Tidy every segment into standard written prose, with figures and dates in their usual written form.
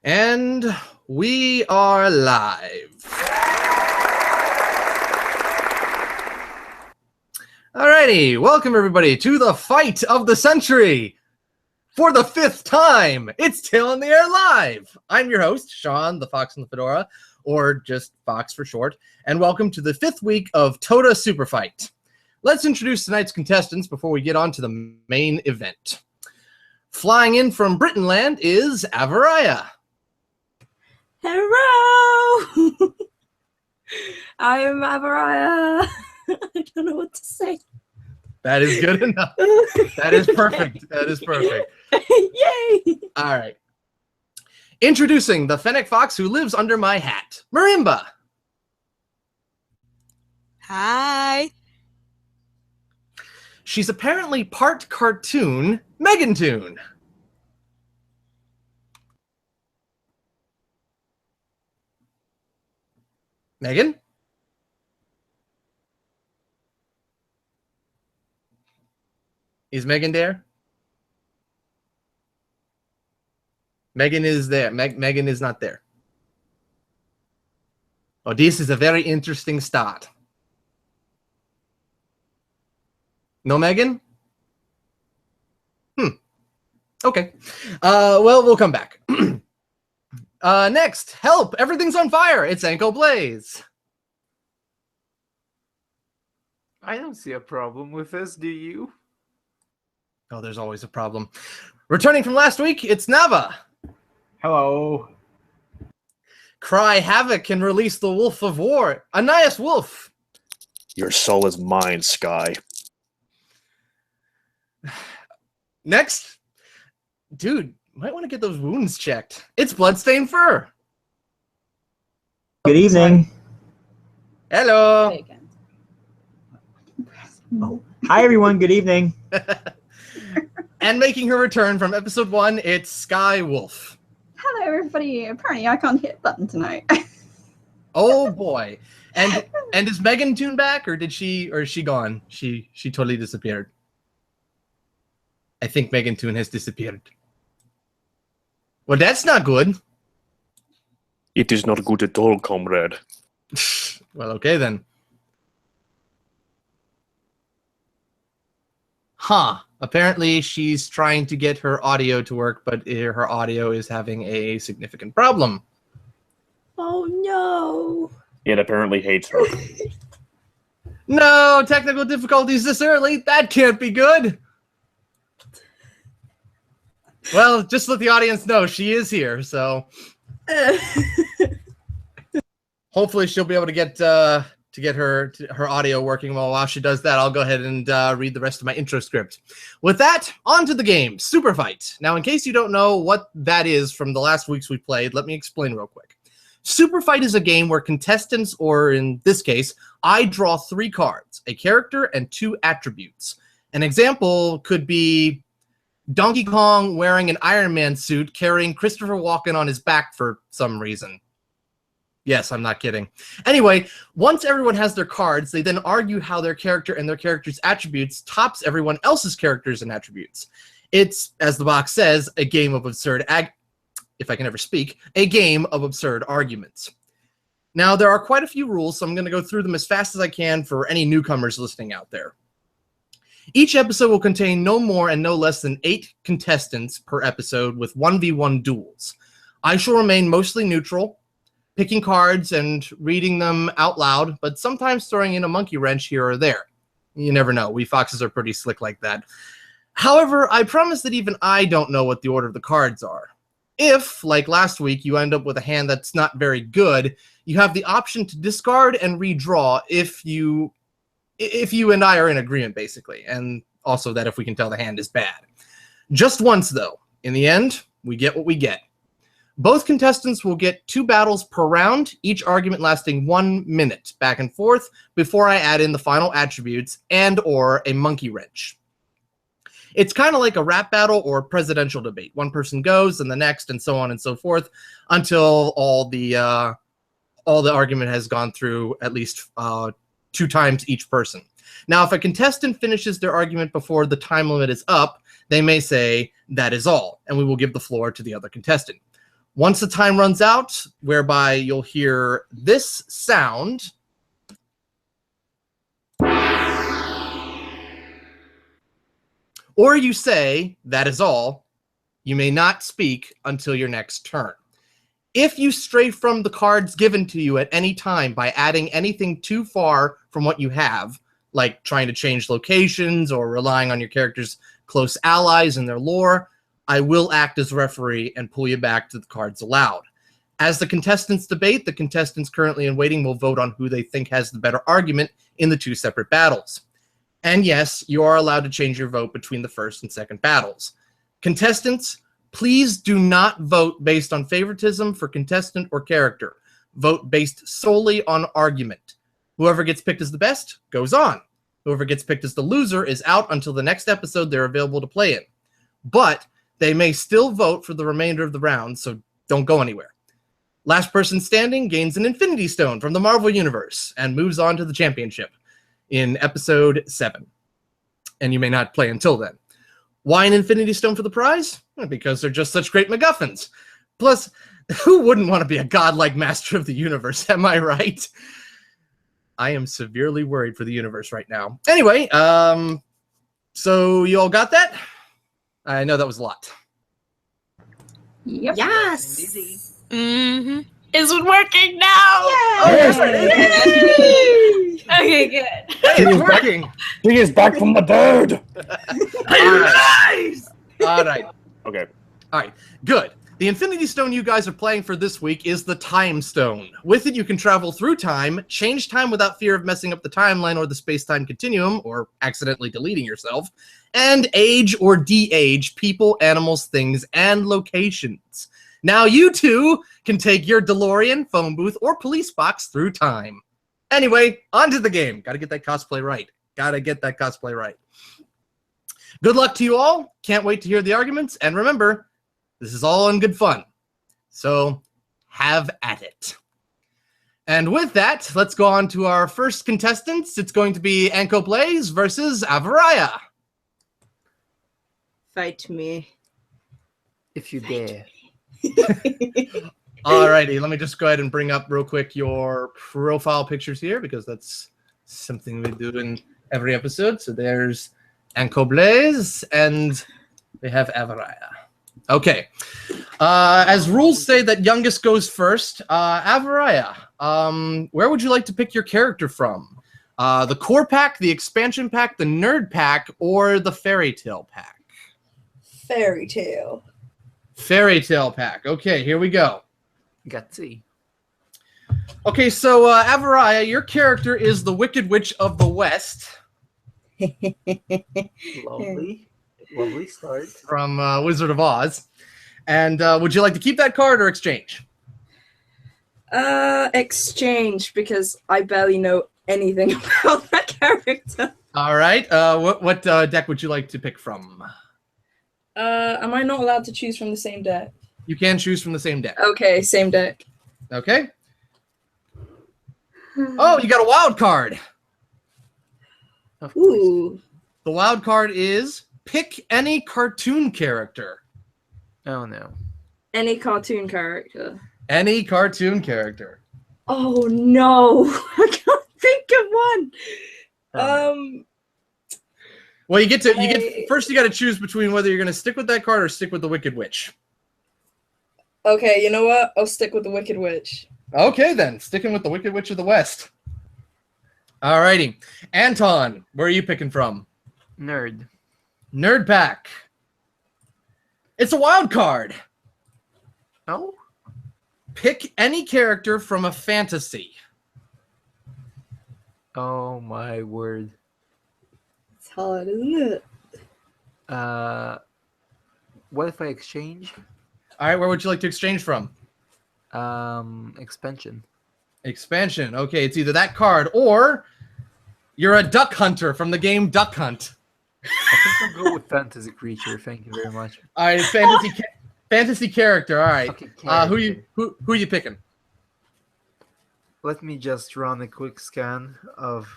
And we are live. Alrighty, welcome everybody to the fight of the century. For the 5th time, it's Tail in the Air Live. I'm your host, Sean, the Fox in the Fedora, or just Fox for short, and welcome to the 5th week of Tota Superfight. Let's introduce tonight's contestants before we get on to the main event. Flying in from Britainland is Avariah. Hello! I'm Avariah. I don't know what to say. That is good enough. That is perfect. That is perfect. Yay! All right. Introducing the Fennec Fox who lives under my hat, Marimba. Hi. She's apparently part cartoon, Megantoon. Megan? Is Megan there? Megan is there. Megan is not there. Oh, this is a very interesting start. No Megan? Okay. Well, we'll come back. Next, help! Everything's on fire! It's AnKoBlaze. I don't see a problem with this, do you? Oh, there's always a problem. Returning from last week, it's Nava. Hello. Cry havoc and release the Wolf of War. Aniyus Wolf. Your soul is mine, Sky. Next, dude, might want to get those wounds checked. It's Bloodstainedfur. Good evening. Hello. Oh. Hi, everyone. Good evening. And making her return from episode 1, it's Sky Wolf. Hello, everybody. Apparently, I can't hit a button tonight. Oh boy. And is Megantoon back, or is she gone? She totally disappeared. I think Megantoon has disappeared. Well, that's not good. It is not good at all, comrade. Well, okay then. Huh. Apparently, she's trying to get her audio to work, but her audio is having a significant problem. Oh, no. It apparently hates her. No, technical difficulties this early. That can't be good. Well, just let the audience know she is here, so hopefully she'll be able to get her audio working. Well, while she does that, I'll go ahead and read the rest of my intro script. With that, on to the game, Superfight. Now, in case you don't know what that is from the last weeks we played, let me explain real quick. Superfight is a game where contestants, or in this case, I draw 3 cards, a character and 2 attributes. An example could be Donkey Kong wearing an Iron Man suit carrying Christopher Walken on his back for some reason. Yes, I'm not kidding. Anyway, once everyone has their cards, they then argue how their character and their character's attributes tops everyone else's characters and attributes. It's, as the box says, a game of absurd if I can ever speak, a game of absurd arguments. Now, there are quite a few rules, so I'm going to go through them as fast as I can for any newcomers listening out there. Each episode will contain no more and no less than 8 contestants per episode with 1v1 duels. I shall remain mostly neutral, picking cards and reading them out loud, but sometimes throwing in a monkey wrench here or there. You never know. We Foxes are pretty slick like that. However, I promise that even I don't know what the order of the cards are. If, like last week, you end up with a hand that's not very good, you have the option to discard and redraw if you and I are in agreement, basically, and also that if we can tell the hand is bad. Just once, though. In the end, we get what we get. Both contestants will get 2 battles per round, each argument lasting 1 minute, back and forth, before I add in the final attributes and/or a monkey wrench. It's kind of like a rap battle or presidential debate. One person goes, and the next, and so on and so forth, until all the argument has gone through at least 2 times each person. Now, if a contestant finishes their argument before the time limit is up, they may say, "That is all," and we will give the floor to the other contestant. Once the time runs out, whereby you'll hear this sound, or you say, "That is all," you may not speak until your next turn. If you stray from the cards given to you at any time by adding anything too far from what you have, like trying to change locations or relying on your character's close allies and their lore, I will act as referee and pull you back to the cards allowed. As the contestants debate, the contestants currently in waiting will vote on who they think has the better argument in the 2 separate battles. And yes, you are allowed to change your vote between the first and second battles. Contestants, please do not vote based on favoritism for contestant or character. Vote based solely on argument. Whoever gets picked as the best goes on. Whoever gets picked as the loser is out until the next episode they're available to play in. But they may still vote for the remainder of the round, so don't go anywhere. Last person standing gains an Infinity Stone from the Marvel Universe and moves on to the championship in episode 7. And you may not play until then. Why an Infinity Stone for the prize? Because they're just such great MacGuffins. Plus, who wouldn't want to be a godlike master of the universe, am I right? I am severely worried for the universe right now. Anyway, so you all got that? I know that was a lot. Yep. Yes. Mm-hmm. Is it working now? Oh, yes, Okay, good. Hey, it's working. He is back from the dead. Nice. All right. Okay. All right. Good. The Infinity Stone you guys are playing for this week is the Time Stone. With it, you can travel through time, change time without fear of messing up the timeline or the space-time continuum, or accidentally deleting yourself, and age or de-age people, animals, things, and locations. Now you two can take your DeLorean, phone booth, or police box through time. Anyway, on to the game. Gotta get that cosplay right. Good luck to you all. Can't wait to hear the arguments. And remember, this is all in good fun. So have at it. And with that, let's go on to our first contestants. It's going to be AnKoBlaze versus Avariah. Fight me. If you dare. Alrighty, let me just go ahead and bring up real quick your profile pictures here, because that's something we do in every episode. So there's AnKoBlaze, and they have Avariah. Okay. As rules say that youngest goes first, Avariah, where would you like to pick your character from? The core pack, the expansion pack, the nerd pack, or the fairy tale pack? Fairy tale. Fairy tale pack. Okay, here we go. Gutsy. Okay, so Avariah, your character is the Wicked Witch of the West. Lovely. Lovely start. From Wizard of Oz. And would you like to keep that card or exchange? Exchange, because I barely know anything about that character. All right. What deck would you like to pick from? Am I not allowed to choose from the same deck? You can choose from the same deck. Okay, same deck. Okay. Oh, you got a wild card. Of course. Ooh. The wild card is pick any cartoon character. Oh no. Any cartoon character. Any cartoon character. Oh no, I can't think of one. Oh, Well, you get first. You got to choose between whether you're going to stick with that card or stick with the Wicked Witch. Okay, you know what? I'll stick with the Wicked Witch. Okay, then sticking with the Wicked Witch of the West. Alrighty, Anton, where are you picking from? Nerd. Nerd pack. It's a wild card. Oh? Pick any character from a fantasy. Oh my word. It's hard, isn't it? What if I exchange? All right, where would you like to exchange from? Expansion. Expansion. Okay, it's either that card or you're a duck hunter from the game Duck Hunt. I think I'll go with fantasy creature. Thank you very much. All right, fantasy character. All right. Okay, Who are you picking? Let me just run a quick scan of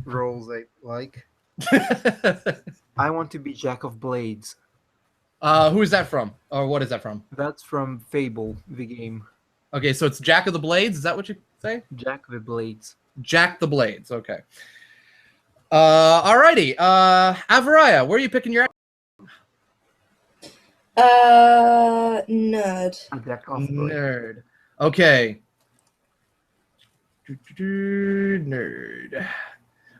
roles I like. I want to be Jack of Blades. Who is that from? Or what is that from? That's from Fable, the game. Okay, so it's Jack of the Blades. Is that what you say? Jack the Blades. Jack the Blades. Okay. Alrighty. Avariah, where are you picking your Nerd. Jack of Blades. nerd? Okay. Nerd.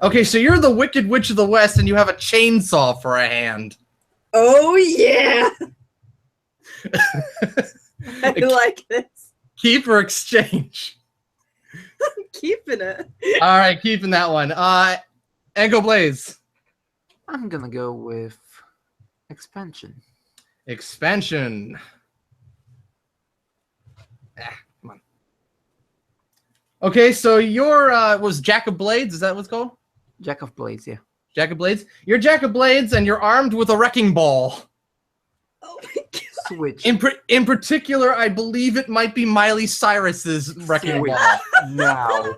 Okay, so you're the Wicked Witch of the West, and you have a chainsaw for a hand. Oh yeah. I like this. Keep or exchange? I'm keeping it. All right, keeping that one. AnKoBlaze. I'm gonna go with expansion. Expansion. Come on. Okay, so your was Jack of Blades. Is that what's called? Jack of Blades, yeah. Jack of Blades. You're Jack of Blades, and you're armed with a wrecking ball. Oh my god. Switch. In particular, I believe it might be Miley Cyrus's wrecking Switch. ball. Now.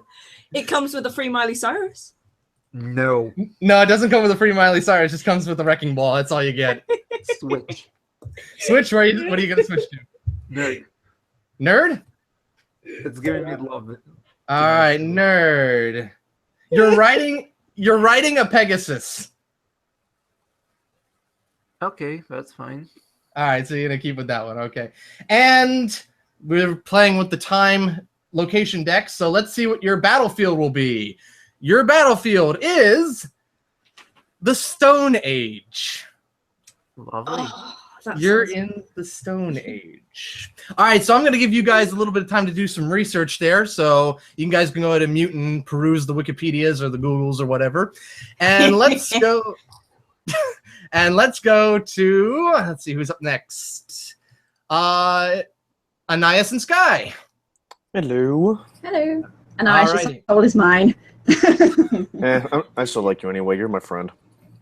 It comes with a free Miley Cyrus. No. No, it doesn't come with a free Miley Cyrus. It just comes with a wrecking ball. That's all you get. Switch. Switch. What are you gonna switch to? Nerd. Nerd. It's giving me love. All right, nerd. You're riding a Pegasus. Okay, that's fine. All right, so you're gonna keep with that one, okay? And we're playing with the time location deck, so let's see what your battlefield will be. Your battlefield is the Stone Age. Lovely. Oh, You're in the Stone Age. All right, so I'm going to give you guys a little bit of time to do some research there. So you guys can go ahead and mute and peruse the Wikipedias or the Googles or whatever. And let's go. And let's go to, let's see who's up next. Aniyus and Sky. Hello. Hello. And I Alrighty. just soul is mine. I still like you anyway. You're my friend.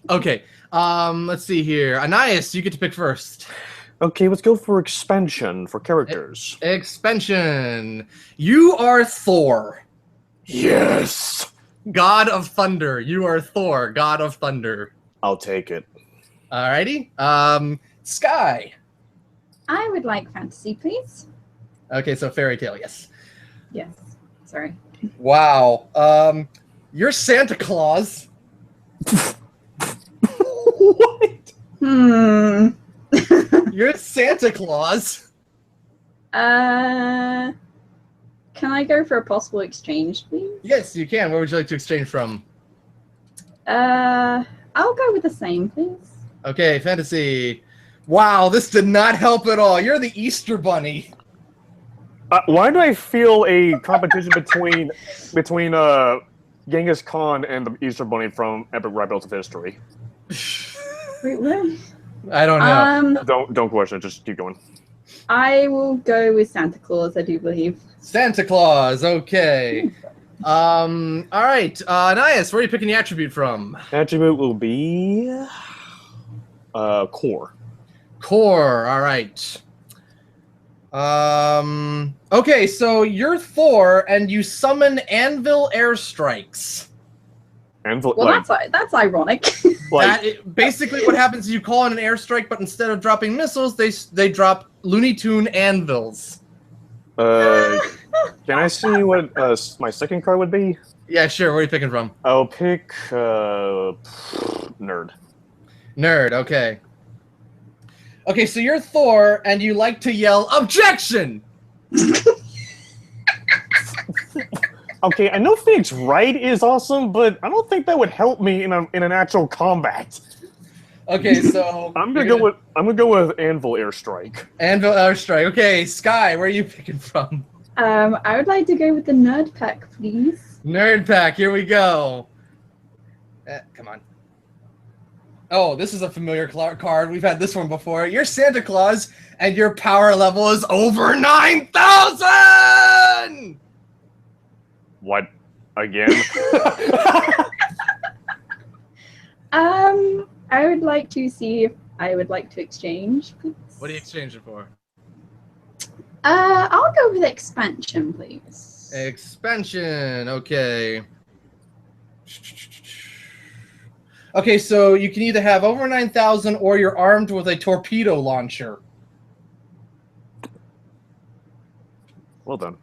Okay, let's see here. Aniyus, you get to pick first. Okay, let's go for expansion for characters. Expansion. You are Thor, Yes. God of Thunder. You are Thor, God of Thunder. I'll take it. Alrighty. Sky. I would like fantasy, please. Okay, so fairy tale, yes. Yes. Sorry. Wow. You're Santa Claus. What? You're Santa Claus. Can I go for a possible exchange, please? Yes, you can. Where would you like to exchange from? I'll go with the same, please. Okay, fantasy. Wow, this did not help at all. You're the Easter Bunny. Why do I feel a competition between Genghis Khan and the Easter Bunny from Epic Rap Battles of History? Wait, what? I don't know. Don't question it. Just keep going. I will go with Santa Claus, I do believe. Santa Claus. Okay. All right. Aniyus, where are you picking the attribute from? Attribute will be core. Core. All right. Okay, so you're Thor, and you summon Anvil airstrikes. Anvil. Well, that's ironic. Basically, what happens is you call in an airstrike, but instead of dropping missiles, they drop Looney Tune anvils. Can I see what my second card would be? Yeah, sure. Where are you picking from? I'll pick nerd. Nerd. Okay. Okay, so you're Thor, and you like to yell "Objection!" Okay, I know Phoenix Wright is awesome, but I don't think that would help me in an actual combat. Okay, so I'm gonna go with Anvil Airstrike. Anvil airstrike. Okay, Sky, where are you picking from? I would like to go with the nerd pack, please. Nerd pack. Here we go. Come on. Oh, this is a familiar card. We've had this one before. You're Santa Claus, and your power level is over 9,000! What? Again? I would like to see if I would like to exchange, please. What are you exchanging for? I'll go with expansion, please. Expansion. Okay. Okay, so you can either have over 9,000 or you're armed with a torpedo launcher. Well done.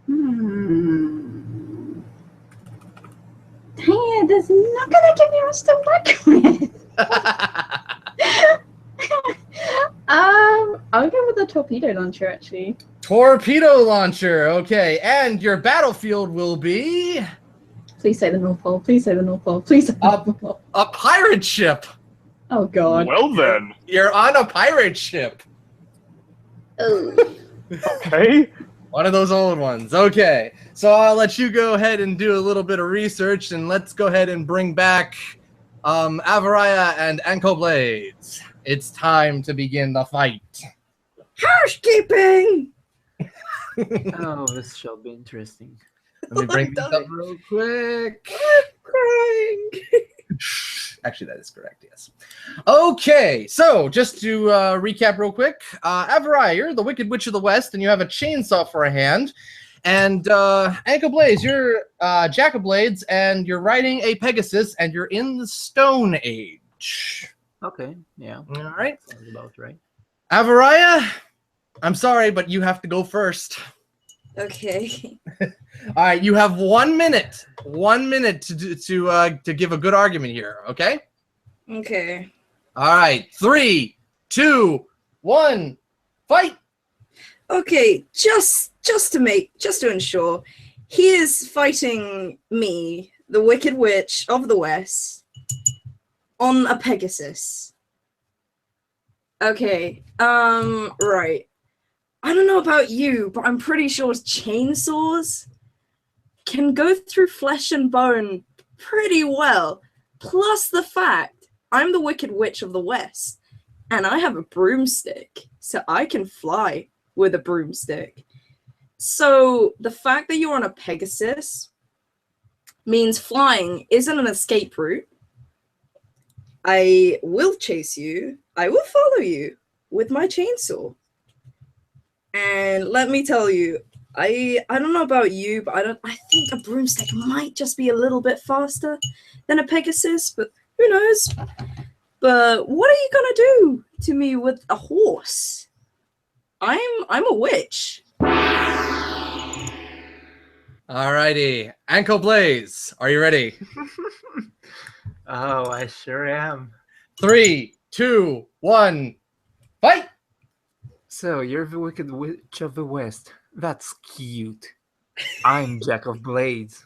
Dang it, that's not gonna give me much to work with. I'll go with the torpedo launcher actually. Torpedo launcher, okay. And your battlefield will be Please say the North Pole. Please say the North Pole. Please say the North Pole. a pirate ship. Oh god. Well then. You're on a pirate ship. Oh. Okay. One of those old ones. Okay. So I'll let you go ahead and do a little bit of research, and let's go ahead and bring back Avariah and AnKoBlaze. It's time to begin the fight. Housekeeping! Oh, this shall be interesting. Let me bring these Done up it. real quick. Crying. Actually, that is correct, yes. Okay, so just to recap real quick, Avariah, you're the Wicked Witch of the West, and you have a chainsaw for a hand. And AnKoBlaze, you're Jack of Blades, and you're riding a Pegasus, and you're in the Stone Age. Okay, yeah. All right. Sounds about right. Avariah, I'm sorry, but you have to go first. Okay. All right, you have 1 minute. 1 minute to give a good argument here, okay? Okay. All right, 3, 2, 1, fight! Okay, just to ensure, he is fighting me, the Wicked Witch of the West, on a Pegasus. Okay, right. I don't know about you, but I'm pretty sure chainsaws can go through flesh and bone pretty well. Plus the fact I'm the Wicked Witch of the West, and I have a broomstick, so I can fly with a broomstick. So the fact that you're on a Pegasus means flying isn't an escape route. I will chase you. I will follow you with my chainsaw. And let me tell you, I don't know about you, but I think a broomstick might just be a little bit faster than a Pegasus, but who knows? But what are you gonna do to me with a horse? I'm a witch. Alrighty, AnKoBlaze, are you ready? Oh, I sure am. 3, 2, 1, fight! So, you're the Wicked Witch of the West. That's cute. I'm Jack of Blades.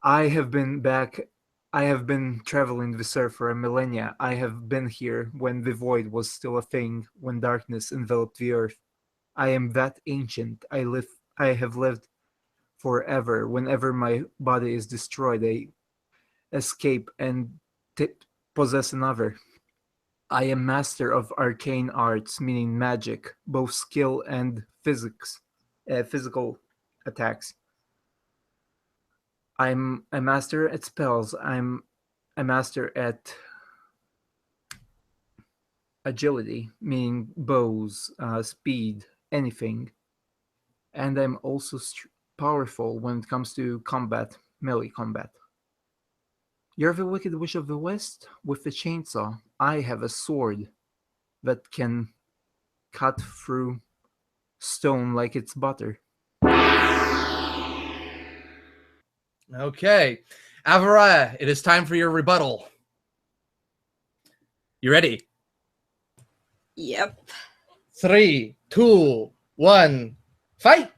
I have been traveling the surf for a millennia. I have been here when the void was still a thing, when darkness enveloped the earth. I am that ancient. I have lived forever. Whenever my body is destroyed, I escape and possess another. I am master of arcane arts, meaning magic, both skill and physical attacks. I'm a master at spells. I'm a master at agility, meaning bows, speed, anything. And I'm also powerful when it comes to combat, melee combat. You're the Wicked Witch of the West with the chainsaw. I have a sword that can cut through stone like it's butter. Okay, Avariah, it is time for your rebuttal. You ready? Yep. 3, 2, 1, fight!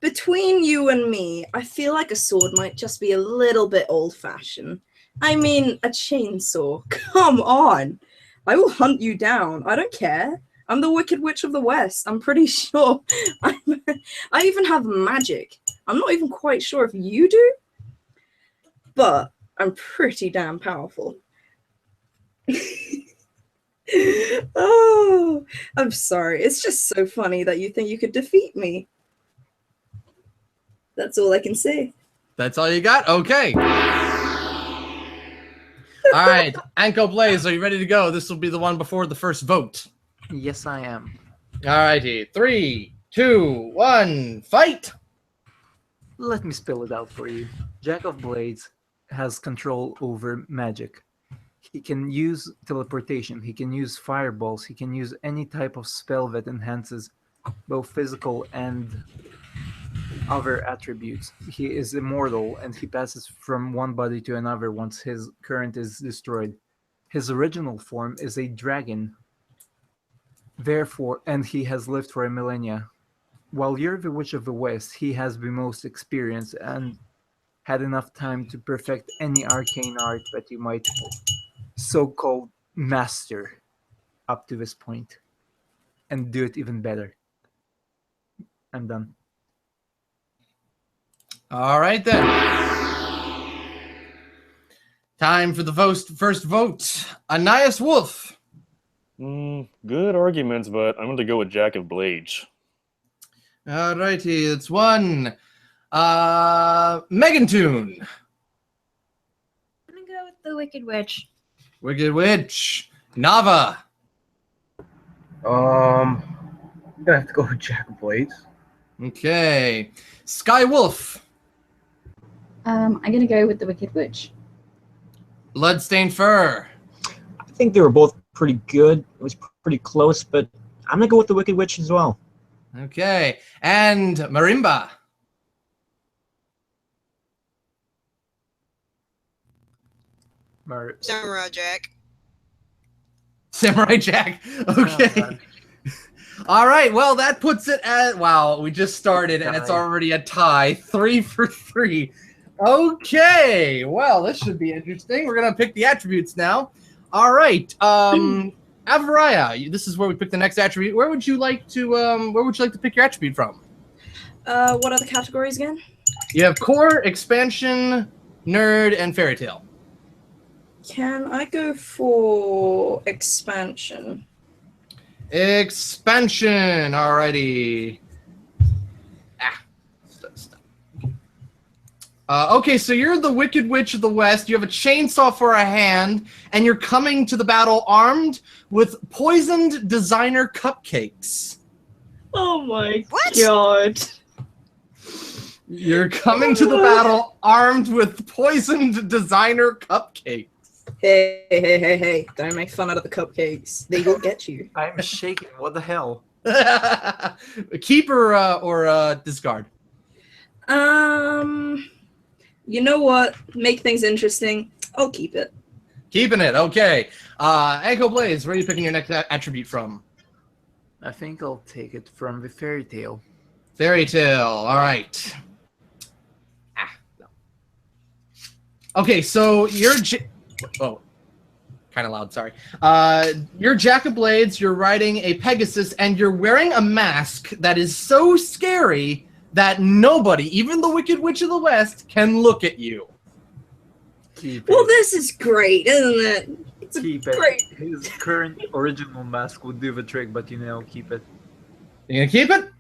Between you and me, I feel like a sword might just be a little bit old-fashioned. I mean, a chainsaw. Come on! I will hunt you down. I don't care. I'm the Wicked Witch of the West. I'm pretty sure. I even have magic. I'm not even quite sure if you do, but I'm pretty damn powerful. Oh, I'm sorry. It's just so funny that you think you could defeat me. That's all I can say. That's all you got? Okay. All right, AnKoBlaze, are you ready to go? This will be the one before the first vote. Yes, I am. All righty, 3, 2, 1, fight! Let me spell it out for you. Jack of Blades has control over magic. He can use teleportation. He can use fireballs. He can use any type of spell that enhances both physical and other attributes. He is immortal, and he passes from one body to another once his current is destroyed. His original form is a dragon. Therefore, and he has lived for a millennia. While you're the Witch of the West, he has the most experience and had enough time to perfect any arcane art that you might so-called master up to this point, and do it even better. I'm done. All right, then. Time for the first vote. Aniyus Wolf. Good arguments, but I'm going to go with Jack of Blades. All righty, it's one. Megantoon. I'm gonna go with the Wicked Witch. Wicked Witch. Nava. I'm gonna have to go with Jack of Blades. Okay. Sky Wolf. I'm gonna go with the Wicked Witch. Bloodstainedfur. I think they were both pretty good. It was pretty close, but I'm gonna go with the Wicked Witch as well. Okay. And Marimba. Samurai Jack. Samurai Jack. Okay. All right. Well, that puts it at, wow, we just started and it's already a tie. 3 for 3. Okay. Well, this should be interesting. We're going to pick the attributes now. All right. Avariah, this is where we pick the next attribute. Where would you like to pick your attribute from? What are the categories again? You have core, expansion, nerd, and fairy tale. Can I go for expansion? Expansion. Alrighty. Stop. Okay, so you're the Wicked Witch of the West. You have a chainsaw for a hand, and you're coming to the battle armed with poisoned designer cupcakes. Oh my What? god. You're coming to the battle armed with poisoned designer cupcakes. Hey. Don't make fun out of the cupcakes. They will get you. I'm shaking. What the hell? Keep or discard? You know what? Make things interesting. I'll keep it. Keeping it. Okay. AnKoBlaze, where are you picking your next attribute from? I think I'll take it from the fairy tale. Fairy tale. All right. No. Okay, so you're kind of loud. Sorry. You're Jack of Blades. You're riding a Pegasus, and you're wearing a mask that is so scary that nobody, even the Wicked Witch of the West, can look at you. Keep Well, it. this is great, isn't it? It's Keep great. it. His current original mask would do the trick, but keep it. You gonna keep it?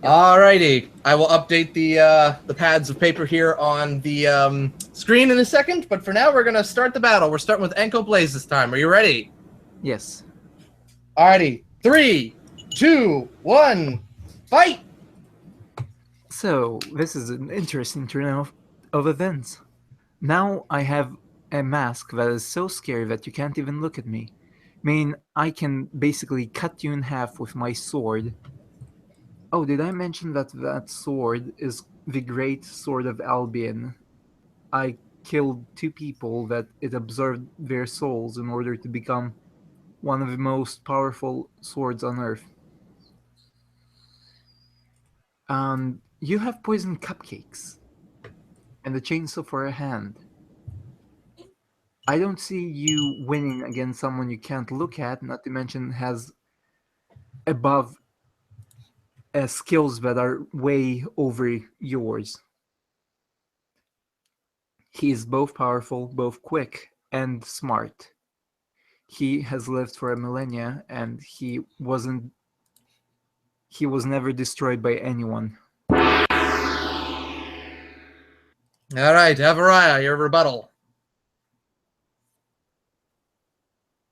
Alrighty. I will update the pads of paper here on the screen in a second, but for now we're gonna start the battle. We're starting with AnKoBlaze this time. Are you ready? Yes. Alrighty. 3, 2, 1, fight! So, this is an interesting turn of events. Now I have a mask that is so scary that you can't even look at me. I mean, I can basically cut you in half with my sword. Oh, did I mention that that sword is the Great Sword of Albion? I killed 2 people that it absorbed their souls in order to become one of the most powerful swords on Earth. You have poisoned cupcakes and the chainsaw for a hand. I don't see you winning against someone you can't look at, not to mention has above skills that are way over yours. He is both powerful, both quick, and smart. He has lived for a millennia, and he was never destroyed by anyone. All right, Avariah, your rebuttal.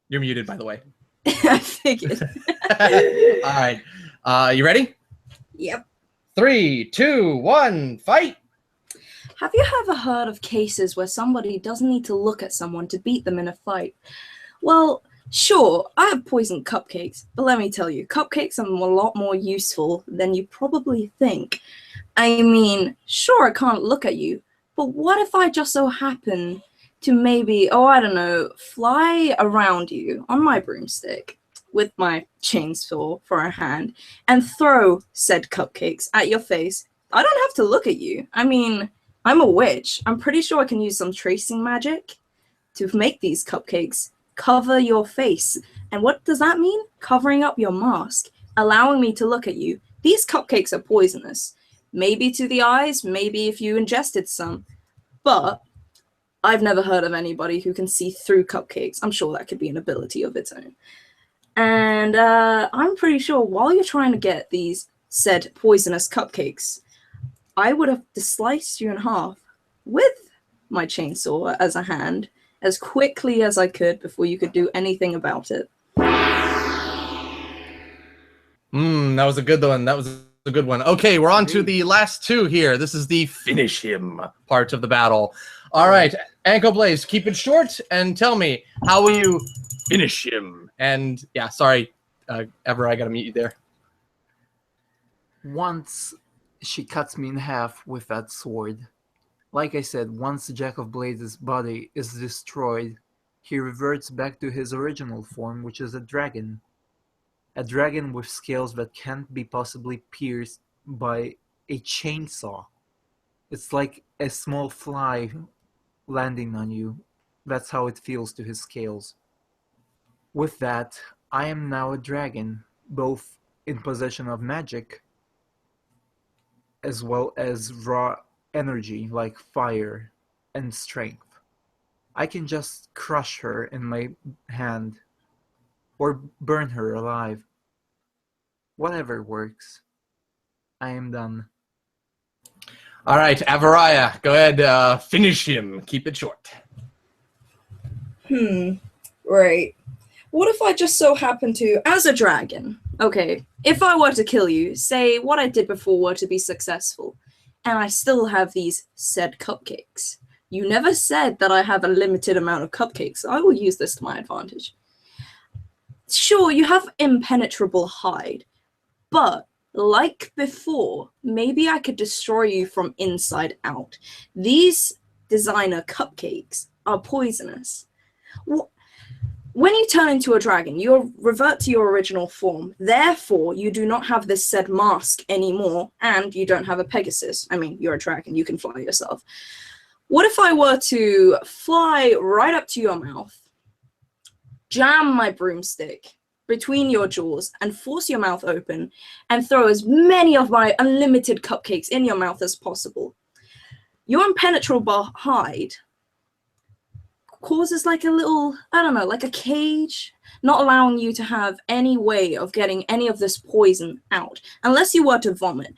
You're muted, by the way. I figured. All right. You ready? Yep. 3, 2, 1, fight! Have you ever heard of cases where somebody doesn't need to look at someone to beat them in a fight? Well, sure, I have poisoned cupcakes, but let me tell you, cupcakes are a lot more useful than you probably think. I mean, sure, I can't look at you, but what if I just so happen to maybe, oh, I don't know, fly around you on my broomstick with my chainsaw for a hand and throw said cupcakes at your face? I don't have to look at you. I mean, I'm a witch. I'm pretty sure I can use some tracing magic to make these cupcakes cover your face. And what does that mean? Covering up your mask, allowing me to look at you. These cupcakes are poisonous. Maybe to the eyes, maybe if you ingested some. But I've never heard of anybody who can see through cupcakes. I'm sure that could be an ability of its own. And I'm pretty sure while you're trying to get these said poisonous cupcakes, I would have sliced you in half with my chainsaw as a hand as quickly as I could before you could do anything about it. That was a good one. That was a good one. Okay, we're on to the last two here. This is the finish him part of the battle. All right, AnKoBlaze, keep it short and tell me, how will you finish him? And yeah, sorry, Ever, I gotta mute you there. Once she cuts me in half with that sword. Like I said, once Jack of Blades' body is destroyed, he reverts back to his original form, which is a dragon. A dragon with scales that can't be possibly pierced by a chainsaw. It's like a small fly landing on you. That's how it feels to his scales. With that, I am now a dragon, both in possession of magic as well as raw energy like fire and strength. I can just crush her in my hand or burn her alive. Whatever works. I am done. All right, Avariah, go ahead, finish him. Keep it short. Right. What if I just so happen to, as a dragon, okay, if I were to kill you, say what I did before were to be successful, and I still have these said cupcakes. You never said that I have a limited amount of cupcakes, so I will use this to my advantage. Sure, you have impenetrable hide, but like before, maybe I could destroy you from inside out. These designer cupcakes are poisonous. When you turn into a dragon, you revert to your original form. Therefore, you do not have this said mask anymore, and you don't have a Pegasus. I mean, you're a dragon, you can fly yourself. What if I were to fly right up to your mouth, jam my broomstick between your jaws, and force your mouth open, and throw as many of my unlimited cupcakes in your mouth as possible? Your impenetrable hide causes like a little, I don't know, like a cage, not allowing you to have any way of getting any of this poison out, unless you were to vomit.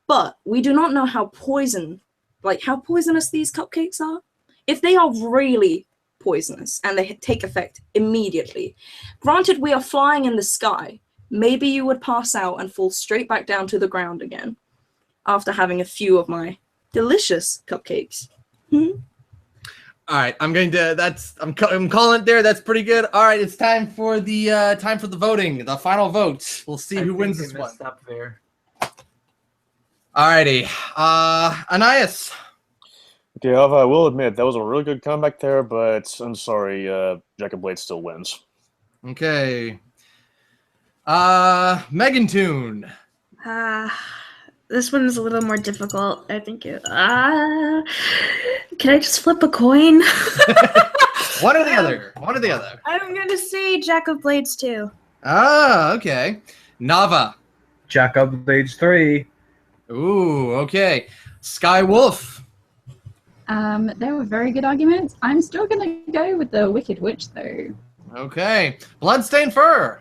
But we do not know how poisonous these cupcakes are. If they are really poisonous and they take effect immediately, granted we are flying in the sky, maybe you would pass out and fall straight back down to the ground again after having a few of my delicious cupcakes. All right, I'm calling it there. That's pretty good. All right, it's time for the voting, the final vote. We'll see who wins this one. Up there. All righty, Aniyus. Yeah, I will admit that was a really good comeback there, but I'm sorry, Jack of Blades still wins. Okay. Megantoon. This one is a little more difficult, I think. Can I just flip a coin? One or the other. One or the other. I'm gonna say Jack of Blades 2. Ah, okay. Nava. Jack of Blades 3. Ooh, okay. Sky Wolf. They were very good arguments. I'm still gonna go with the Wicked Witch, though. Okay. Bloodstainedfur.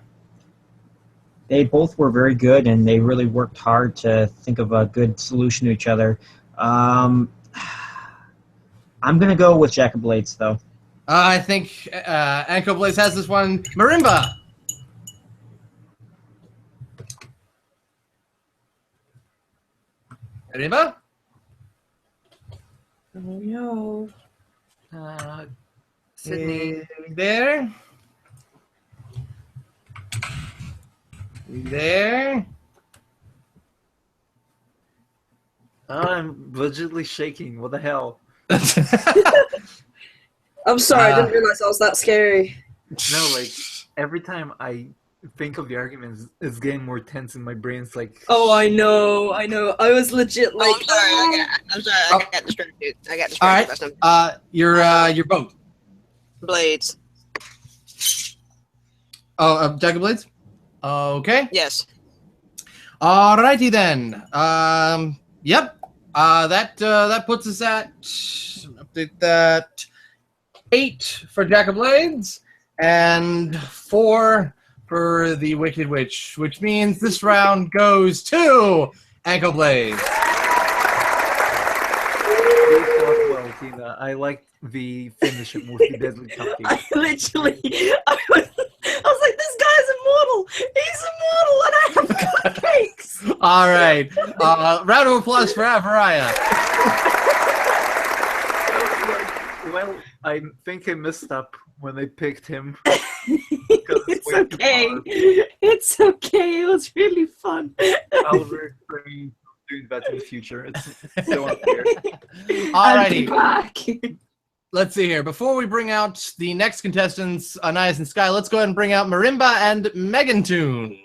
They both were very good, and they really worked hard to think of a good solution to each other. I'm going to go with Jack of Blades, though. I think AnKoBlaze has this one. Marimba. Marimba? Oh no. Sydney. There. There. Oh, I'm legitimately shaking. What the hell? I'm sorry, I didn't realize I was that scary. No, like every time I think of the arguments, it's getting more tense in my brain. It's like, Oh, I know. I was legit like. I'm sorry. I got distracted. I got distracted All right. by something. Your boat. Blades. Oh, Jack of Blades? Okay. Yes. Alrighty then. Yep. That puts us at update that 8 for Jack of Blades and 4 for the Wicked Witch, which means this round goes to AnKoBlaze. well, Tina. I liked the finish with the deadly cupcake. I was like, this guy's immortal. He's immortal, and I have cupcakes. All right. Round of applause for Avariah. Well, I think I messed up when I picked him. It's okay. It's okay. It was really fun. I'll refrain from doing that in the future. It's so unfair. I'll be Alrighty. back. Let's see here. Before we bring out the next contestants, Aniyus and Sky, let's go ahead and bring out Marimba and Megantoon.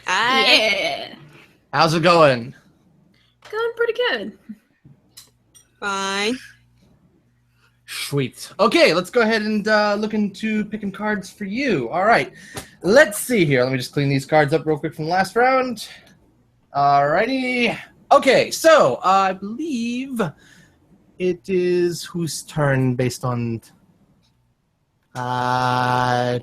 Hi. Yeah. How's it going? Going pretty good. Fine. Sweet. Okay, let's go ahead and look into picking cards for you. All right. Let's see here. Let me just clean these cards up real quick from the last round. Alrighty. Okay, so I believe it is whose turn based on... Okay,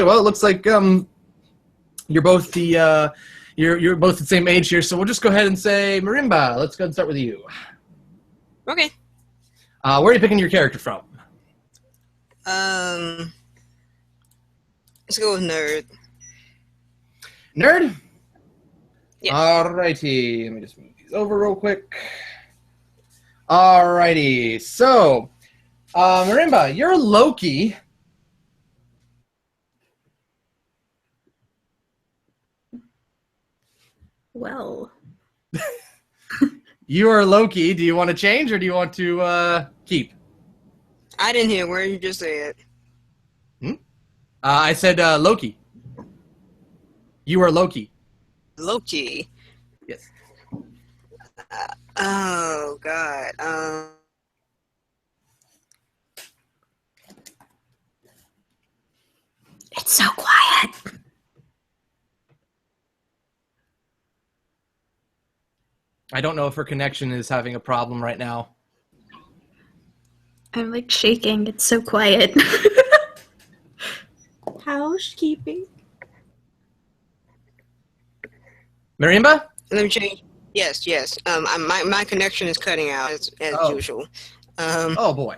well, it looks like you're both the you're both the same age here, so we'll just go ahead and say Marimba. Let's go and start with you. Okay. Where are you picking your character from? Let's go with nerd. Nerd? Yes. Alrighty. Let me just move these over real quick. Alrighty. So, Marimba, you're Loki. Well, You are Loki. Do you want to change or do you want to keep? I didn't hear where you just said. I said Loki. You are Loki. Loki. Yes. Oh God. it's so quiet. I don't know if her connection is having a problem right now. I'm like shaking. It's so quiet. Housekeeping. Marimba? Let me change. Yes. My connection is cutting out as Oh. usual. Oh boy.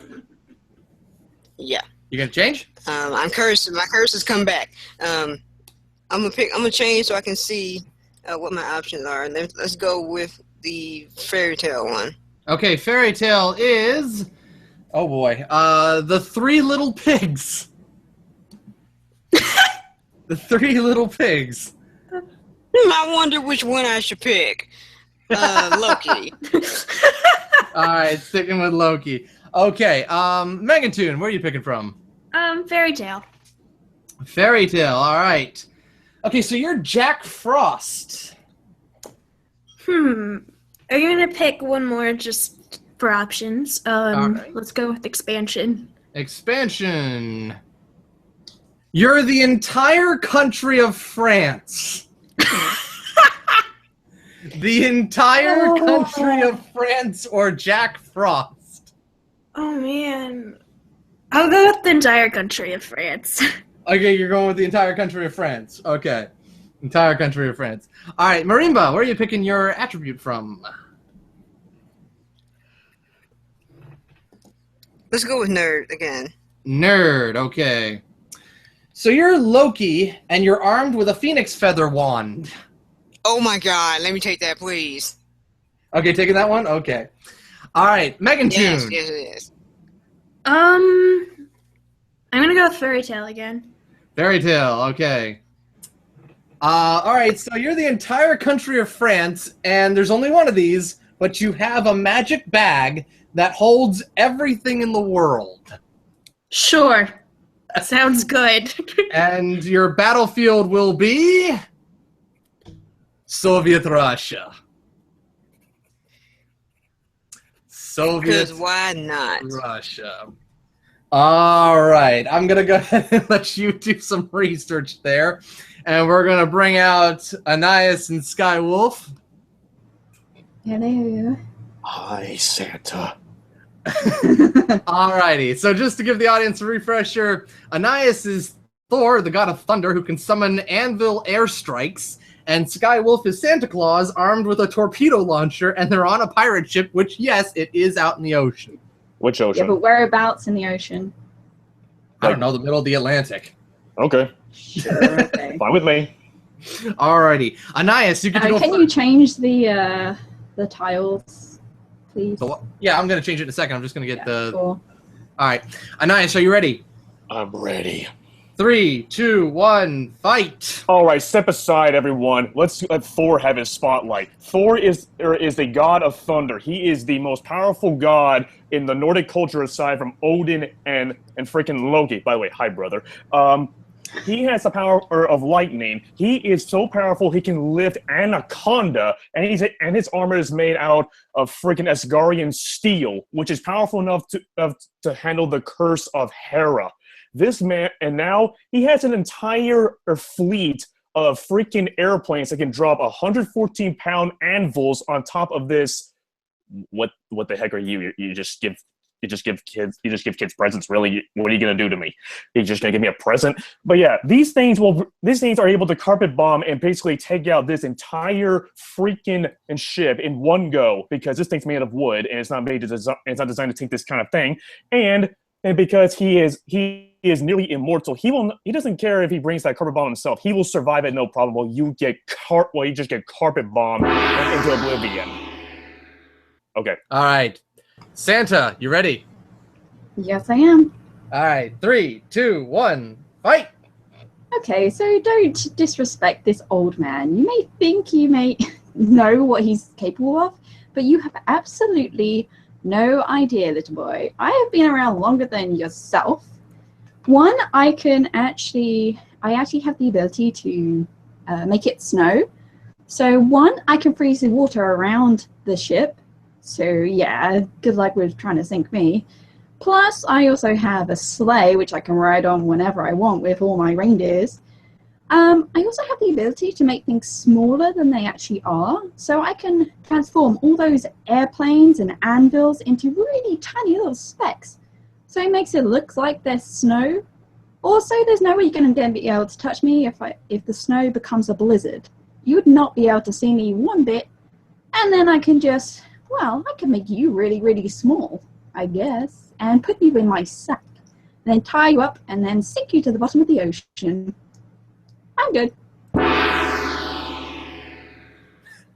Yeah. You gonna change? I'm cursed. My curse has come back. I'm gonna change so I can see what my options are. And let's go with the fairy tale one. Okay, fairy tale is... Oh boy. The Three Little Pigs. The Three Little Pigs. I wonder which one I should pick. Loki. Alright, sticking with Loki. Okay, Megantoon, where are you picking from? Fairy tale. Fairy tale, alright. Okay, so you're Jack Frost. Are you gonna pick one more just for options? Alright. Let's go with expansion. Expansion. You're the entire country of France. The entire country of France or Jack Frost. Oh man. I'll go with the entire country of France. Okay, you're going with the entire country of France. Okay. Entire country of France. All right, Marimba, where are you picking your attribute from? Let's go with nerd again. Nerd, okay. So you're Loki, and you're armed with a phoenix feather wand. Oh my God! Let me take that, please. Okay, taking that one? Okay. All right, Megantoon. Yes. I'm gonna go with Fairy Tale again. Fairy Tale, okay. All right, so you're the entire country of France, and there's only one of these, but you have a magic bag that holds everything in the world. Sure. Sounds good. And your battlefield will be Soviet Russia. Soviet Because why not? Russia. All right, I'm going to go ahead and let you do some research there. And we're going to bring out Aniyus and SkyWolf. Hello. Hi, Santa. Alrighty, so just to give the audience a refresher, Aniyus is Thor, the god of thunder, who can summon anvil airstrikes, and Skywolf is Santa Claus, armed with a torpedo launcher, and they're on a pirate ship, which, yes, it is out in the ocean. Which ocean? Yeah, but whereabouts in the ocean? I don't know, the middle of the Atlantic. Okay. Sure, okay. Fine with me. Alrighty, Aniyus, you get to go Can first. you change the tiles, please? Yeah, I'm going to change it in a second. I'm just going to get the... Cool. Alright, Aniyus, are you ready? I'm ready. 3, 2, 1, fight! All right, step aside, everyone. Let's let Thor have his spotlight. Thor is the god of thunder. He is the most powerful god in the Nordic culture, aside from Odin and freaking Loki. By the way, hi, brother. He has the power of lightning. He is so powerful he can lift Anaconda, and his armor is made out of freaking Asgardian steel, which is powerful enough to handle the curse of Hera. This man, and now he has an entire fleet of freaking airplanes that can drop 114-pound anvils on top of this. What the heck are you? You just give kids presents. Really, what are you gonna do to me? You're just gonna give me a present? But yeah, these things are able to carpet bomb and basically take out this entire freaking ship in one go, because this thing's made of wood and it's not designed to take this kind of thing, and because he is nearly immortal, he doesn't care if he brings that carpet bomb himself. He will survive it no problem. While you just get carpet bombed into oblivion. Okay. All right. Santa, you ready? Yes, I am. All right. 3, 2, 1, fight! Okay, so don't disrespect this old man. You may think you may know what he's capable of, but you have absolutely no idea, little boy. I have been around longer than yourself. One, I actually have the ability to make it snow. So one, I can freeze the water around the ship. So yeah, good luck with trying to sink me. Plus, I also have a sleigh, which I can ride on whenever I want with all my reindeers. I also have the ability to make things smaller than they actually are. So I can transform all those airplanes and anvils into really tiny little specks. So it makes it look like there's snow. Also, there's no way you're going to be able to touch me if the snow becomes a blizzard. You would not be able to see me one bit. And then I can I can make you really, really small, I guess, and put you in my sack. Then tie you up and then sink you to the bottom of the ocean. I'm good.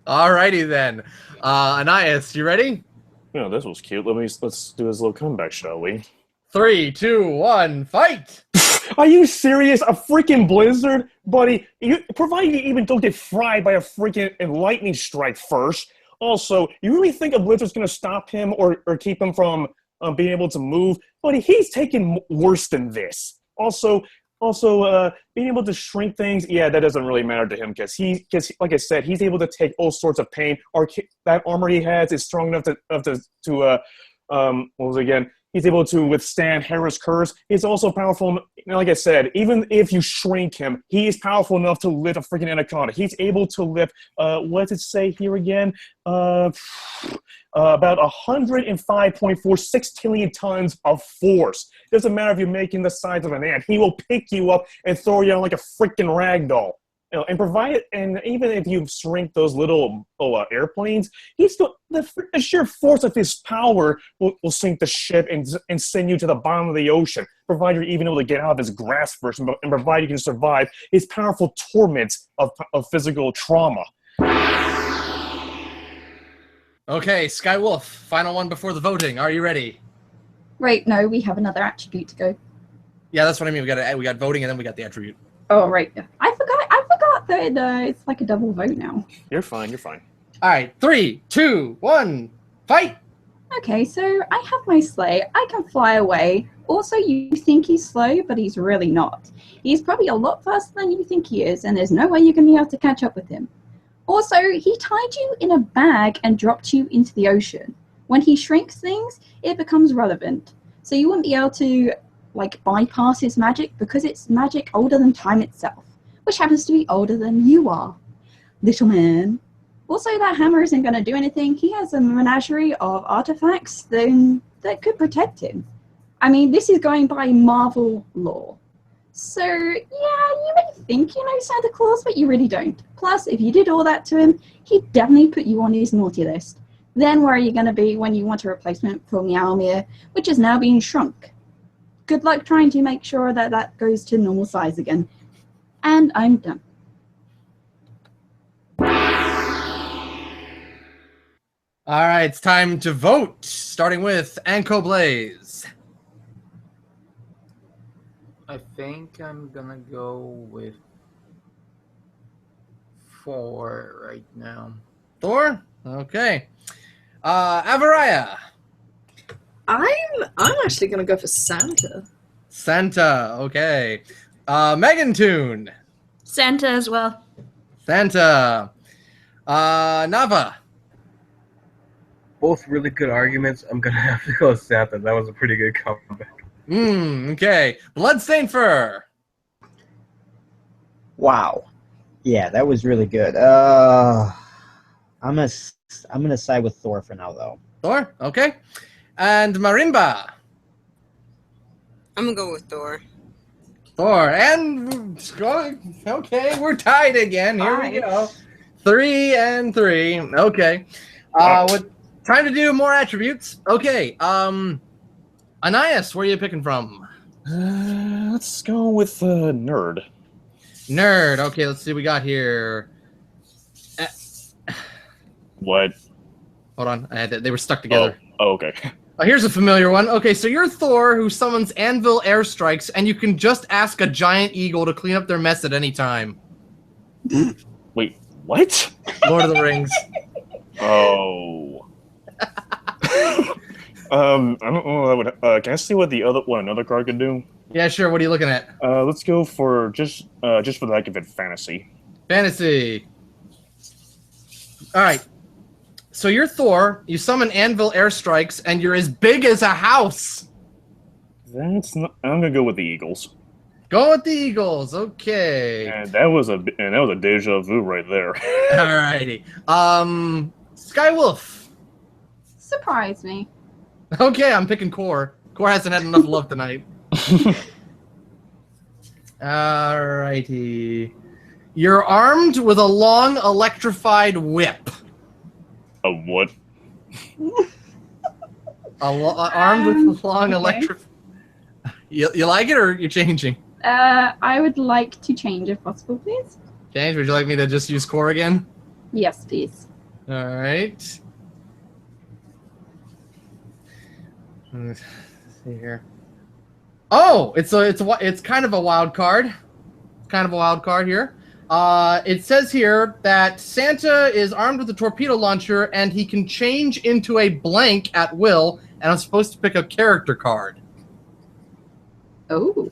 Alrighty then. Aniyus, you ready? Yeah, this was cute. Let's do this little comeback, shall we? 3, 2, 1, fight! Are you serious? A freaking blizzard? Buddy, provided you even don't get fried by a freaking lightning strike first. Also, you really think a blizzard's going to stop him or keep him from being able to move? Buddy, he's taken worse than this. Also, being able to shrink things, yeah, that doesn't really matter to him because like I said, he's able to take all sorts of pain. That armor he has is strong enough to what was it again? He's able to withstand Hera's curse. He's also powerful, like I said, even if you shrink him, he is powerful enough to lift a freaking anaconda. He's able to lift, what does it say here again? About 105.4 sextillion tons of force. Doesn't matter if you're making the size of an ant. He will pick you up and throw you out like a freaking rag doll. And even if you shrink those little airplanes, the sheer force of his power will sink the ship and send you to the bottom of the ocean, provided you're even able to get out of his grasp first, and provided you can survive his powerful torments of physical trauma. Okay, Sky Wolf, final one before the voting. Are you ready? Right, no, we have another attribute to go. Yeah, that's what I mean. We got voting and then we got the attribute. Oh, right. I forgot that it's like a double vote now. You're fine. You're fine. All right, 3, 2, 1, fight! Okay, so I have my sleigh. I can fly away. Also, you think he's slow, but he's really not. He's probably a lot faster than you think he is, and there's no way you're going to be able to catch up with him. Also, he tied you in a bag and dropped you into the ocean. When he shrinks things, it becomes relevant. So you wouldn't be able to, like, bypass his magic because it's magic older than time itself, which happens to be older than you are, little man. Also, that hammer isn't going to do anything. He has a menagerie of artifacts that could protect him. I mean, this is going by Marvel lore. So, yeah, you may think you know Santa Claus, but you really don't. Plus, if you did all that to him, he'd definitely put you on his naughty list. Then where are you going to be when you want a replacement for Meowmere, which is now being shrunk? Good luck trying to make sure that that goes to normal size again. And I'm done. All right, it's time to vote, starting with AnKoBlaze. I think I'm gonna go with 4 right now. Thor? Okay. Avariah. I'm actually gonna go for Santa. Santa, okay. Megantoon. Santa as well. Santa. Nava. Both really good arguments. I'm gonna have to go with Santa. That was a pretty good comeback. Okay. Bloodstainedfur. Wow. Yeah, that was really good. I'm gonna side with Thor for now, though. Thor, okay. And Marimba. I'm gonna go with Thor. Thor. And okay, we're tied again. Here we go. 3 and 3. Okay. What time to do more attributes? Okay. Aniyus, where are you picking from? Let's go with Nerd. Nerd. Okay, let's see what we got here. What? Hold on. They were stuck together. Oh, okay. Here's a familiar one. Okay, so you're Thor who summons anvil airstrikes, and you can just ask a giant eagle to clean up their mess at any time. Wait, what? Lord of the Rings. Oh. I don't know. Can I see what another card could do? Yeah, sure. What are you looking at? Let's go for just for the heck of it, fantasy. Fantasy. All right. So you're Thor. You summon anvil airstrikes, and you're as big as a house. That's not. I'm gonna go with the Eagles. Go with the Eagles. Okay. And that was a deja vu right there. All righty. Sky Wolf. Surprise me. Okay, I'm picking Core. Core hasn't had enough love tonight. Alrighty. You're armed with a long electrified whip. A what? Armed with a long okay. You like it or you're changing? I would like to change if possible, please. Change? Would you like me to just use Core again? Yes, please. Alright. Let's see here. Oh, it's kind of a wild card. Kind of a wild card here. It says here that Santa is armed with a torpedo launcher and he can change into a blank at will, and I'm supposed to pick a character card. Oh.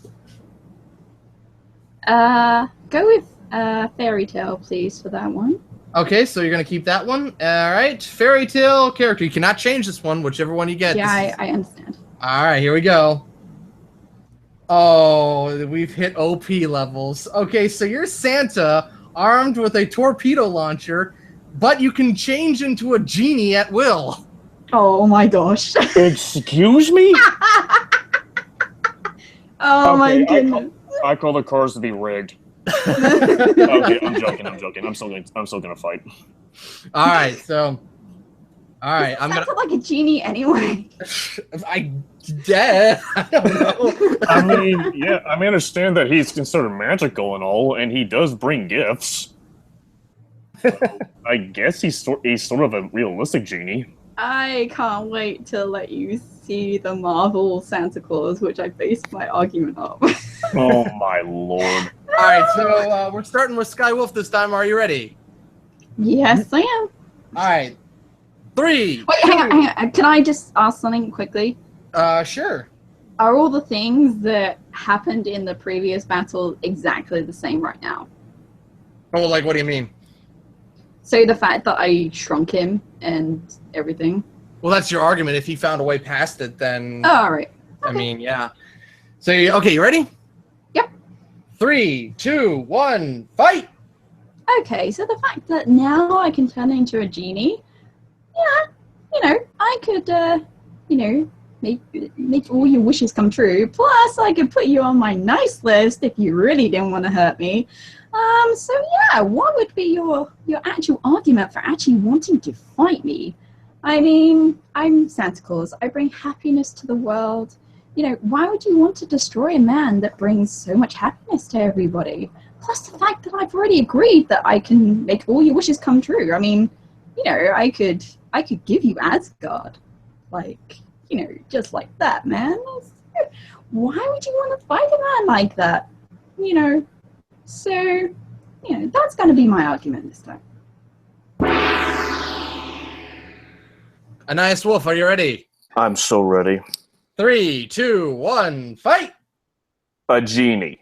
Go with Fairy Tale, please, for that one. Okay, so you're gonna keep that one. All right, Fairy Tale character. You cannot change this one, whichever one you get. Yeah, I understand. All right, here we go. Oh, we've hit OP levels. Okay, so you're Santa, armed with a torpedo launcher, but you can change into a genie at will. Oh my gosh. Excuse me? Oh Okay, my goodness. I call the cards to be rigged. Okay, I'm joking. I'm still gonna fight. All right, so. All right, I'm gonna. Sounds like a genie anyway. I don't know. I mean, yeah, I understand that he's considered magical and all, and he does bring gifts. I guess he's sort of a realistic genie. I can't wait to let you see the Marvel Santa Claus, which I based my argument on. Oh my lord. All right, so we're starting with Skywolf this time. Are you ready? Yes, I am. All right. 3. Wait, hang on. Can I just ask something quickly? Sure. Are all the things that happened in the previous battle exactly the same right now? Oh, like, what do you mean? So the fact that I shrunk him and everything. Well, that's your argument. If he found a way past it, then... Oh, all right. I mean, yeah. So, okay, you ready? Yep. 3, 2, 1, fight! Okay, so the fact that now I can turn into a genie, yeah, I could, make all your wishes come true. Plus, I could put you on my nice list if you really didn't want to hurt me. So yeah, what would be your actual argument for actually wanting to fight me? I mean, I'm Santa Claus. I bring happiness to the world. Why would you want to destroy a man that brings so much happiness to everybody? Plus the fact that I've already agreed that I can make all your wishes come true. I mean, I could give you Asgard. Like, just like that, man. Why would you want to fight a man like that? So, that's going to be my argument this time. Aniyus Wolf, are you ready? I'm so ready. 3, 2, 1, fight! A genie.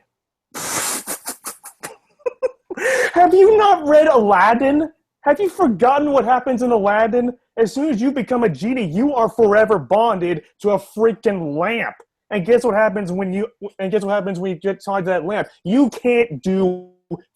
Have you not read Aladdin? Have you forgotten what happens in Aladdin? As soon as you become a genie, you are forever bonded to a freaking lamp. And guess what happens when you get tied to that lamp? You can't do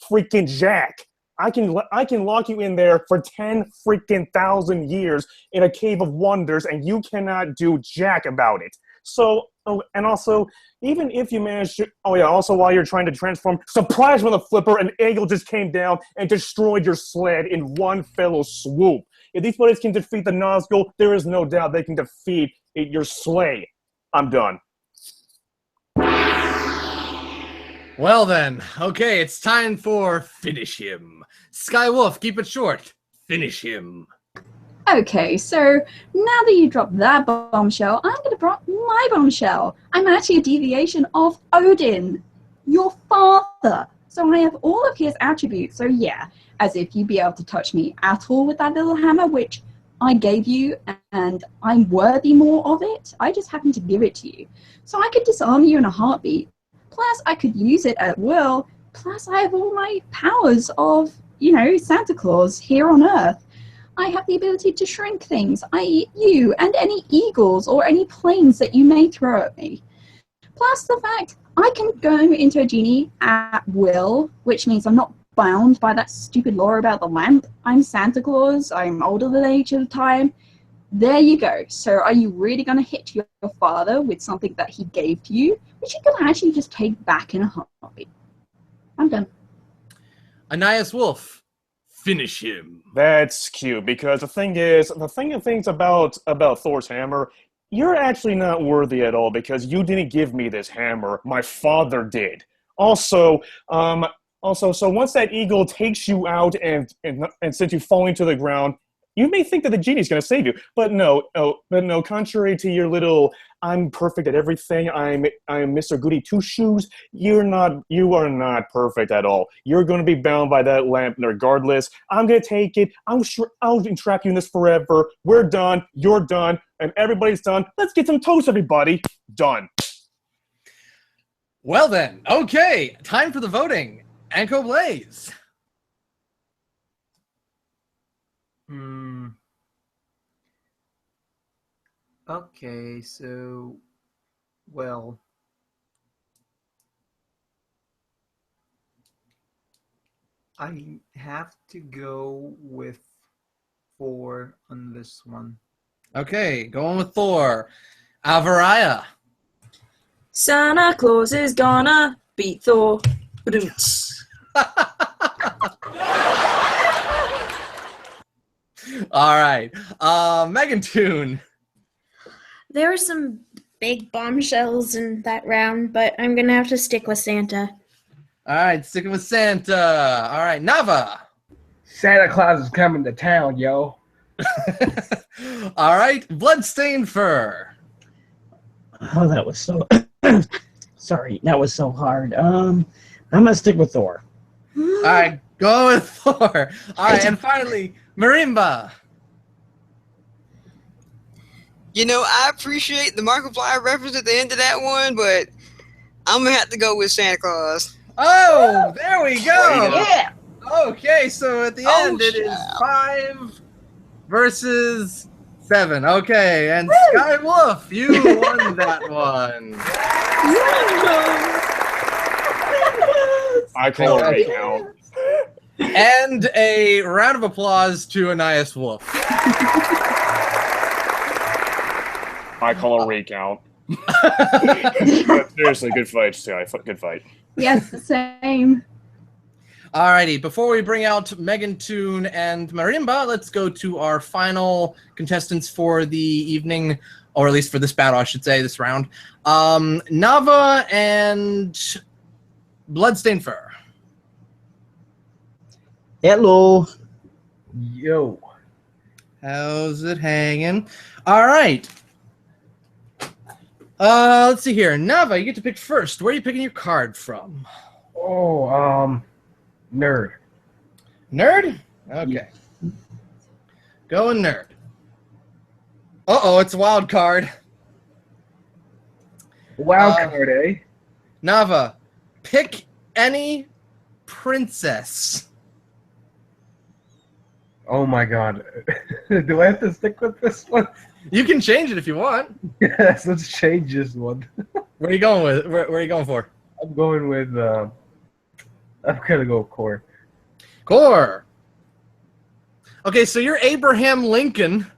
freaking jack. I can lock you in there for 10 freaking thousand years in a cave of wonders, and you cannot do jack about it. So, and also, even if you manage to, also while you're trying to transform, surprise with a flipper, an eagle just came down and destroyed your sled in one fellow swoop. If these buddies can defeat the Nazgul, there is no doubt they can defeat your sleigh. I'm done. Well then, okay, it's time for Finish Him. Skywolf, keep it short. Finish him. Okay, so now that you dropped that bombshell, I'm going to drop my bombshell. I'm actually a deviation of Odin, your father. So I have all of his attributes. So yeah, as if you'd be able to touch me at all with that little hammer, which I gave you, and I'm worthy more of it. I just happened to give it to you. So I could disarm you in a heartbeat. Plus, I could use it at will. Plus, I have all my powers of, Santa Claus here on Earth. I have the ability to shrink things, i.e. you and any eagles or any planes that you may throw at me. Plus the fact I can go into a genie at will, which means I'm not bound by that stupid law about the lamp. I'm Santa Claus. I'm older than age at the time. There you go. So are you really going to hit your father with something that he gave to you, which you can actually just take back in a heartbeat? I'm done. Aniyus Wolf, finish him. That's cute, because the thing about Thor's hammer, you're actually not worthy at all, because you didn't give me this hammer. My father did. Also, so once that eagle takes you out and sends you falling to the ground, you may think that the genie's going to save you, but no. Contrary to your little "I'm perfect at everything," I'm Mr. Goody Two Shoes. You are not perfect at all. You're going to be bound by that lamp regardless. I'm going to take it. I'll entrap you in this forever. We're done. You're done, and everybody's done. Let's get some toast, everybody. Done. Well then, okay, time for the voting. AnKoBlaze. Okay, so, well, I have to go with 4 on this one. Okay, going with Thor. Avariah. Santa Claus is gonna beat Thor. All right. Megantoon. There were some big bombshells in that round, but I'm going to have to stick with Santa. All right, sticking with Santa. All right, Nava. Santa Claus is coming to town, yo. All right, Bloodstainedfur. Oh, that was so. Sorry, that was so hard. I'm gonna stick with Thor. All right, go with Thor. All right, and finally, Marimba. You know, I appreciate the Markiplier reference at the end of that one, but I'm gonna have to go with Santa Claus. Oh, there we go. Yeah. Okay, so at the end it is 5 versus 7. Okay, and Sky Wolf, you won that one. I call a recount. And a round of applause to Aniyus Wolf. I call a recount. But seriously, good fight, Sky. Good fight. Yes, the same. Alrighty, before we bring out Megantoon and Marimba, let's go to our final contestants for the evening, or at least for this battle, I should say, this round. Nava and Bloodstainedfur. Hello. Yo. How's it hanging? Alright. Let's see here. Nava, you get to pick first. Where are you picking your card from? Oh, nerd. Nerd? Okay. Going nerd. Uh-oh, it's a wild card. Wild card, eh? Nava, pick any princess. Oh my god. Do I have to stick with this one? You can change it if you want. Yes, let's change this one. Where are you going with? Where are you going for? I'm going with, I'm gonna go Core. Core. Okay, so you're Abraham Lincoln.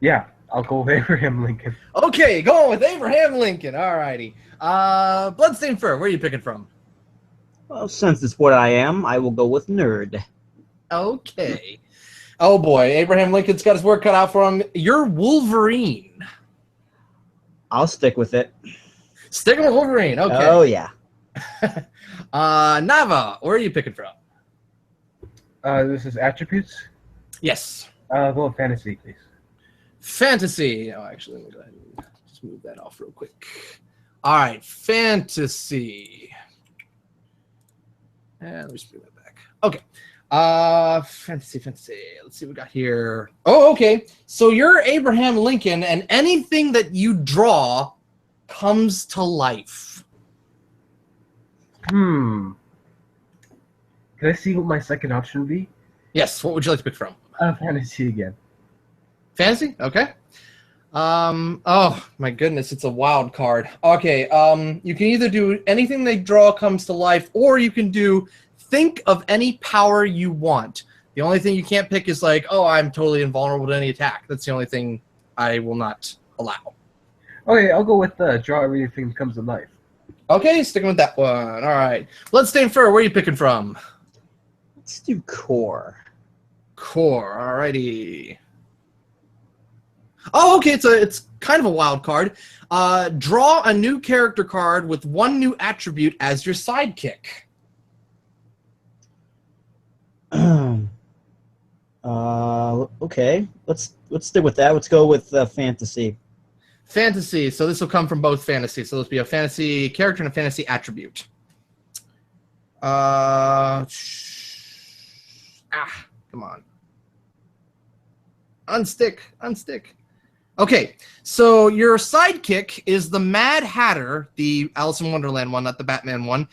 Yeah, I'll go with Abraham Lincoln. Okay, going with Abraham Lincoln. Alrighty. Bloodstainedfur, where are you picking from? Well, since it's what I am, I will go with nerd. Okay. Oh boy, Abraham Lincoln's got his work cut out for him. You're Wolverine. I'll stick with it. Sticking with Wolverine. Okay. Oh yeah. Nava, where are you picking from? This is attributes. Yes. I'll go with fantasy, please. Fantasy. Oh, actually, let me go ahead and just move that off real quick. All right, fantasy. And let me just bring that back. Okay. Fantasy. Let's see what we got here. Oh, okay. So you're Abraham Lincoln, and anything that you draw comes to life. Can I see what my second option would be? Yes. What would you like to pick from? Fantasy again. Fantasy? Okay. Oh my goodness, it's a wild card. Okay, you can either do anything they draw comes to life, or you can do think of any power you want. The only thing you can't pick is like, oh, I'm totally invulnerable to any attack. That's the only thing I will not allow. Okay, I'll go with draw everything that comes to life. Okay, sticking with that one. All right. Bloodstainedfur, where are you picking from? Let's do core. Core, alrighty. Oh, okay, it's kind of a wild card. Draw a new character card with one new attribute as your sidekick. Okay, let's stick with that. Let's go with fantasy. Fantasy. So this will come from both fantasy. So this will be a fantasy character and a fantasy attribute. Come on. Unstick. Okay, so your sidekick is the Mad Hatter, the Alice in Wonderland one, not the Batman one,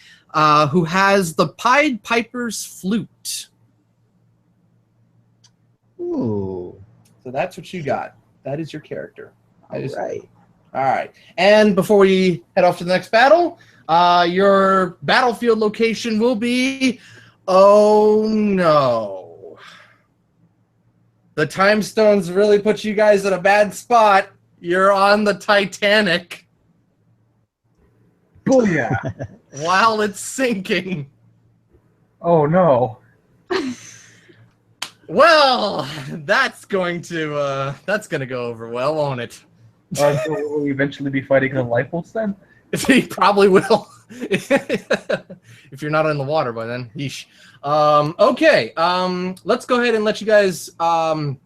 who has the Pied Piper's flute. Ooh. So that's what you got. That is your character. Right. All right. And before we head off to the next battle, your battlefield location will be... Oh, no. The time stones really put you guys in a bad spot. You're on the Titanic. Booyah! While it's sinking. Oh, no. Well, that's going to go over well, won't it? So will we eventually be fighting the life bolts then? He probably will. If you're not in the water by then, yeesh. Okay, let's go ahead and let you guys go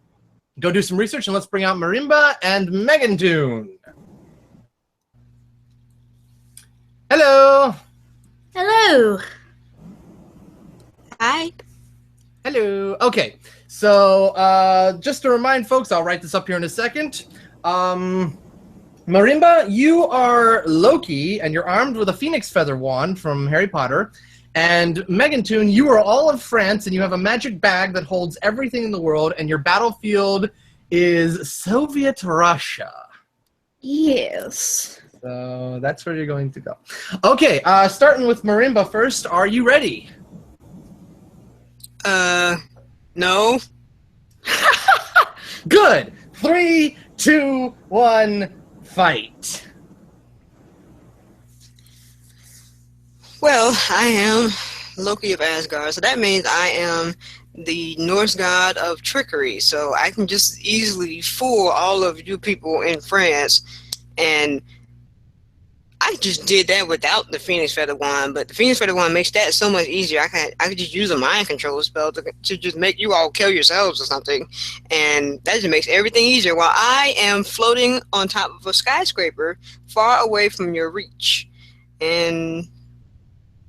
do some research, and let's bring out Marimba and Megantoon. Hello. Hello. Hi. Hello. Okay, so just to remind folks, I'll write this up here in a second. Marimba, you are Loki, and you're armed with a phoenix feather wand from Harry Potter. And Megantoon, you are all of France, and you have a magic bag that holds everything in the world, and your battlefield is Soviet Russia. Yes. So that's where you're going to go. Okay, starting with Marimba first. Are you ready? No. Good. 3, 2, 1, fight. Well, I am Loki of Asgard, so that means I am the Norse god of trickery. So I can just easily fool all of you people in France, and I just did that without the Phoenix Feather Wand, but the Phoenix Feather Wand makes that so much easier. I could just use a mind control spell to just make you all kill yourselves or something, and that just makes everything easier while I am floating on top of a skyscraper far away from your reach. And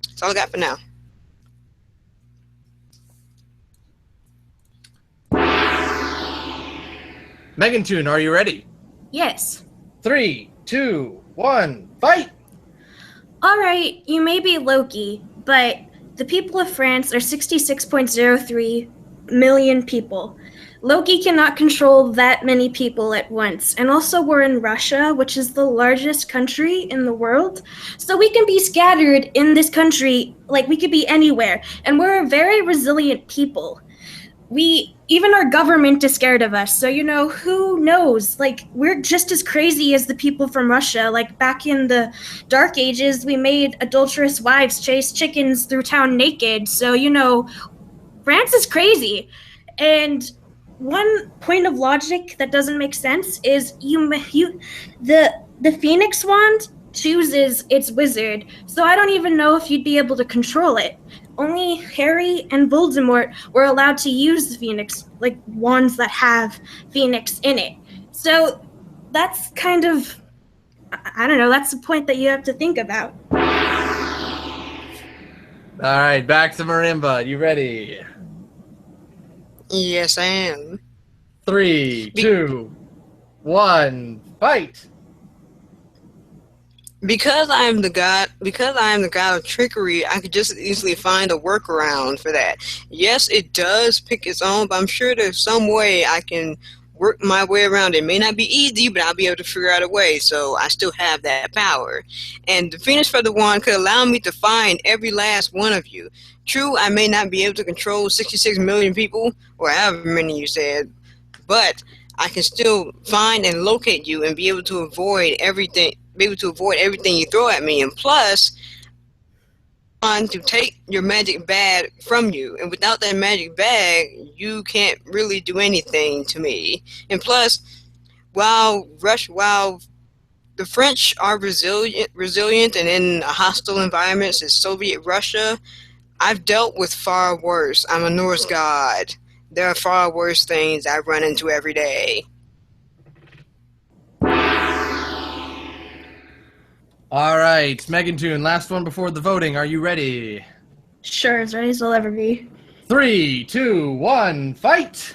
that's all I got for now. Megantoon, are you ready? Yes. 3, 2, 1, fight! Alright, you may be Loki, but the people of France are 66.03 million people. Loki cannot control that many people at once. And also we're in Russia, which is the largest country in the world. So we can be scattered in this country, like we could be anywhere. And we're a very resilient people. Even our government is scared of us. So, who knows? Like, we're just as crazy as the people from Russia. Like, back in the Dark Ages, we made adulterous wives chase chickens through town naked. So, France is crazy. And one point of logic that doesn't make sense is the Phoenix Wand chooses its wizard. So I don't even know if you'd be able to control it. Only Harry and Voldemort were allowed to use the Phoenix, like wands that have Phoenix in it. So that's kind of, I don't know, that's the point that you have to think about. All right, back to Marimba. You ready? Yes, I am. 3, 2, 1, fight! Because I am the god of trickery, I could just easily find a workaround for that. Yes, it does pick its own, but I'm sure there's some way I can work my way around it. It may not be easy, but I'll be able to figure out a way, so I still have that power. And the Phoenix Feather Wand could allow me to find every last one of you. True, I may not be able to control 66 million people, or however many you said, but I can still find and locate you and be able to avoid everything you throw at me. And plus, on to take your magic bag from you, and without that magic bag, you can't really do anything to me. And plus, while the French are resilient and in hostile environments as Soviet Russia, I've dealt with far worse. I'm a Norse god. There are far worse things I run into every day. All right, Megantoon, last one before the voting. Are you ready? Sure, as ready as I'll ever be. 3, 2, 1, fight!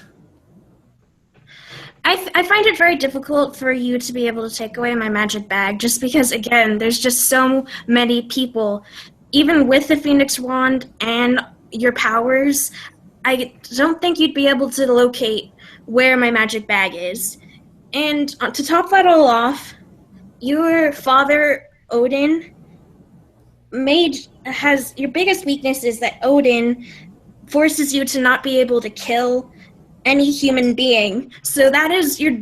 I find it very difficult for you to be able to take away my magic bag, just because, again, there's just so many people. Even with the Phoenix Wand and your powers, I don't think you'd be able to locate where my magic bag is. And to top that all off, your father, Odin, has your biggest weakness is that Odin forces you to not be able to kill any human being. So that is your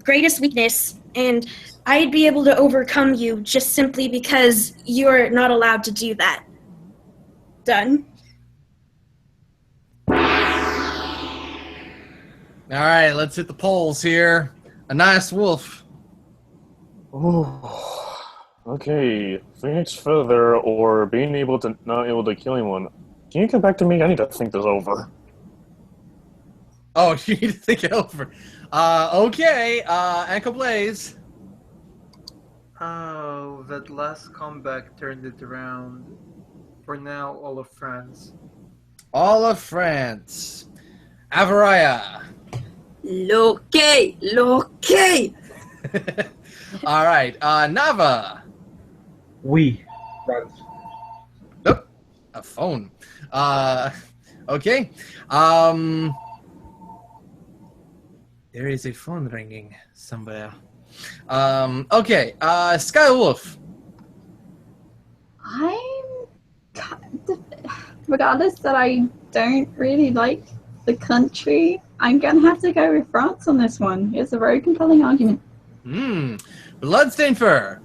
greatest weakness, and I'd be able to overcome you just simply because you're not allowed to do that. Done. All right, let's hit the polls here. Aniyus Wolf. Ooh. Okay, Phoenix Feather or being able to not able to kill anyone. Can you come back to me? I need to think this over. Oh, you need to think it over. Okay, AnKoBlaze. Oh, that last comeback turned it around. For now, all of France. All of France. Avariah. Loki! Loki! All right, Nava. We. France. Nope, a phone. Okay. There is a phone ringing somewhere. Okay, Sky Wolf. I'm regardless that I don't really like the country, I'm gonna have to go with France on this one. It's a very compelling argument. Bloodstainedfur.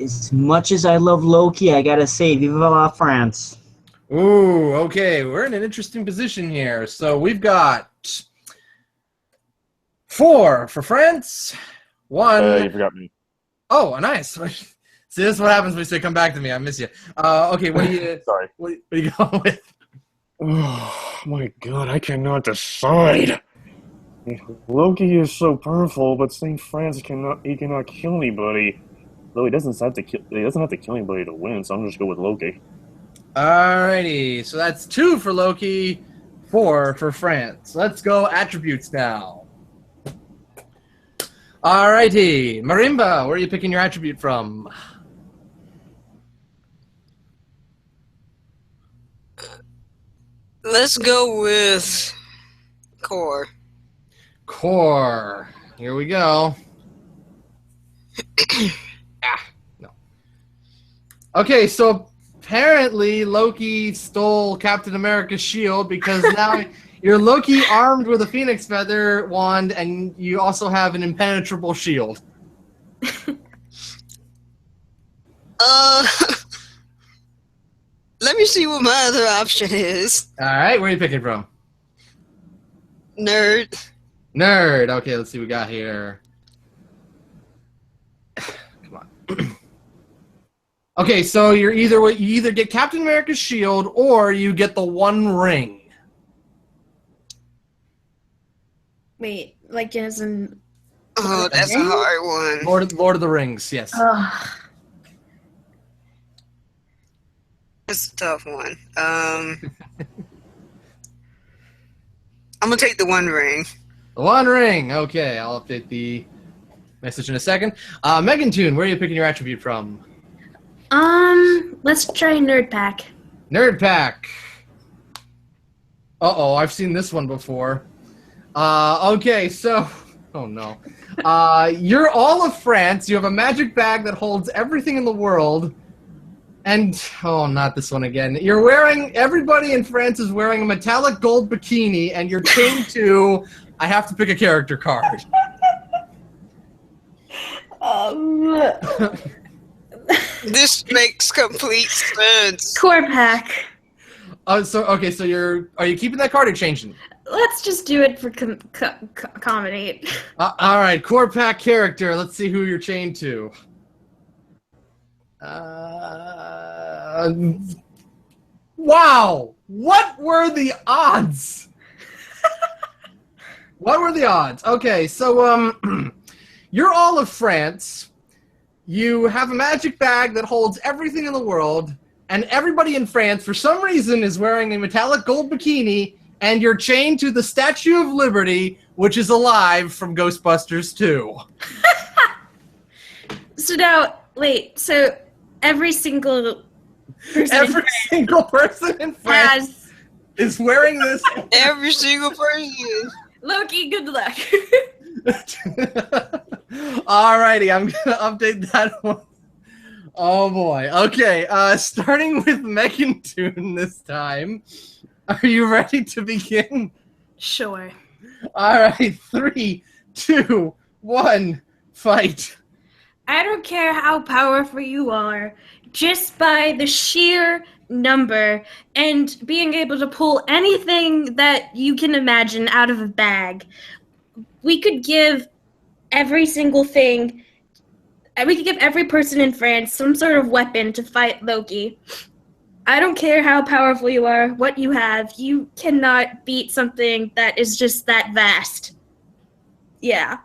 As much as I love Loki, I gotta say, Viva la France. Ooh, okay, we're in an interesting position here. So we've got 4 for France, 1. You forgot me. Oh, nice. See, this is what happens when you say come back to me. I miss you. Okay, what do you? Sorry. What are you going with? Oh my god, I cannot decide. Loki is so powerful, but Saint France cannot kill anybody. Though he doesn't have to kill anybody to win, so I'm just gonna go with Loki. Alrighty, so that's 2 for Loki, 4 for France. Let's go attributes now. Alrighty, Marimba, where are you picking your attribute from? Let's go with core. Core. Here we go. No. Okay, so apparently Loki stole Captain America's shield because now you're Loki armed with a Phoenix Feather wand and you also have an impenetrable shield. Let me see what my other option is. Alright, where are you picking from? Nerd. Nerd. Okay, let's see what we got here. Come on. Okay, so you either get Captain America's shield or you get the One Ring. Wait, like as in... Oh, that's a hard one. Lord of the Rings, yes. That's a tough one. I'm gonna take the One Ring. The One Ring. Okay, I'll update the message in a second. Megantoon, where are you picking your attribute from? Let's try Nerd Pack. Nerd Pack. Uh-oh, I've seen this one before. Okay, so... Oh, no. You're all of France. You have a magic bag that holds everything in the world. And... Oh, not this one again. You're wearing... Everybody in France is wearing a metallic gold bikini, and you're chained to... I have to pick a character card. This makes complete sense. Core Pack. So are you keeping that card or changing? Let's just do it for comedy. All right, core pack character. Let's see who you're chained to. Wow! What were the odds? What were the odds? Okay, so you're all of France. You have a magic bag that holds everything in the world, and everybody in France, for some reason, is wearing a metallic gold bikini, and you're chained to the Statue of Liberty, which is alive from Ghostbusters 2. So now, wait, so every single person in France is wearing this. Every single person. Loki, good luck. Alrighty, I'm gonna update that one. Oh boy. Okay, starting with Megantoon this time. Are you ready to begin? Sure. Alright, 3, 2, 1, fight. I don't care how powerful you are, just by the sheer number and being able to pull anything that you can imagine out of a bag, we could give every single thing And we could give every person in France some sort of weapon to fight Loki. I don't care how powerful you are, what you have, you cannot beat something that is just that vast. Yeah.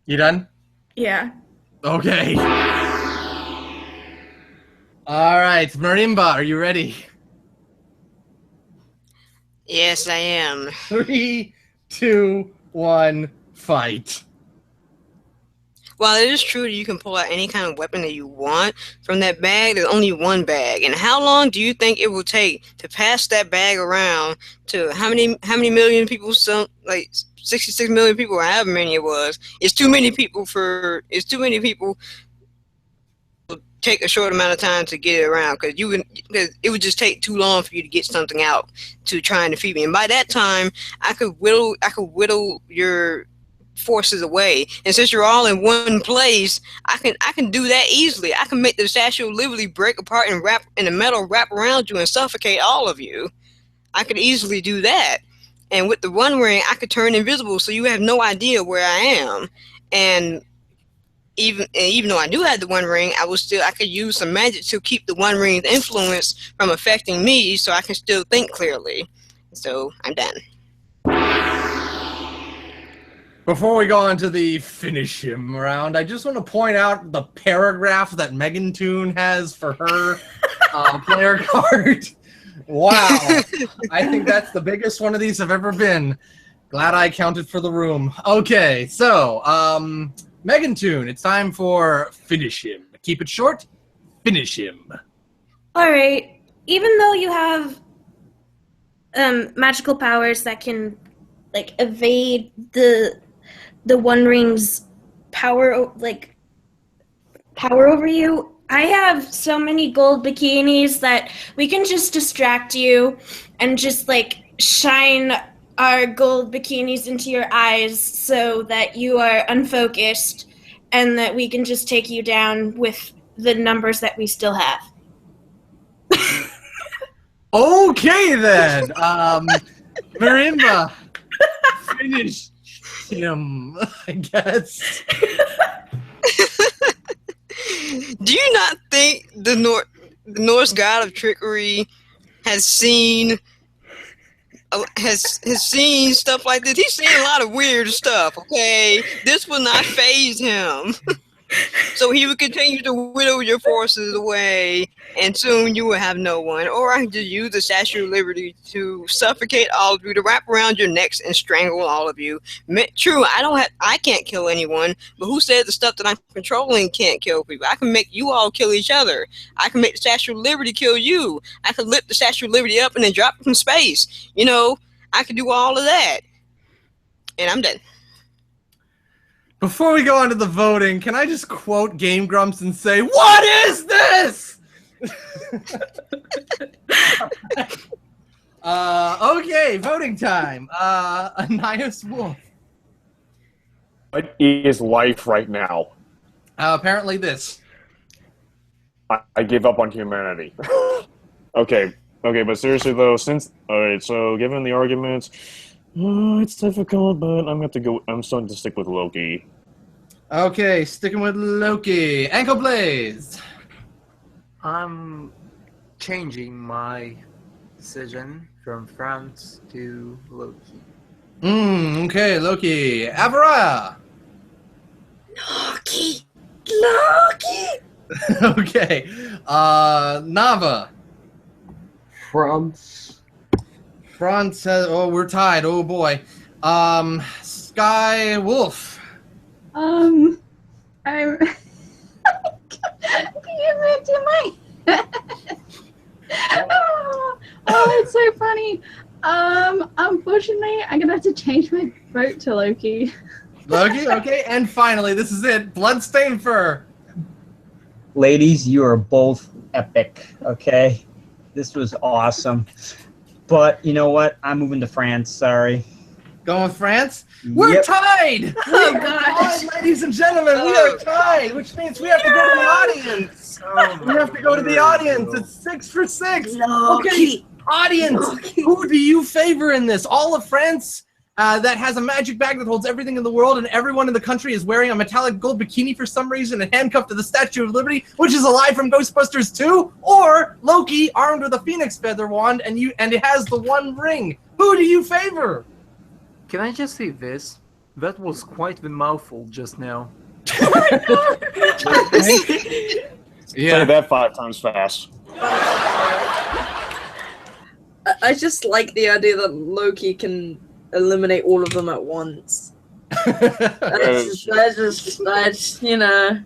You done? Yeah. Okay. All right, Marimba, are you ready? Yes, I am. 3, 2, 1, fight. While it is true that you can pull out any kind of weapon that you want from that bag, there's only one bag. And how long do you think it will take to pass that bag around to how many million people? Some like 66 million people, or however many it was. It's too many people to take a short amount of time to get it around, because it would just take too long for you to get something out to try and defeat me. And by that time, I could whittle your forces away. And since you're all in one place, I can do that easily. I can make the Statue of Liberty break apart and the metal wrap around you and suffocate all of you. I could easily do that. And with the One Ring, I could turn invisible, so you have no idea where I am. And even though I do have the One Ring, I could use some magic to keep the One Ring's influence from affecting me, so I can still think clearly. So I'm done. Before we go on to the finish him round, I just want to point out the paragraph that Megantoon has for her player card. Wow. I think that's the biggest one of these I've ever been. Glad I counted for the room. Okay, so, Megantoon, it's time for finish him. Keep it short, finish him. Alright, even though you have magical powers that can like evade the One Ring's power over you, I have so many gold bikinis that we can just distract you and just like shine our gold bikinis into your eyes so that you are unfocused, and that we can just take you down with the numbers that we still have. Okay then, Marimba, finish him, I guess. Do you not think the Norse god of trickery has seen stuff like this? He's seen a lot of weird stuff, okay? This will not faze him. So he will continue to whittle your forces away, and soon you will have no one. Or I can just use the Statue of Liberty to suffocate all of you, to wrap around your necks and strangle all of you. True, I can't kill anyone, but who said the stuff that I'm controlling can't kill people? I can make you all kill each other. I can make the Statue of Liberty kill you. I can lift the Statue of Liberty up and then drop it from space. You know, I can do all of that. And I'm done. Before we go on to the voting, can I just quote Game Grumps and say, "What is this?" Okay, voting time. Aniyus Wolf. What is life right now? Apparently this. I give up on humanity. Okay, but seriously though, alright, so given the arguments, it's difficult, but I'm starting to stick with Loki. Okay, sticking with Loki. AnKoBlaze. I'm changing my decision from France to Loki. Okay, Loki. Avariah. Loki! Okay. Nava. France. France says, oh, we're tied. Oh, boy. Sky Wolf. I'm. You read to my. Oh, it's so funny. Unfortunately, I'm gonna have to change my vote to Loki. Loki, okay. And finally, this is it. Bloodstainedfur. Ladies, you are both epic, okay? This was awesome. But you know what? I'm moving to France, sorry. Going with France? We're tied! Oh, God. Ladies and gentlemen, we are tied, which means we have to go to the audience. We have to go to the audience. It's 6 for 6. Loki. Okay, audience, who do you favor in this? All of France? that has a magic bag that holds everything in the world, and everyone in the country is wearing a metallic gold bikini for some reason and handcuffed to the Statue of Liberty, which is alive from Ghostbusters 2, or Loki armed with a phoenix feather wand and it has the One Ring. Who do you favor? Can I just say this? That was quite the mouthful just now. Say that 5 times fast. I just like the idea that Loki can eliminate all of them at once. That's you know.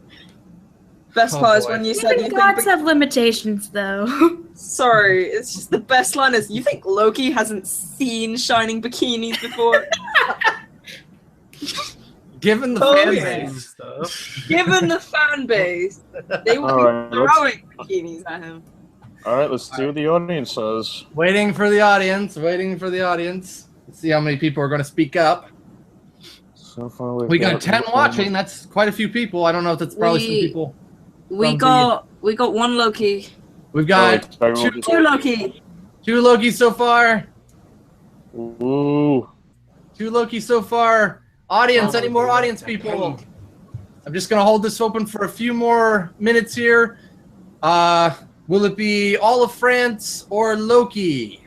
Best part is when you said you Even think gods have limitations, though. Sorry, it's just the best line is you think Loki hasn't seen shining bikinis before? Given the fan base stuff. Given the fan base, they will be throwing bikinis at him. Alright, let's see what the audience says. Waiting for the audience. Let's see how many people are going to speak up. So far we got 10 watching. That's quite a few people. I don't know if that's probably some people. We got one Loki. We've got two Loki. 2 Loki so far. Ooh. 2 Loki so far. Audience, any more audience people? I'm just going to hold this open for a few more minutes here. Will it be all of France or Loki?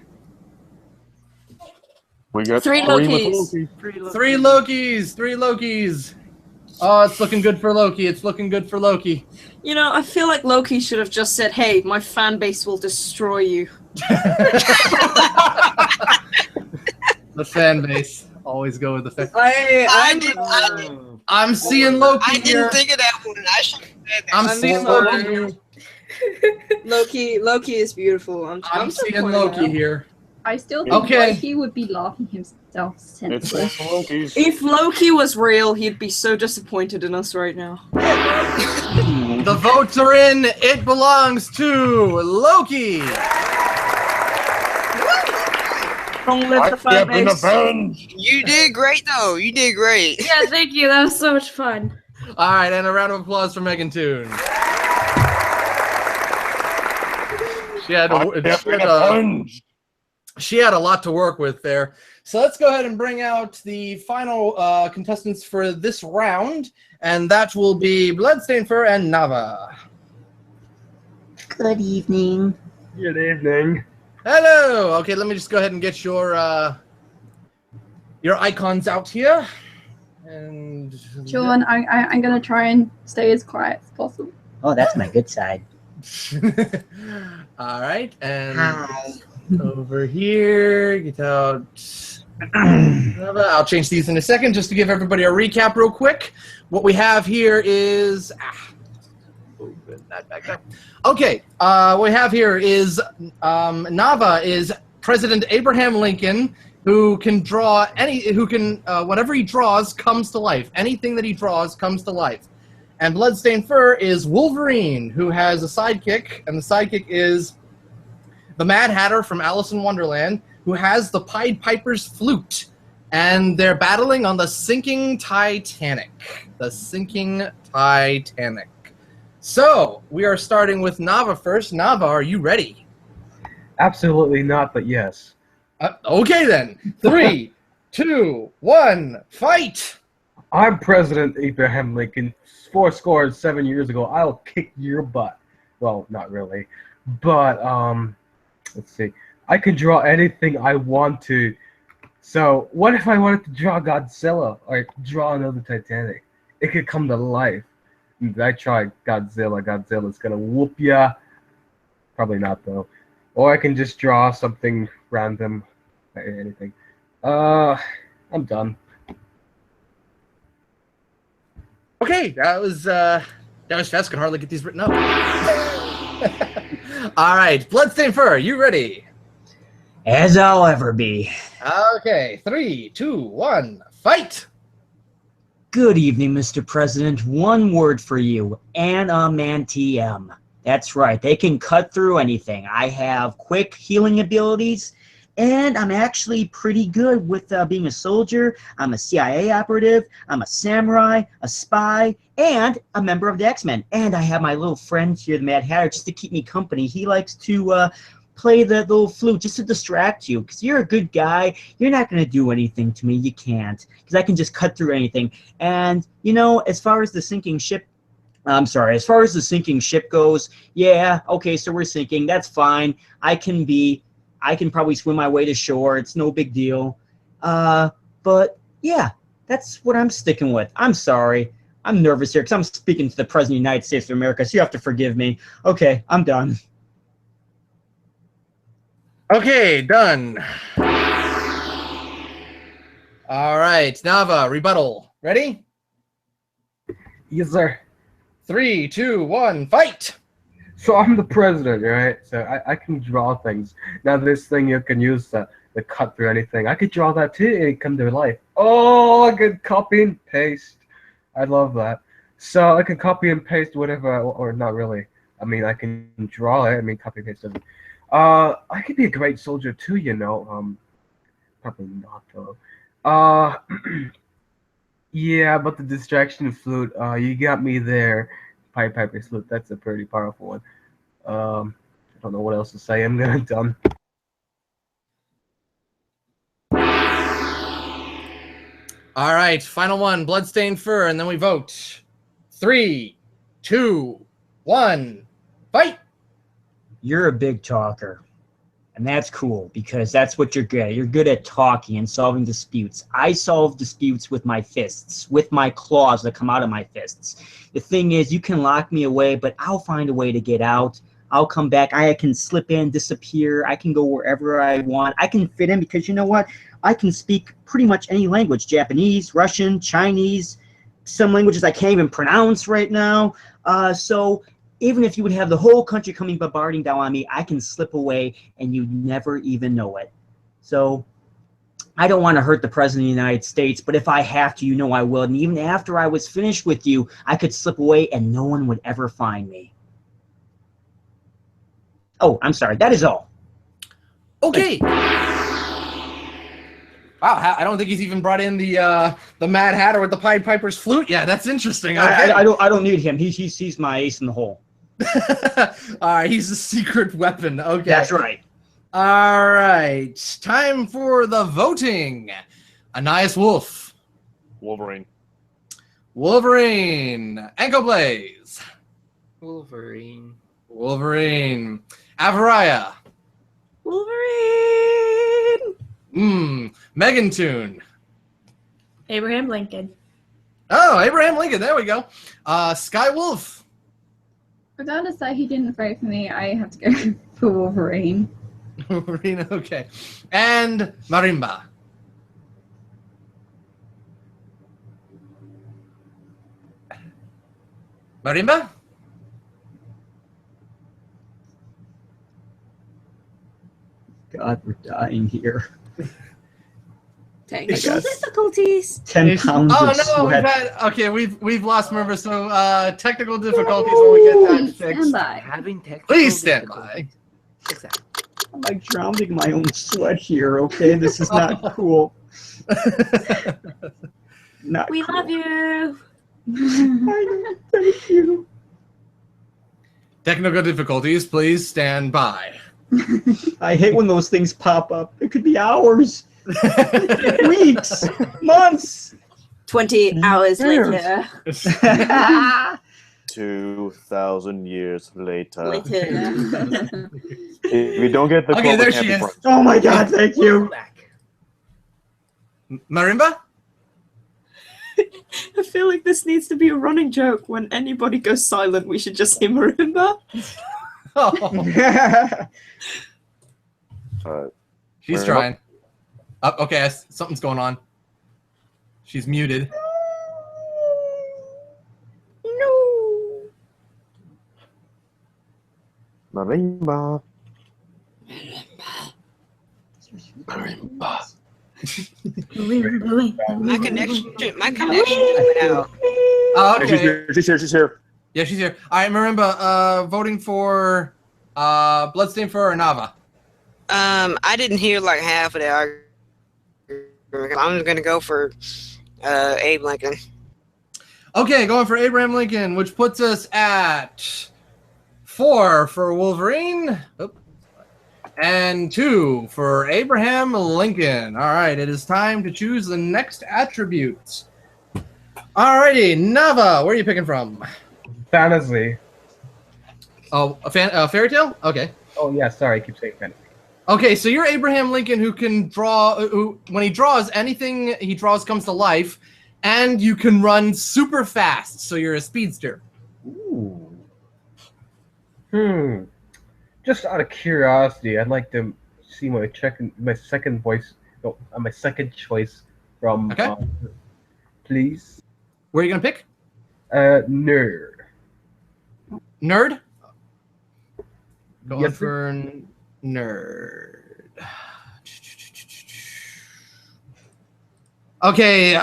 We got 3 Lokis. 3 Lokis. 3 Lokis. Oh, it's looking good for Loki. You know, I feel like Loki should have just said, "Hey, my fan base will destroy you." The fan base. Always go with the fan. I'm seeing Loki I here. didn't think of that one. I should have said that. I'm seeing Loki here. Loki is beautiful. I'm seeing Loki here. I still think Loki would be laughing himself senseless. If Loki was real, he'd be so disappointed in us right now. The votes are in. It belongs to Loki. Don't live the fan base. You did great, though. You did great. Yeah, thank you. That was so much fun. All right, and a round of applause for Megantoon. She had a lot to work with there. So let's go ahead and bring out the final contestants for this round, and that will be Bloodstainedfur and Nava. Good evening. Good evening. Hello. Okay, let me just go ahead and get your icons out here. And John, I'm gonna try and stay as quiet as possible. Oh, that's my good side. All right, and Hi. over here, get out. I'll change these in a second just to give everybody a recap real quick. What we have here is open that back there. Okay, what we have here is Nava is President Abraham Lincoln, who can draw whatever he draws comes to life. Anything that he draws comes to life. And Bloodstainedfur is Wolverine, who has a sidekick, and the sidekick is the Mad Hatter from Alice in Wonderland, who has the Pied Piper's flute. And they're battling on the sinking Titanic. The sinking Titanic. So, we are starting with Nava first. Nava, are you ready? Absolutely not, but yes. Okay then. 3, 2, 1, fight! I'm President Abraham Lincoln. 7 years ago, I'll kick your butt. Well, not really. But, let's see. I can draw anything I want to. So, what if I wanted to draw Godzilla or draw another Titanic? It could come to life. I tried Godzilla. Godzilla's gonna whoop ya. Probably not, though. Or I can just draw something random. Anything. I'm done. Okay, that was fast. Can hardly get these written up. All right, Bloodstainedfur, you ready? As I'll ever be. Okay, 3, 2, 1, fight! Good evening, Mr. President. One word for you. Adamantium. That's right. They can cut through anything. I have quick healing abilities, and I'm actually pretty good with being a soldier. I'm a CIA operative. I'm a samurai, a spy, and a member of the X-Men. And I have my little friend here, the Mad Hatter, just to keep me company. He likes to play the little flute just to distract you, because you're a good guy. You're not going to do anything to me. You can't, because I can just cut through anything. And, you know, as far as the sinking ship goes, yeah, okay, so we're sinking. That's fine. I can probably swim my way to shore. It's no big deal. But, yeah, that's what I'm sticking with. I'm sorry. I'm nervous here because I'm speaking to the President of the United States of America, so you have to forgive me. Okay, I'm done. Okay, done. All right, Nava, rebuttal. Ready? Yes, sir. 3, 2, 1, fight! So I'm the president, right? So I can draw things. Now this thing you can use to cut through anything. I could draw that too and it come to life. Oh, I could copy and paste. I love that. So I can copy and paste whatever, or not really. I mean, I can draw it. I mean, copy and paste doesn't. I could be a great soldier too, you know. Probably not though. Yeah, but the distraction flute. You got me there. Pied Piper's flute. That's a pretty powerful one. I don't know what else to say. I'm done. All right, final one, Bloodstainedfur, and then we vote. 3, 2, 1, fight! You're a big talker. And that's cool, because that's what you're good at. You're good at talking and solving disputes. I solve disputes with my fists, with my claws that come out of my fists. The thing is, you can lock me away, but I'll find a way to get out. I'll come back. I can slip in, disappear. I can go wherever I want. I can fit in because, you know what? I can speak pretty much any language. Japanese, Russian, Chinese, some languages I can't even pronounce right now. So even if you would have the whole country coming bombarding down on me, I can slip away and you'd never even know it. So I don't want to hurt the President of the United States, but if I have to, you know I will. And even after I was finished with you, I could slip away and no one would ever find me. Oh, I'm sorry. That is all. Okay. Wow, I don't think he's even brought in the Mad Hatter with the Pied Piper's flute. Yeah, that's interesting. Okay. I don't need him. He's my ace in the hole. All right, he's a secret weapon. Okay, that's right. All right, time for the voting. Aniyus Wolf, Wolverine. AnKoBlaze, Wolverine. Avariah, Wolverine. Megantoon. Abraham Lincoln. Oh, Abraham Lincoln. There we go. Wolf. Regardless that he didn't vote for me, I have to go for Wolverine. Wolverine, okay. And Marimba. Marimba? God, we're dying here. Technical difficulties. 10 pounds of sweat. We've lost Marimba, so technical difficulties when we get that fixed. Having technical Please stand by. Exactly. I'm like drowning in my own sweat here, okay? This is not cool. We love you. Thank you. Technical difficulties, please stand by. I hate when those things pop up. It could be hours, weeks, months. 20 hours later. 2,000 years later. Later. We don't get the Okay, there she is. Oh my God, thank you. Marimba? I feel like this needs to be a running joke. When anybody goes silent, we should just say Marimba. Oh. She's Marimba? trying. Okay, something's going on. She's muted. No. Marimba. My connection went out. Oh, okay. She's here. Yeah, she's here. All right, Marimba, voting for Bloodstainedfur or Nava? I didn't hear like half of that. I'm just gonna go for Abe Lincoln. Okay, going for Abraham Lincoln, which puts us at 4 for Wolverine. And 2 for Abraham Lincoln. All right, it is time to choose the next attribute. Alrighty, Nava, where are you picking from? Fantasy. Oh, a fairy tale? Okay. Oh yeah, sorry, I keep saying fantasy. Okay, so you're Abraham Lincoln who can draw, who when he draws, anything he draws comes to life, and you can run super fast, so you're a speedster. Ooh. Just out of curiosity, I'd like to see my second choice from. Okay. Please. Where are you gonna pick? Nerd. Nerd? Going Yes, for nerd. Okay,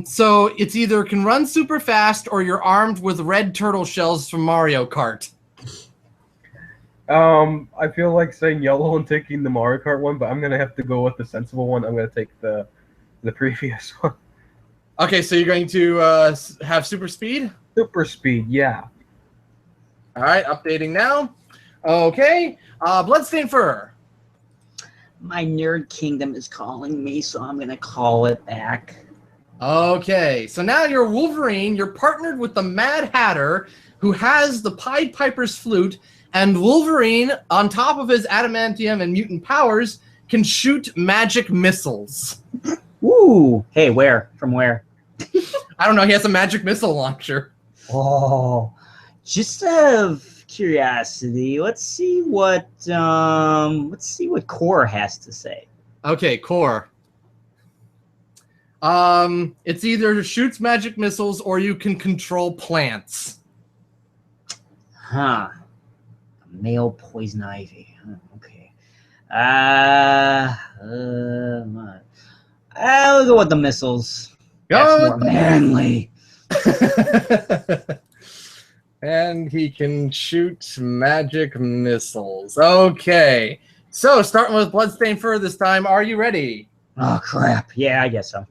so it's either can run super fast or you're armed with red turtle shells from Mario Kart. I feel like saying yellow and taking the Mario Kart one, but I'm gonna have to go with the sensible one. I'm gonna take the previous one. Okay, so you're going to have super speed? Super speed, yeah. All right, updating now. Okay, Bloodstainedfur. My nerd kingdom is calling me, so I'm gonna call it back. Okay, so now you're Wolverine. You're partnered with the Mad Hatter, who has the Pied Piper's flute, and Wolverine, on top of his adamantium and mutant powers, can shoot magic missiles. Ooh, hey, where? From where? I don't know. He has a magic missile launcher. Oh, just out of curiosity, let's see what Core has to say. Okay, Core. It's either shoots magic missiles or you can control plants. Huh. Male poison ivy. Huh, okay. I'll go with the missiles. That's more manly. And he can shoot magic missiles. Okay. So, starting with Bloodstainedfur this time, are you ready? Oh, crap. Yeah, I guess so.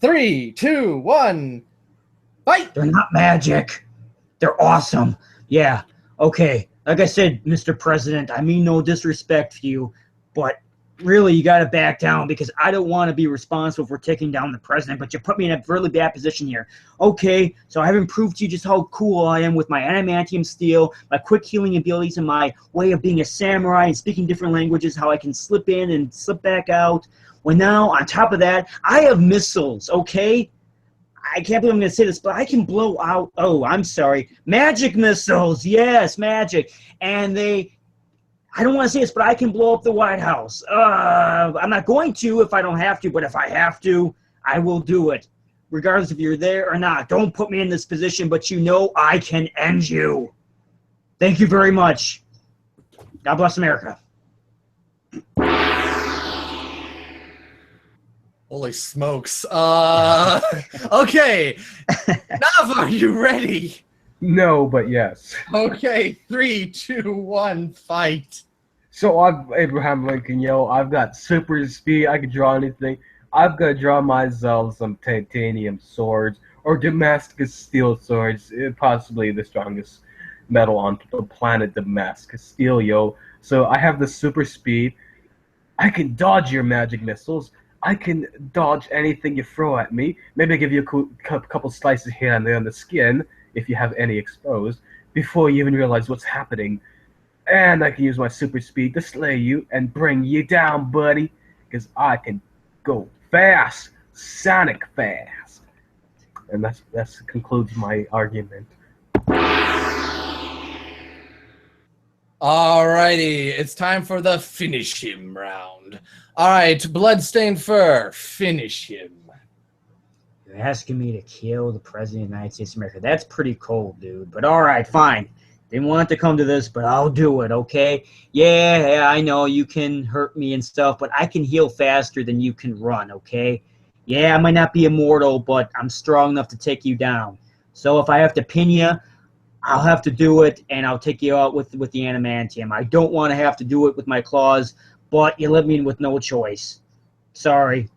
3, 2, 1, fight! They're not magic. They're awesome. Yeah. Okay. Like I said, Mr. President, I mean no disrespect for you, but really you got to back down because I don't want to be responsible for taking down the president, but you put me in a really bad position here. Okay, so I haven't proved to you just how cool I am with my adamantium steel, my quick healing abilities, and my way of being a samurai and speaking different languages, how I can slip in and slip back out. Well, now, on top of that, I have missiles, okay? I can't believe I'm going to say this, but I can blow out, magic missiles. Yes, magic. And I don't want to say this, but I can blow up the White House. I'm not going to if I don't have to, but if I have to, I will do it. Regardless if you're there or not. Don't put me in this position, but you know I can end you. Thank you very much. God bless America. Holy smokes. Okay. Nava, are you ready? No, but yes. Okay, 3, 2, 1, fight. So I'm Abraham Lincoln, I've got super speed. I can draw anything. I've got to draw myself some titanium swords or Damascus steel swords, possibly the strongest metal on the planet, Damascus steel, So I have the super speed. I can dodge your magic missiles. I can dodge anything you throw at me. Maybe give you a couple slices here and there on the skin, if you have any exposed, before you even realize what's happening. And I can use my super speed to slay you and bring you down, buddy, because I can go fast, sonic fast. And that concludes my argument. Alrighty, it's time for the finish him round. Alright, Bloodstainedfur, finish him. You're asking me to kill the President of the United States of America. That's pretty cold, dude. But all right, fine. Didn't want it to come to this, but I'll do it, okay? Yeah, I know you can hurt me and stuff, but I can heal faster than you can run, okay? Yeah, I might not be immortal, but I'm strong enough to take you down. So if I have to pin you, I'll have to do it, and I'll take you out with the adamantium. I don't want to have to do it with my claws, but you left me with no choice. Sorry.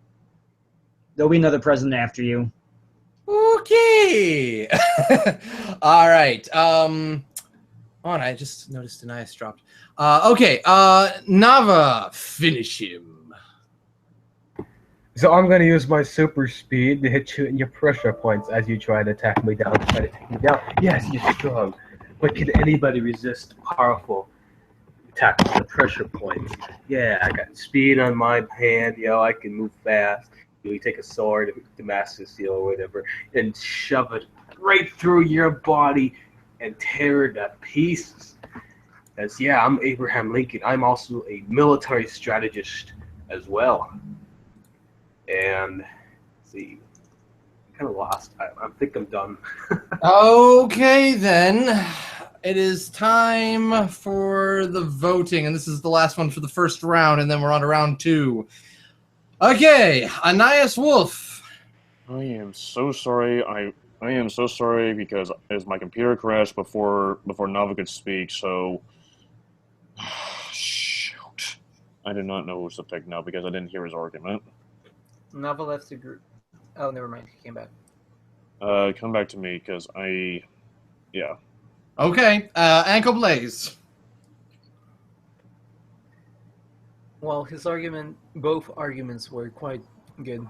There'll be another president after you. Okay. All right. On, I just noticed Aniyus dropped. Okay, Nava, finish him. So I'm gonna use my super speed to hit you in your pressure points as you try to attack me down, try to take me down. Yes, you're strong. But can anybody resist powerful attacks on the pressure points? Yeah, I got speed on my hand, I can move fast. You take a sword, Damascus steel or whatever, and shove it right through your body and tear it to pieces. As I'm Abraham Lincoln. I'm also a military strategist as well. And let's see, kind of lost. I think I'm done. Okay, then. It is time for the voting, and this is the last one for the first round, and then we're on to round 2. Okay, Aniyus Wolf. I am so sorry. I am so sorry because as my computer crashed before Nava could speak, so shoot. I did not know who to pick now because I didn't hear his argument. Nava left the group. Oh, never mind. He came back. Come back to me because yeah. Okay, AnKoBlaze. Well, both arguments were quite good.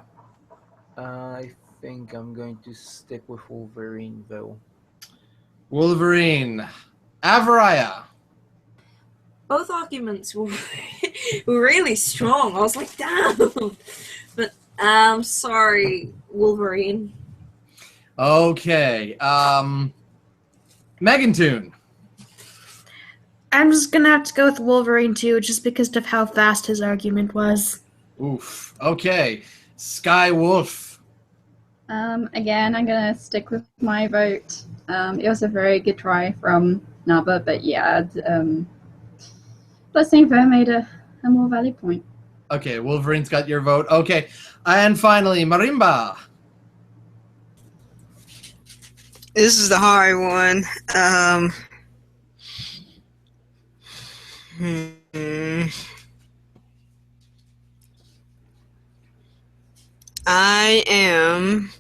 I think I'm going to stick with Wolverine, though. Wolverine. Avariah. Both arguments were really strong. I was like, damn. But sorry, Wolverine. Okay. Megantoon. I'm just gonna have to go with Wolverine too, just because of how fast his argument was. Oof. Okay. SkyWolf. Again, I'm gonna stick with my vote. It was a very good try from Nava, but yeah, Bloodstainedfur made a more valid point. Okay, Wolverine's got your vote. Okay. And finally, Marimba. This is the hard one. I am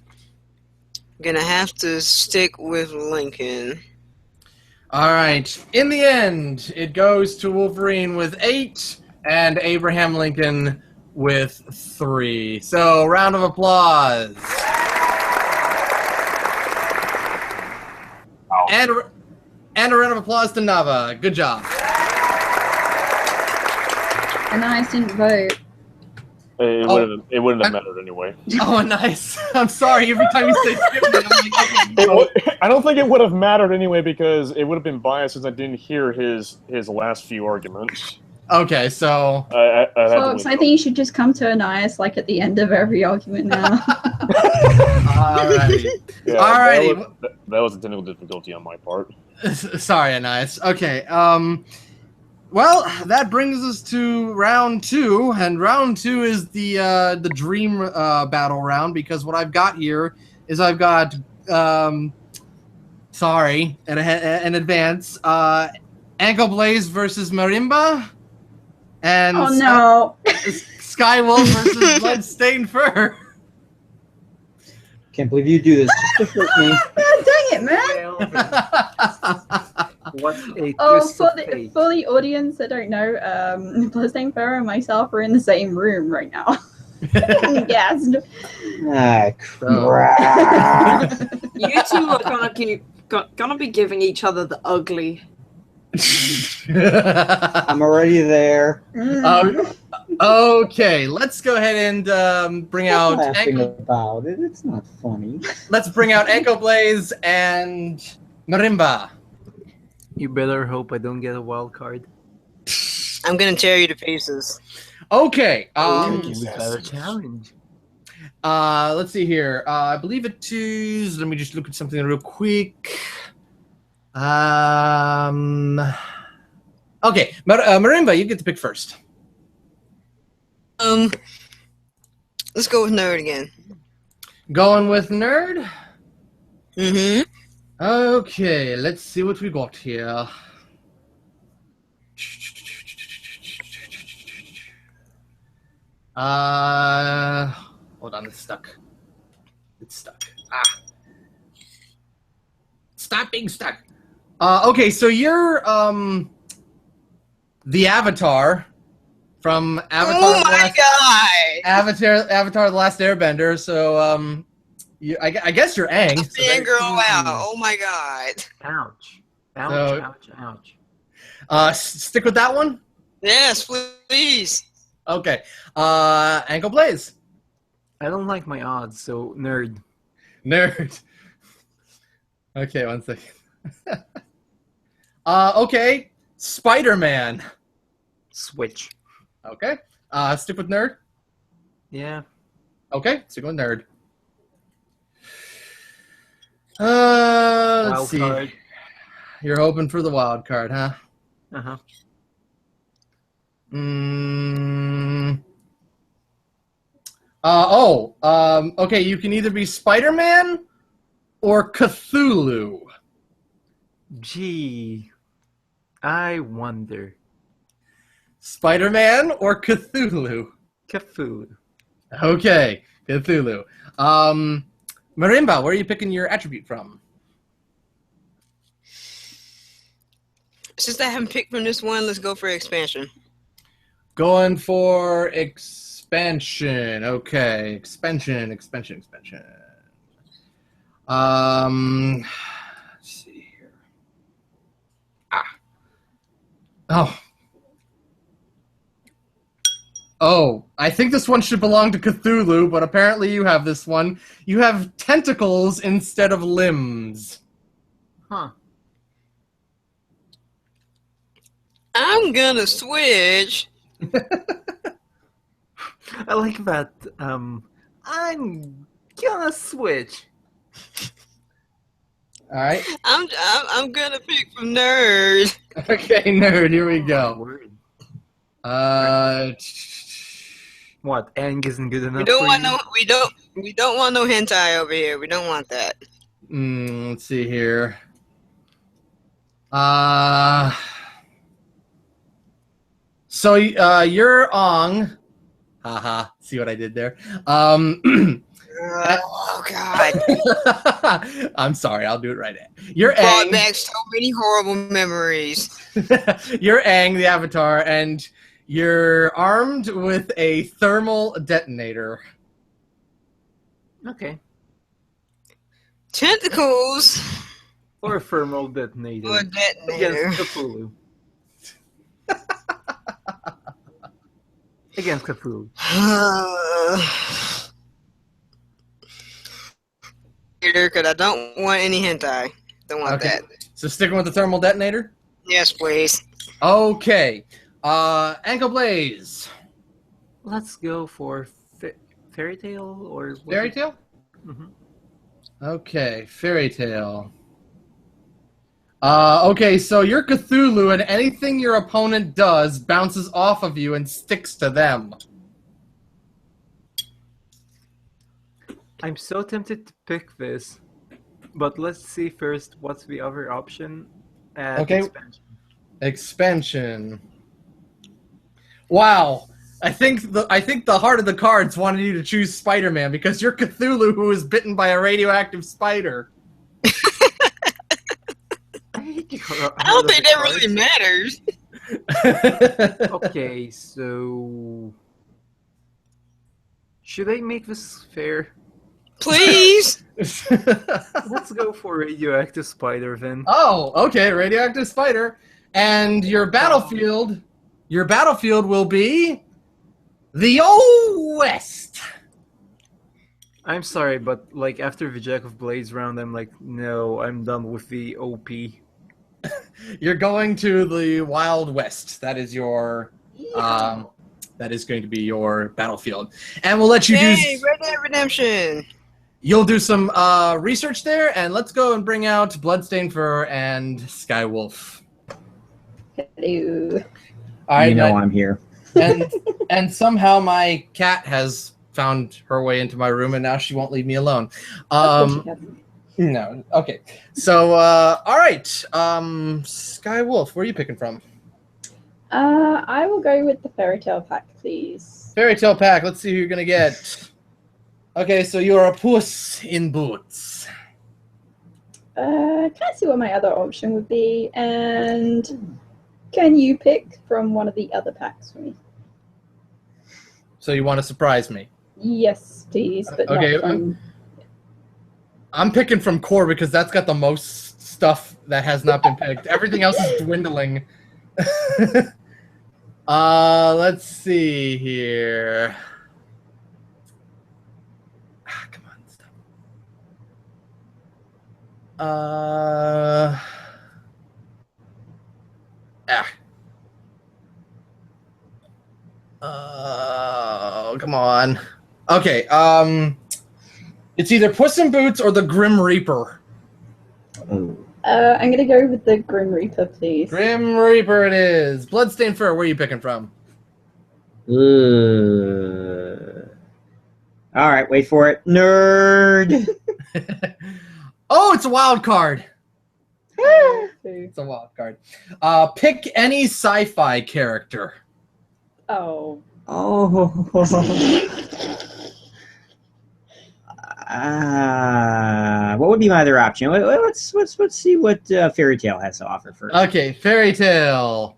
gonna have to stick with Lincoln. All right. In the end, it goes to Wolverine with 8 and Abraham Lincoln with 3. So, round of applause. And a round of applause to Nava. Good job. And I didn't vote. It wouldn't have mattered anyway. Oh, nice. I'm sorry. Every time you say skip me, I'm like, I don't think it would have mattered anyway because it would have been biased since I didn't hear his last few arguments. okay, so... Folks, I think you should just come to Aniyus like at the end of every argument now. Alrighty. Yeah, Alrighty. That was a technical difficulty on my part. Sorry, Aniyus. Okay, well, that brings us to round 2, and round 2 is the dream battle round, because what I've got here is I've got, sorry, in advance, AnKoBlaze versus Marimba, and oh no! SkyWolf versus Bloodstainedfur. Can't believe you do this just to hurt me. Dang it, man! What a Oh, twist for of fate. the audience that don't know, Bloodstainedfur and myself are in the same room right now. Yes. Ah, crap. You two are gonna be giving each other the ugly. I'm already there. Okay, let's go ahead and bring out. Laughing about it. It's not funny. Let's bring out AnKoBlaze and Marimba. You better hope I don't get a wild card. I'm gonna tear you to pieces. Okay. We got a challenge. Let's see here. I believe it is. Let me just look at something real quick. Okay, Marimba, you get to pick first. Let's go with Nerd again. Going with Nerd. Mm-hmm. Okay, let's see what we got here. Hold on, it's stuck. It's stuck. Stop being stuck. Okay, so you're the Avatar from Avatar. Oh my god! Avatar: The Last Airbender. So I guess you're Aang. So Fangirl out! Oh my god! Ouch! Ouch! So- Ouch! Ouch! Stick with that one. Yes, please. Okay. AnKoBlaze. I don't like my odds, so nerd. Nerd. Okay, one second. Okay. Spider-Man. Switch. Okay. Stick with nerd. Yeah. Okay, stick with nerd. Let's Wild see. card. You're hoping for the wild card, huh? Uh-huh. Okay, you can either be Spider-Man or Cthulhu. Gee. I wonder. Spider-Man or Cthulhu? Cthulhu. Okay, Cthulhu. Marimba, where are you picking your attribute from? Since I haven't picked from this one, let's go for expansion. Going for expansion. Okay, expansion. Let's see here. Oh, I think this one should belong to Cthulhu, but apparently you have this one. You have tentacles instead of limbs. Huh. I'm gonna switch. I like that. I'm gonna switch. All right. I'm gonna pick from nerd. Okay, nerd. Here we go. Word. What? Aang isn't good enough. We don't for want you? we don't want no hentai over here. We don't want that. Let's see here. So you're Ong. Haha. See what I did there? Oh God! I'm sorry. I'll do it right. You're Brought Aang. back so many horrible memories. You're Aang, the Avatar, and you're armed with a thermal detonator. Okay. Tentacles Or a thermal detonator. or detonator. Against Cthulhu. Against Cthulhu. Because I don't want any hentai. Don't want Okay. that. So sticking with the thermal detonator? Yes, please. Okay. AnKoBlaze. Let's go for fairy tale or what Fairy is- tale? Mhm. Okay, fairy tale. Okay, so you're Cthulhu, and anything your opponent does bounces off of you and sticks to them. I'm so tempted to pick this, but let's see first what's the other option. Okay. Expansion. Expansion. Wow. I think the heart of the cards wanted you to choose Spider-Man because you're Cthulhu who is bitten by a radioactive spider. I don't think that really matters. Okay, so should I make this fair? Please. Let's go for radioactive spider then. Oh, okay, radioactive spider. And your battlefield will be the Old West. I'm sorry, but like after the Jack of Blades round, I'm like, no, I'm done with the OP. You're going to the Wild West. That is your that is going to be your battlefield. And we'll let you Yay, Red Dead Redemption. You'll do some research there, and let's go and bring out Bloodstainedfur and SkyWolf. Hello. All right, You know I'm here. and somehow my cat has found her way into my room, and now she won't leave me alone. No. Okay. So, all right. SkyWolf, where are you picking from? I will go with the fairy tale pack, please. Fairy tale pack. Let's see who you're gonna get. Okay, so you're a puss in boots. Can I see what my other option would be? And can you pick from one of the other packs for me? So you want to surprise me? Yes, please, but Okay, not from... I'm picking from core because that's got the most stuff that has not been picked. Everything else is dwindling. Let's see here. Come on, stop. Come on. Okay, it's either Puss in Boots or the Grim Reaper. I'm gonna go with the Grim Reaper, please. Grim Reaper it is. Bloodstainedfur, where are you picking from? All right, wait for it. Nerd. Oh, it's a wild card. Two. It's a wild card. Pick any sci-fi character. Oh. Oh. What would be my other option? Let's see what Fairy Tale has to offer first. Okay, Fairy Tale.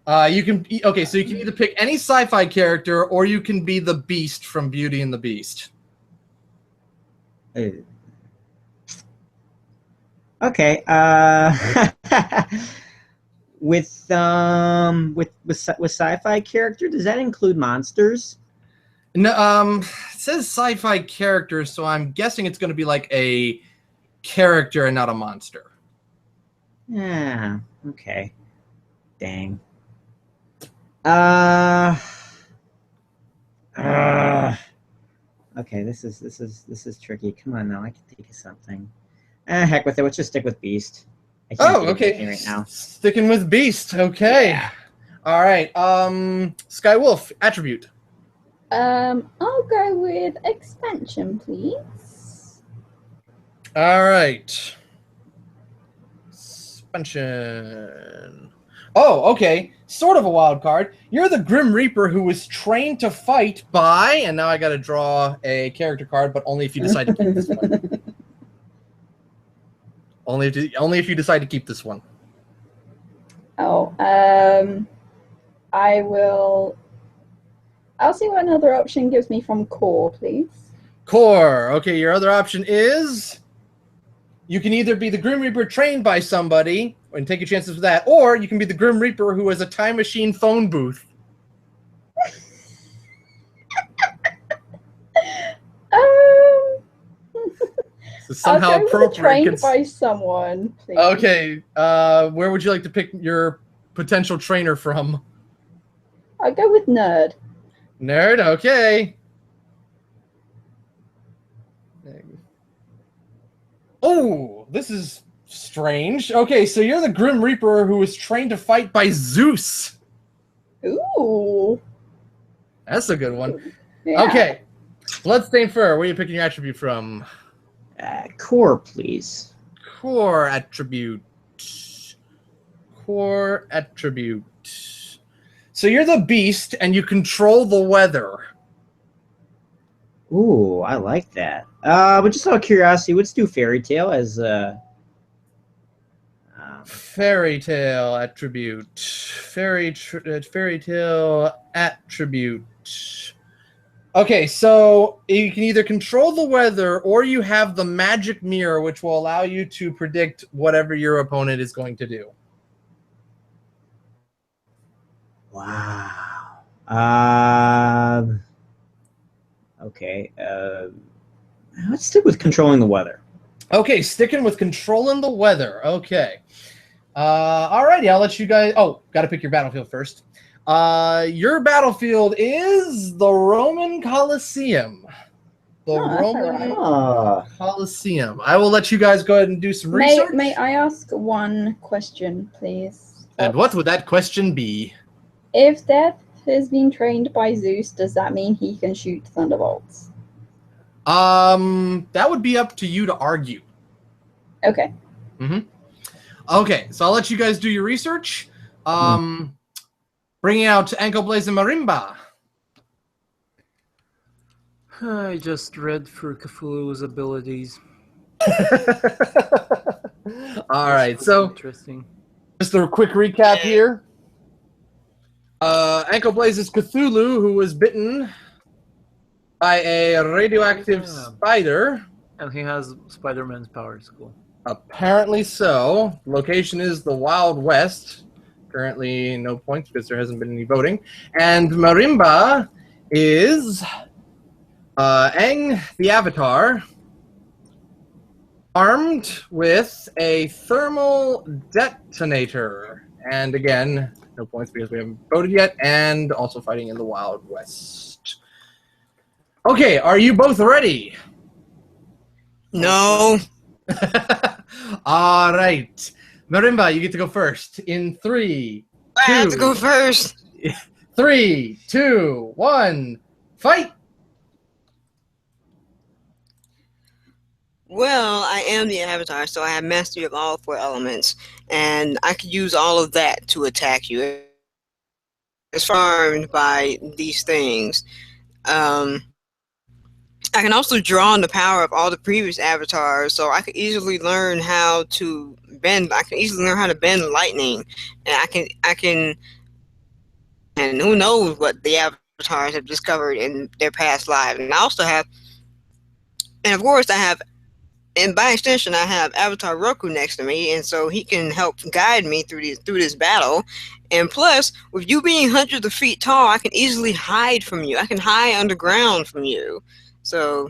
So you can either pick any sci-fi character or you can be the Beast from Beauty and the Beast. Okay. With sci-fi character, does that include monsters? No, it says sci-fi character, so I'm guessing it's going to be like a character and not a monster. Yeah. Okay. Dang. Okay, this is tricky. Come on now, I can think of something. Heck with it. Let's just stick with Beast. I can't think of anything right now. Sticking with Beast. Okay. Yeah. All right. Sky Wolf attribute. I'll go with expansion, please. All right. Expansion. Oh, okay. Sort of a wild card. You're the Grim Reaper who was trained to fight by, and now I got to draw a character card, but only if you decide to keep this one. Only if you decide to keep this one. Oh, I'll see what another option gives me from core, please. Core. Okay, your other option is you can either be the Grim Reaper trained by somebody and take your chances with that, or you can be the Grim Reaper who has a time machine phone booth. So somehow I'll go appropriate. with trained by someone, please. Okay, where would you like to pick your potential trainer from? I'll go with nerd. Nerd, okay. Oh, this is strange. Okay, so you're the Grim Reaper who was trained to fight by Zeus. Ooh. That's a good one. Yeah. Okay. Bloodstainedfur, where are you picking your attribute from? Core, please. Core attribute. Core attribute. So you're the Beast, and you control the weather. Ooh, I like that. But just out of curiosity, let's do Fairy Tale as Fairy Tale attribute. Fairy Tale attribute. Okay, so you can either control the weather or you have the magic mirror, which will allow you to predict whatever your opponent is going to do. Wow. Okay. Let's stick with controlling the weather. Okay, sticking with controlling the weather. Okay. Alrighty, I'll let you guys... Oh, got to pick your battlefield first. Your battlefield is the Roman Colosseum. The Roman Colosseum. I will let you guys go ahead and do some research. May I ask one question, please? And what would that question be? If Death has been trained by Zeus, does that mean he can shoot thunderbolts? That would be up to you to argue. Okay. Okay, so I'll let you guys do your research. Bringing out AnKoBlaze and Marimba. I just read through Cthulhu's abilities. All right, so Interesting. just a quick recap here. AnKoBlaze is Cthulhu, who was bitten by a radioactive spider. And he has Spider-Man's powers. Cool. Apparently so. Location is the Wild West. Currently no points because there hasn't been any voting. And Marimba is Aang the Avatar, armed with a thermal detonator. And again, no points because we haven't voted yet, and also fighting in the Wild West. Okay, are you both ready? No. All right. Marimba, you get to go first. In 3, I 2, have to go first. 3, 2, 1, fight! Well, I am the Avatar, so I have mastery of all 4 elements, and I could use all of that to attack you. It's farmed by these things. I can also draw on the power of all the previous avatars, so I can easily learn how to bend. I can easily learn how to bend lightning, and I can, and who knows what the avatars have discovered in their past lives. And I also have, and of course I have, and by extension I have Avatar Roku next to me, and so he can help guide me through this battle. And plus, with you being hundreds of feet tall, I can easily hide from you. I can hide underground from you. So,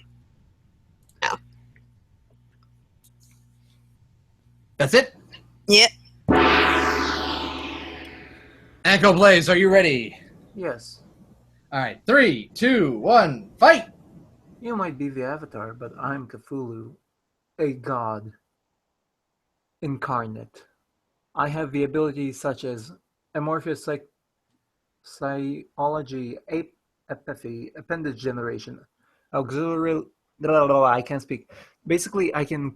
yeah. That's it? Yep. AnKoBlaze, are you ready? Yes. All right, 3, 2, 1, fight! You might be the Avatar, but I'm Cthulhu, a god incarnate. I have the abilities such as amorphous psychology, apathy, appendage generation, auxiliary. I can't speak. Basically, I can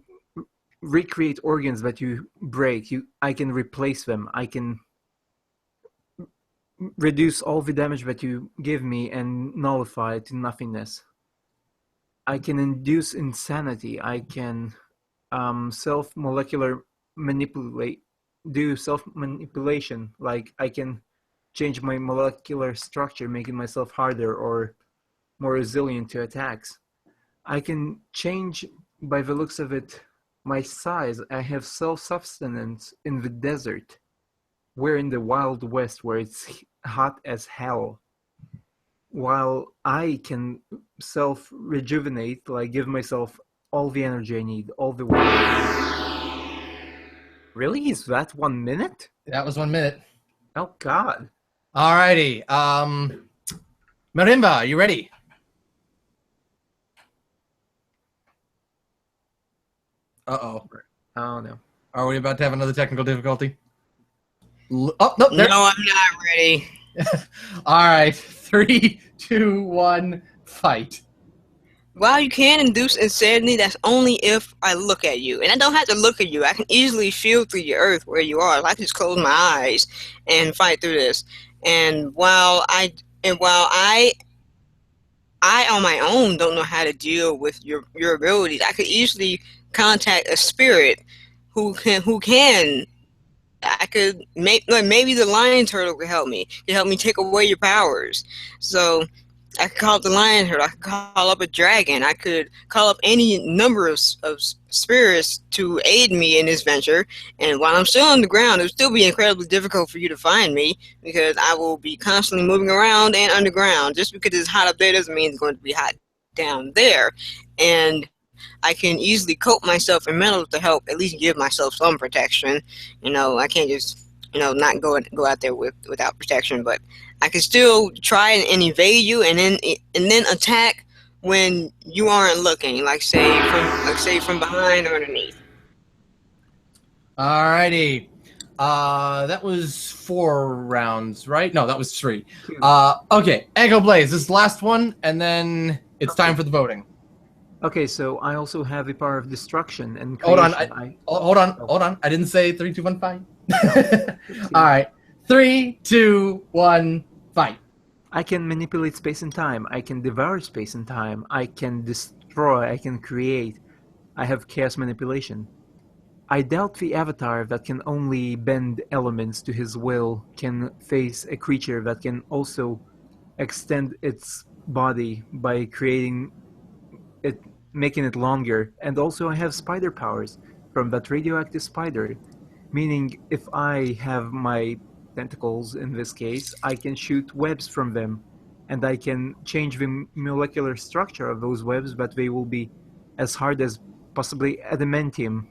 recreate organs that you break. I can replace them. I can reduce all the damage that you give me and nullify it to nothingness. I can induce insanity. I can self-molecular manipulate, do self-manipulation. Like I can change my molecular structure, making myself harder or more resilient to attacks. I can change, by the looks of it, my size. I have self-sustenance in the desert. We're in the Wild West where it's hot as hell. While I can self-rejuvenate, like give myself all the energy I need, all the water I need. Really? Is that 1 minute? That was 1 minute. Oh, God. Alrighty. Marimba, are you ready? Uh-oh. Oh, no. Are we about to have another technical difficulty? Oh, no, there. No, I'm not ready. All right. 3, 2, 1, fight. While you can induce insanity, that's only if I look at you. And I don't have to look at you. I can easily feel through the earth where you are. I can just close my eyes and fight through this. And while I on my own don't know how to deal with your abilities, I could easily contact a spirit who can. I could maybe the lion turtle could help me. Could help me take away your powers. So I could call up the lion turtle. I could call up a dragon. I could call up any number of spirits to aid me in this venture. And while I'm still on the ground, it would still be incredibly difficult for you to find me because I will be constantly moving around and underground. Just because it's hot up there doesn't mean it's going to be hot down there. And I can easily coat myself in metal to help at least give myself some protection. You know, I can't just, not go out there without protection, but I can still try and evade you and then attack when you aren't looking, like say from behind or underneath. Alrighty. That was 4 rounds, right? No, that was 3. Okay, AnKoBlaze, this is the last one, and then it's time for the voting. Okay, so I also have the power of destruction and hold on. creation. Hold on. I didn't say 3, 2, 1, fight. All right, 3, 2, 1, fight. I can manipulate space and time. I can devour space and time. I can destroy. I can create. I have chaos manipulation. I doubt the avatar that can only bend elements to his will can face a creature that can also extend its body by creating it, making it longer. And also I have spider powers from that radioactive spider, meaning if I have my tentacles in this case, I can shoot webs from them, and I can change the molecular structure of those webs, but they will be as hard as possibly adamantium.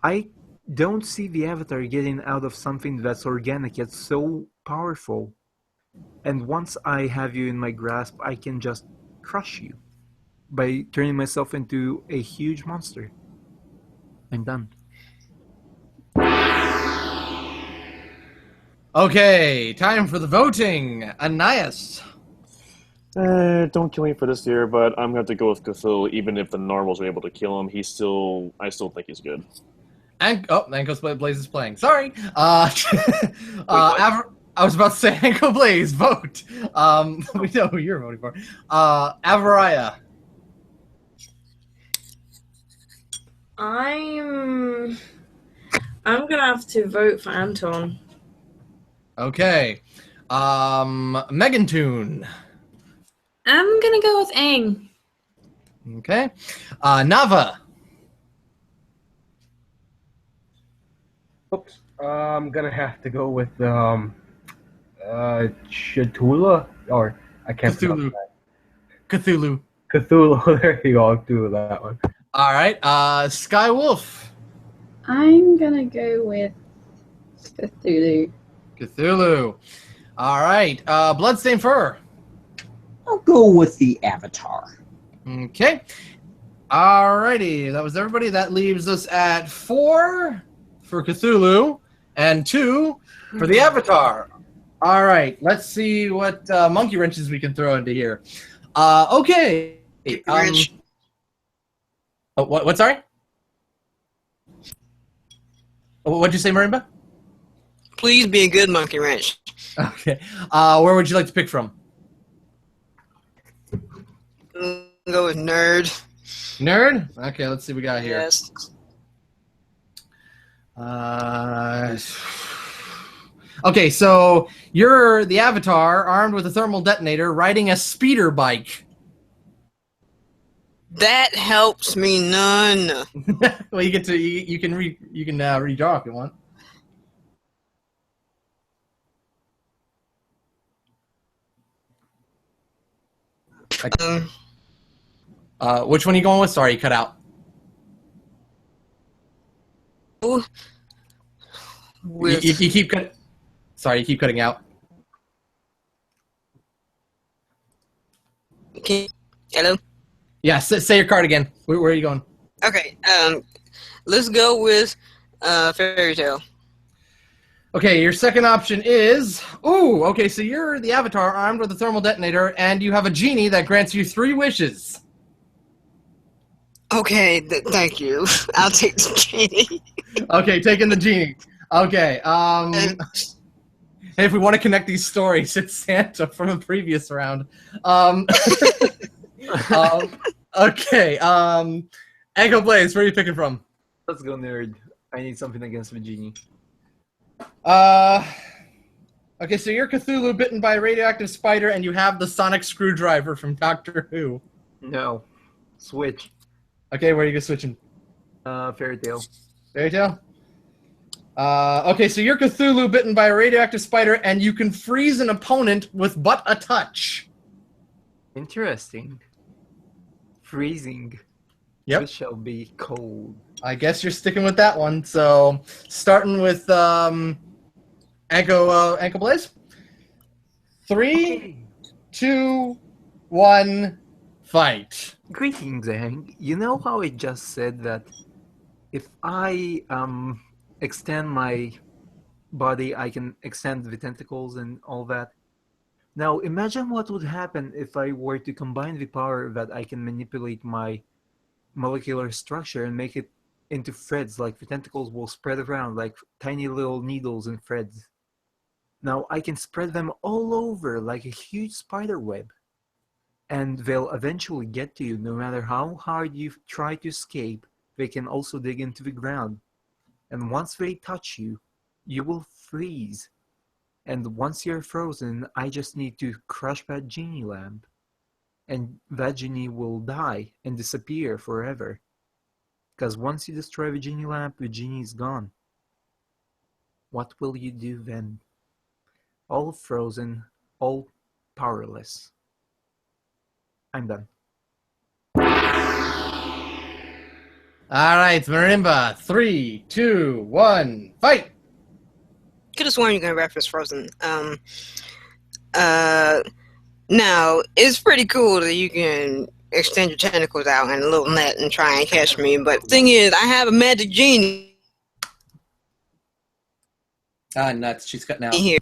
I don't see the avatar getting out of something that's organic yet so powerful. And once I have you in my grasp, I can just crush you by turning myself into a huge monster. I'm done. Okay, time for the voting. Aniyus. Don't kill me for this year, but I'm gonna have to go with Cthulhu. Even if the normals are able to kill him, I still think he's good. AnKoBlaze is playing. Sorry. I was about to say AnKoBlaze, vote. We know who you're voting for. Avariah. I'm gonna have to vote for Anton. Okay. Megantoon. I'm gonna go with Aang. Okay. Nava. Oops. I'm gonna have to go with Cthulhu, or I can't Cthulhu. pronounce Cthulhu. that. Cthulhu. There you go. I'll do that one. All right. SkyWolf. I'm gonna go with Cthulhu. Cthulhu. All right. Bloodstainedfur. I'll go with the Avatar. Okay. Alrighty. That was everybody. That leaves us at 4 for Cthulhu and 2 for the Avatar. All right. Let's see what monkey wrenches we can throw into here. Okay. What? Sorry? What'd you say, Marimba? Please be a good monkey wrench. Okay. Where would you like to pick from? Go with nerd. Nerd? Okay, let's see what we got here. Yes. Okay, so you're the Avatar, armed with a thermal detonator, riding a speeder bike. That helps me none. Well, you can redraw if you want. Which one are you going with? Sorry, you cut out. You keep cutting. Sorry, you keep cutting out. Hello? Yeah, say your card again. Where are you going? Okay, let's go with Fairy Tale. Okay, your second option is... Ooh, okay, so you're the Avatar armed with a thermal detonator, and you have a genie that grants you 3 wishes. Okay, thank you. I'll take the genie. Okay, taking the genie. Okay, hey, if we want to connect these stories, it's Santa from the previous round. Okay, AnKoBlaze, where are you picking from? Let's go nerd. I need something against the genie. Okay, so you're Cthulhu bitten by a radioactive spider, and you have the sonic screwdriver from Doctor Who. No. Switch. Okay, where are you switching? Fairy Tale. Fairy Tale? Okay, so you're Cthulhu bitten by a radioactive spider, and you can freeze an opponent with but a touch. Interesting. Freezing. Yep. This shall be cold. I guess you're sticking with that one. So, starting with AnKoBlaze. 3, 2, 1, fight. Greetings, Aang. You know how I just said that if I extend my body, I can extend the tentacles and all that? Now, imagine what would happen if I were to combine the power that I can manipulate my molecular structure and make it into threads, like the tentacles will spread around like tiny little needles and threads. Now I can spread them all over like a huge spider web, and they'll eventually get to you no matter how hard you try to escape. they can also dig into the ground. And once they touch you, you will freeze. And once you're frozen, I just need to crush that genie lamp. And that genie will die and disappear forever. Because once you destroy the genie lamp, the genie is gone. What will you do then? All frozen, all powerless. I'm done. All right, Marimba. 3, 2, 1, fight. Could have sworn you're gonna reference Frozen. Now it's pretty cool that you can extend your tentacles out in a little net and try and catch me. But the thing is, I have a magic genie Nuts. She's cutting out. in here.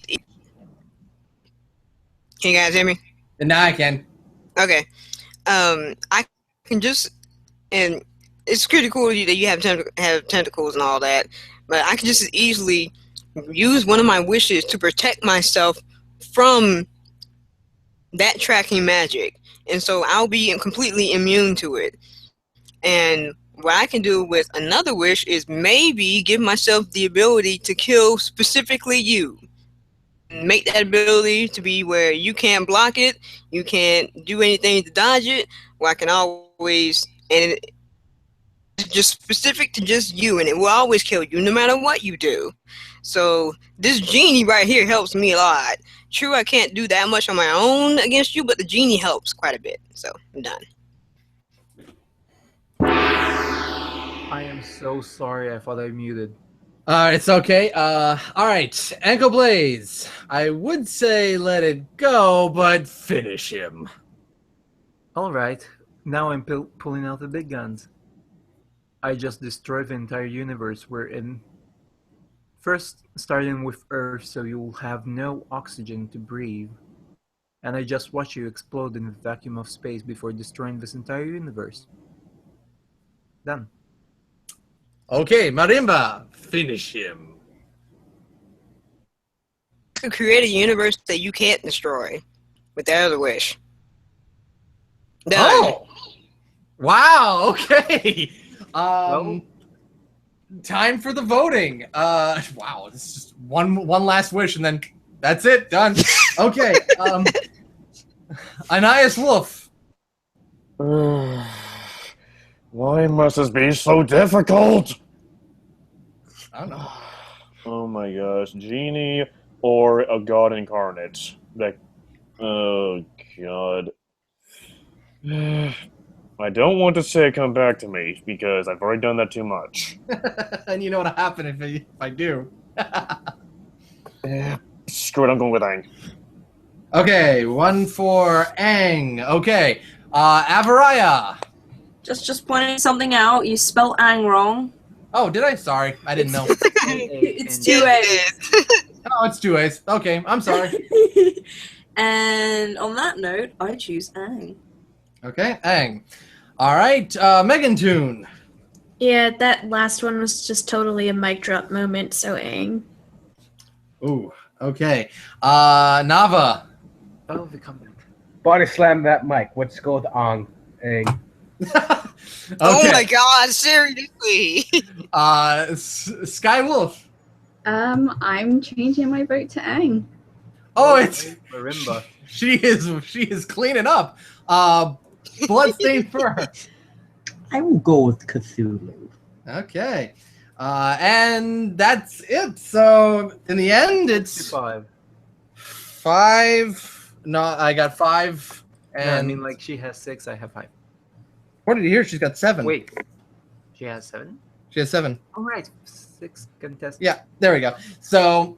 Can you guys hear me? And now I can. Okay. I can just, and it's pretty cool that you have tentacles and all that, but I can just as easily use one of my wishes to protect myself from that tracking magic, and so I'll be completely immune to it. And what I can do with another wish is maybe give myself the ability to kill specifically you. Make that ability to be where you can't block it, you can't do anything to dodge it, where I can always, and it's just specific to just you, and it will always kill you no matter what you do. So this genie right here helps me a lot. True, I can't do that much on my own against you, but the genie helps quite a bit. So I'm done. I am so sorry. I thought I muted. It's okay. All right, AnKoBlaze. I would say let it go, but finish him. All right. Now I'm pulling out the big guns. I just destroyed the entire universe we're in. First, starting with Earth, so you'll have no oxygen to breathe. And I just watch you explode in the vacuum of space before destroying this entire universe. Done. Okay, Marimba, finish him. You could create a universe that you can't destroy with that other wish. Done. Oh! Wow, okay. Well, time for the voting. Wow, this is just one last wish and then that's it, done. Okay. Aniyus Wolf. Why must this be so difficult? I don't know. Oh my gosh, genie or a god incarnate? That. Oh god. I don't want to say come back to me because I've already done that too much. And you know what'll happen if I do. Screw it, I'm going with Aang. Okay, 1 for Aang. Okay, Avariah. Just pointing something out. You spelled Ang wrong. Oh, did I? Sorry, I didn't know. It's 2 A's. Oh, it's 2 A's. Okay, I'm sorry. And on that note, I choose Ang. Okay, Aang. All right, Megantoon. Yeah, that last one was just totally a mic drop moment, so Aang. Ooh, okay. Nava. oh, the comeback. Body slam that mic. Let's go with Ang. Aang. Okay. Oh my god, seriously! Sky Wolf. I'm changing my vote to Aang. Oh, it's Marimba. she is cleaning up. Bloodstainedfur. I will go with Cthulhu. Okay. And that's it. So in the end, it's 5. 5. No, I got 5. And Yeah, I mean, like, she has 6, I have 5. what did you hear? She's got 7. Wait. She has 7? She has 7. All right. 6 contestants. Yeah, there we go. So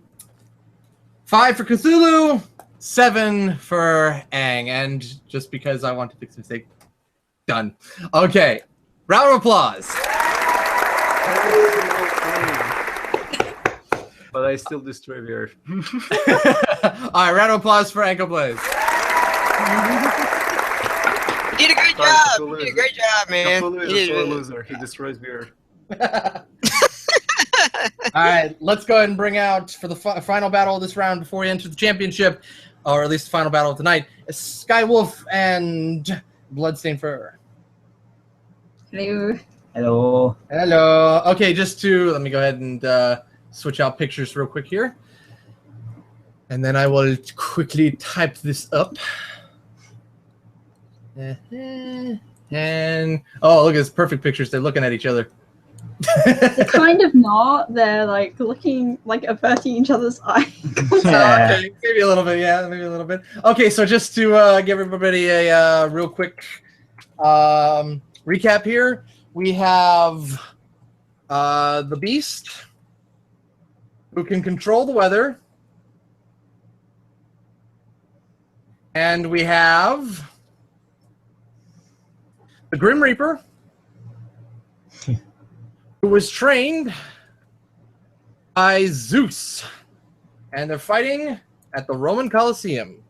5 for Cthulhu, 7 for Aang, and just because I want to fix a mistake, done. Okay, round of applause. But I still destroy the Earth. All right, round of applause for AnKoBlaze. You did a great Sorry, job! Cthulhu You did a is- great job, man. Cthulhu You is a did sore it. loser. He destroys the Earth. All right, let's go ahead and bring out for the final battle of this round before we enter the championship, or at least the final battle of the night, Sky Wolf and Bloodstainedfur. Hello. Hello. Hello. Okay, just to let me go ahead and switch out pictures real quick here, and then I will quickly type this up. And oh, look, it's perfect pictures. They're looking at each other. They're kind of not. They're like looking, like averting each other's eyes. Okay, maybe a little bit. Yeah, maybe a little bit. Okay, so just to give everybody a real quick recap here, we have the Beast, who can control the weather, and we have the Grim Reaper, who was trained by Zeus, and they're fighting at the Roman Colosseum.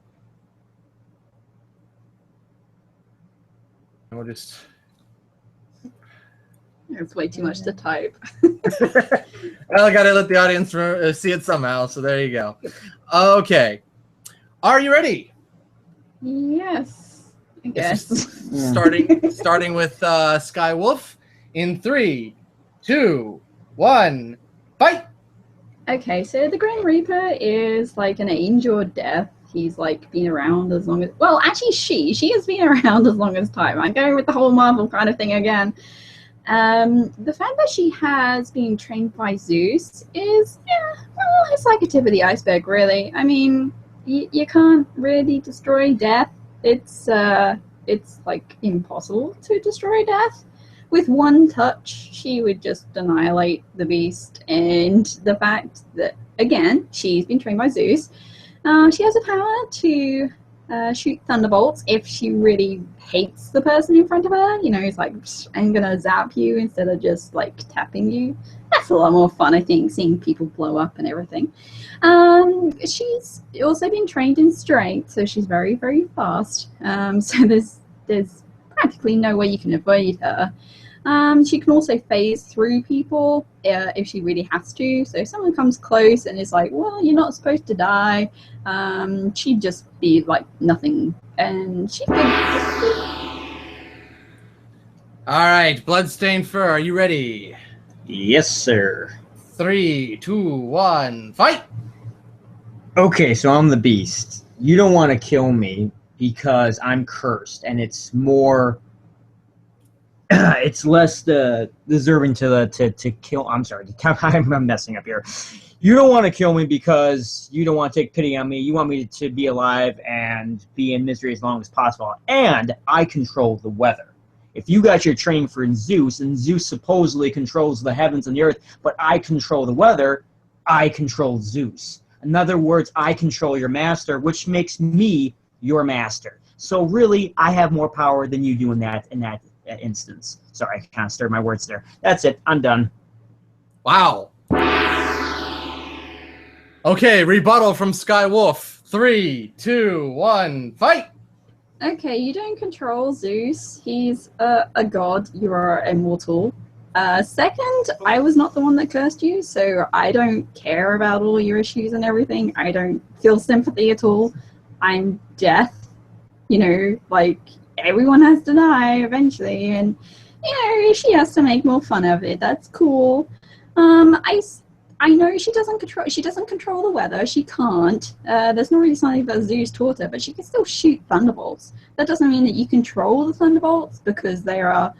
And we'll just... It's way too much to type. Well, I gotta let the audience see it somehow, so there you go. Okay. Are you ready? Yes, I guess. Starting with Sky Wolf in 3, 2, 1, fight! Okay, so the Grim Reaper is like an angel of death. He's like been around as long as... Well, actually she has been around as long as time. I'm going with the whole Marvel kind of thing again. The fact that she has been trained by Zeus is, yeah, well, it's like a tip of the iceberg, really. I mean, you can't really destroy death. It's like impossible to destroy death. With one touch, she would just annihilate the Beast. And the fact that, again, she's been trained by Zeus, she has the power to shoot thunderbolts if she really hates the person in front of her. You know, it's like, I'm gonna zap you instead of just like tapping you. That's a lot more fun, I think, seeing people blow up and everything. She's also been trained in strength, so she's very, very fast. So there's practically no way you can avoid her. She can also phase through people if she really has to. So if someone comes close and is like, well, you're not supposed to die, she'd just be like nothing. And she could just... All right, Bloodstainedfur, are you ready? Yes, sir. 3, 2, 1, fight! Okay, so I'm the Beast. You don't want to kill me because I'm cursed, and it's more... it's less deserving to kill. I'm sorry, I'm messing up here. You don't want to kill me because you don't want to take pity on me. You want me to be alive and be in misery as long as possible. And I control the weather. If you got your training for Zeus, and Zeus supposedly controls the heavens and the earth, but I control the weather, I control Zeus. In other words, I control your master, which makes me your master. So really, I have more power than you do in that instance. Sorry, I kind of stirred my words there. That's it. I'm done. Wow. Okay, rebuttal from Sky Wolf. 3, 2, 1, fight! Okay, you don't control Zeus. He's a god. You are immortal. Second, I was not the one that cursed you, so I don't care about all your issues and everything. I don't feel sympathy at all. I'm death. You know, like, everyone has to die eventually, and, you know, she has to make more fun of it. That's cool. I know she doesn't control the weather. She can't. There's not really something that Zeus taught her, but she can still shoot thunderbolts. That doesn't mean that you control the thunderbolts because they are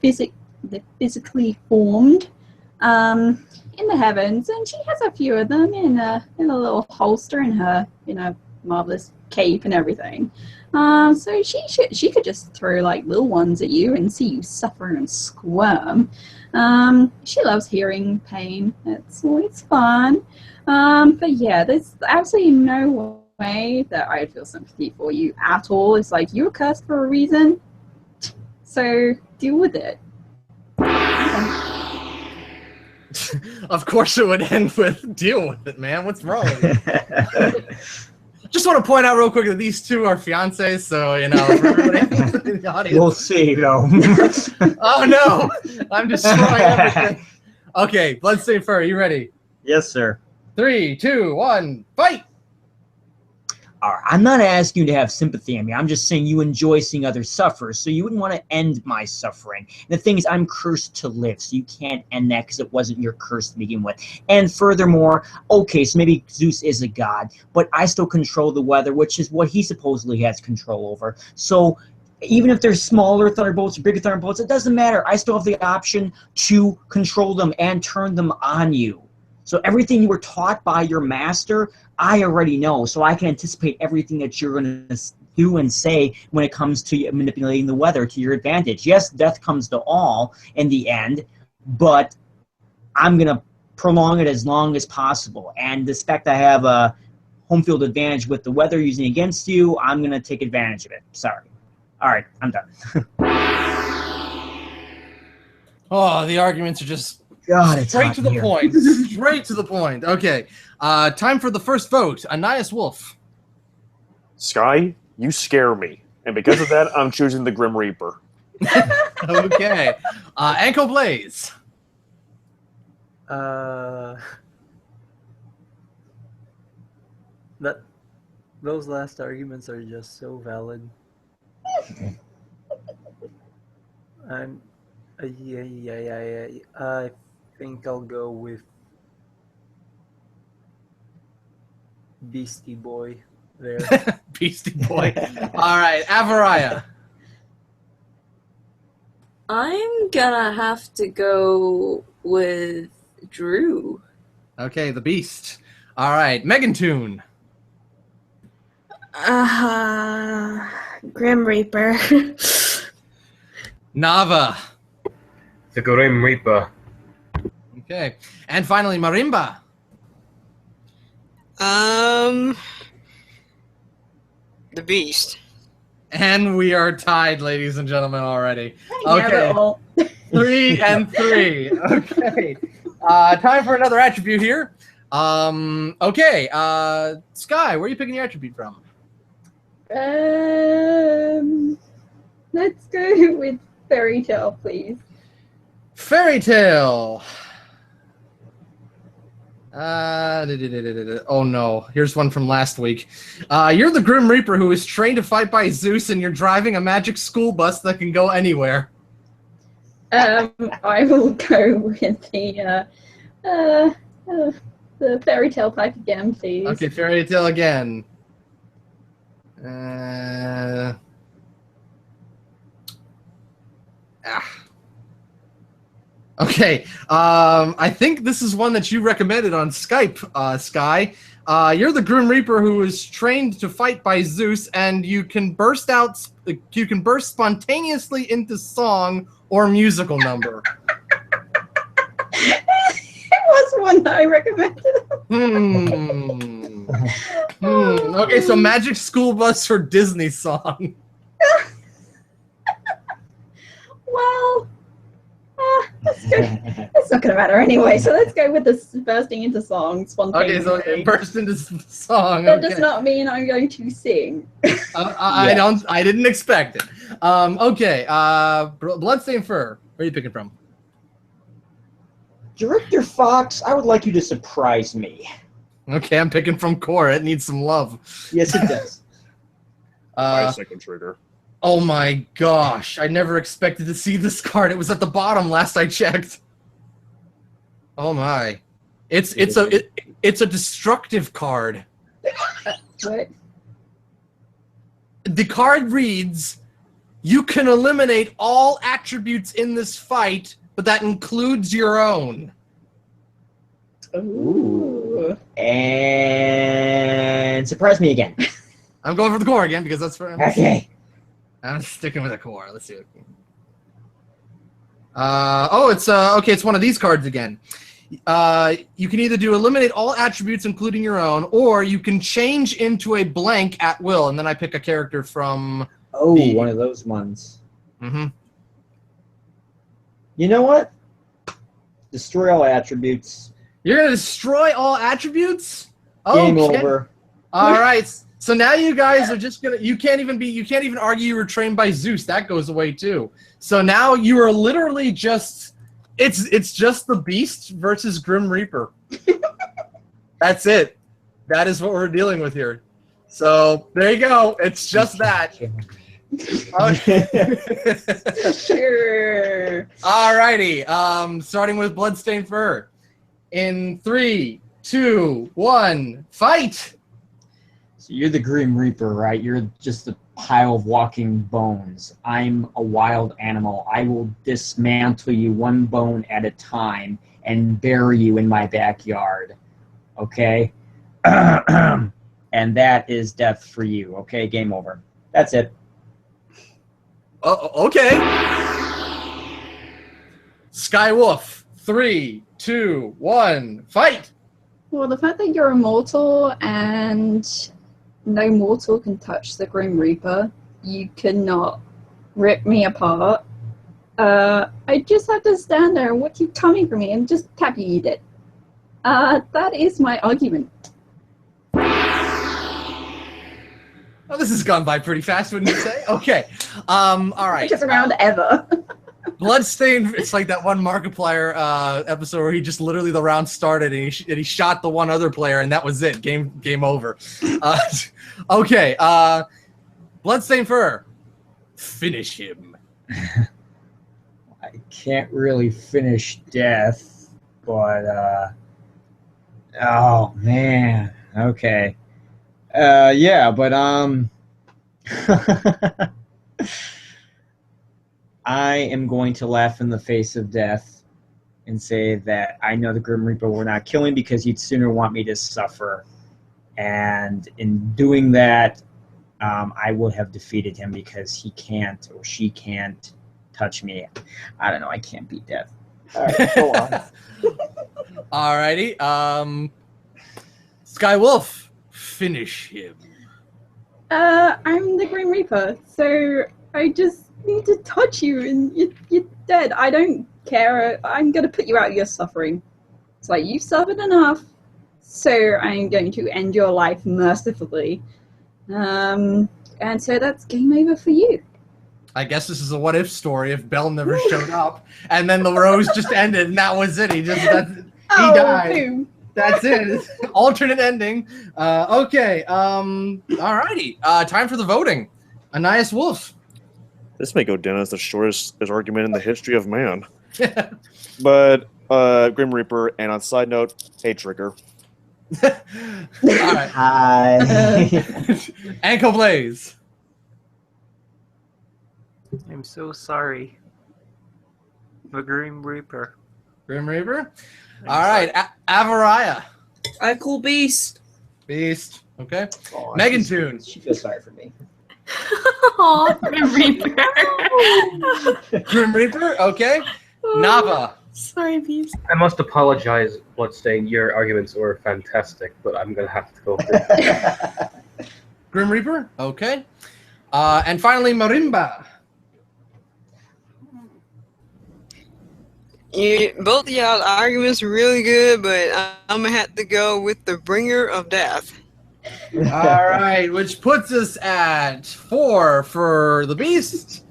physically formed in the heavens, and she has a few of them in a little holster in her, you know, marvelous cape and everything. So she could just throw like little ones at you and see you suffer and squirm. She loves hearing pain. It's always fun. But yeah, there's absolutely no way that I would feel sympathy for you at all. It's like, you're cursed for a reason, so deal with it. Of course it would end with deal with it, man. What's wrong with you? Just want to point out real quick that these two are fiancés, so, you know, for everybody in the audience. We'll see, though. Oh, no! I'm destroying everything. Okay, Bloodstainedfur, are you ready? Yes, sir. 3, 2, 1, fight! I'm not asking you to have sympathy on me. I'm just saying you enjoy seeing others suffer, so you wouldn't want to end my suffering. And the thing is, I'm cursed to live, so you can't end that because it wasn't your curse to begin with. And furthermore, okay, so maybe Zeus is a god, but I still control the weather, which is what he supposedly has control over. So even if there's smaller thunderbolts or bigger thunderbolts, it doesn't matter. I still have the option to control them and turn them on you. So everything you were taught by your master, I already know. So I can anticipate everything that you're going to do and say when it comes to manipulating the weather to your advantage. Yes, death comes to all in the end, but I'm going to prolong it as long as possible. And the fact I have a home field advantage with the weather using against you, I'm going to take advantage of it. Sorry. All right, I'm done. Oh, the arguments are just God, it's straight hot to the here. point. Straight to the point. Okay. Time for the first vote. Aniyus Wolf. Sky, you scare me. And because of that, I'm choosing the Grim Reaper. Okay. AnKoBlaze. Those last arguments are just so valid. I'm I think I'll go with Beastie Boy there. Beastie Boy. All right. Avariah. I'm gonna have to go with Drew. Okay, the Beast. All right. Megantoon. Grim Reaper. Nava. The Grim Reaper. Okay. And finally, Marimba. The Beast. And we are tied, ladies and gentlemen, already. Okay. 3 and 3. Okay. Time for another attribute here. Okay. Sky, where are you picking your attribute from? Let's go with Fairy Tale, please. Fairy Tale. Oh no, here's one from last week. You're the Grim Reaper who is trained to fight by Zeus, and you're driving a magic school bus that can go anywhere. I will go with the Fairy Tale pipe again, please. Okay, Fairy Tale again. Okay, I think this is one that you recommended on Skype, Sky. You're the Grim Reaper who is trained to fight by Zeus, and you can burst spontaneously into song or musical number. It was one that I recommended. Okay, so Magic School Bus for Disney song. Well, that's good. It's not going to matter anyway, so let's go with this bursting into song spontaneously. Okay, so it burst into song. That does not mean I'm going to sing. I didn't expect it. Okay, Bloodstainedfur. Where are you picking from? Director Fox, I would like you to surprise me. Okay, I'm picking from Core. It needs some love. Yes, it does. 5-second trigger. Oh my gosh! I never expected to see this card. It was at the bottom last I checked. Oh my! It's a destructive card. What? The card reads, "You can eliminate all attributes in this fight, but that includes your own." Ooh. And surprise me again. I'm going for the Core again because that's for. Okay. I'm sticking with a Core. Let's see. Okay. It's one of these cards again. You can either do eliminate all attributes, including your own, or you can change into a blank at will. And then I pick a character from. One of those ones. Mm-hmm. You know what? Destroy all attributes. You're gonna destroy all attributes? Game over. All right. So now you guys are just gonna. You can't even argue you were trained by Zeus. That goes away too. So now you are literally just. It's just the Beast versus Grim Reaper. That's it. That is what we're dealing with here. So there you go. It's just that. Sure. Alrighty. Starting with Bloodstainedfur. In 3, 2, 1, fight! So you're the Grim Reaper, right? You're just a pile of walking bones. I'm a wild animal. I will dismantle you one bone at a time and bury you in my backyard. Okay? And that is death for you. Okay? Game over. That's it. Okay. Skywolf. 3, 2, 1, fight! Well, the fact that you're immortal and no mortal can touch the Grim Reaper, you cannot rip me apart. I just have to stand there and watch you coming for me and just tap you eat it. That is my argument. Oh, this has gone by pretty fast, wouldn't you say? Okay. All right. Biggest round ever. Bloodstained, it's like that one Markiplier episode where he just literally the round started and he shot the one other player and that was it. Game over. Okay. Bloodstainedfur, finish him. I can't really finish death, but oh man. Okay. Yeah, but I am going to laugh in the face of death and say that I know the Grim Reaper will not kill me because he'd sooner want me to suffer. And in doing that, I will have defeated him because he can't or she can't touch me. I don't know. I can't beat death. All right, go on. Alrighty. Skywolf, finish him. I'm the Grim Reaper, so I just need to touch you and you're dead. I don't care. I'm going to put you out of your suffering. It's like, you've suffered enough, so I'm going to end your life mercifully. And so that's game over for you. I guess this is a what-if story if Bell never showed up, and then the rose just ended, and that was it. He died. Boom. That's it. Alternate ending. Okay. Alrighty. Time for the voting. Aniyus Wolf. This may go down as the shortest argument in the history of man. But Grim Reaper, and on side note, hey Trigger. All right. Hi. AnKoBlaze. I'm so sorry. The Grim Reaper. Grim Reaper. All right. Avariah. AnKoBlaze. Beast. Okay. Oh, Megantoon. She feels sorry for me. Aw, Grim Reaper. Grim Reaper. Okay. Nava. Sorry, Beast. I must apologize, Bloodstained. Your arguments were fantastic, but I'm going to have to go for it. Grim Reaper. Okay. And finally, Marimba. Both of y'all's arguments are really good, but I'm going to have to go with the bringer of death. All right, which puts us at 4 for the Beast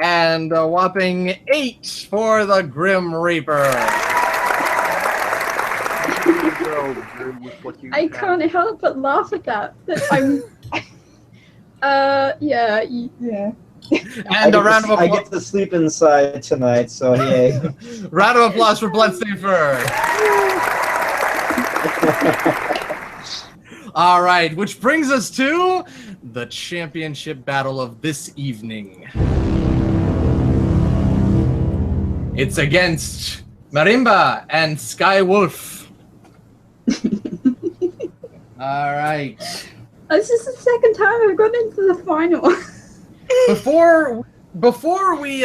and a whopping 8 for the Grim Reaper. I can't help but laugh at that. I'm. Yeah. And a round of I applause. get to sleep inside tonight, so yay. Round of applause for Bloodstainedfur. All right, which brings us to the championship battle of this evening. It's against Marimba and Skywolf. All right. This is the second time I've gone into the final. Before we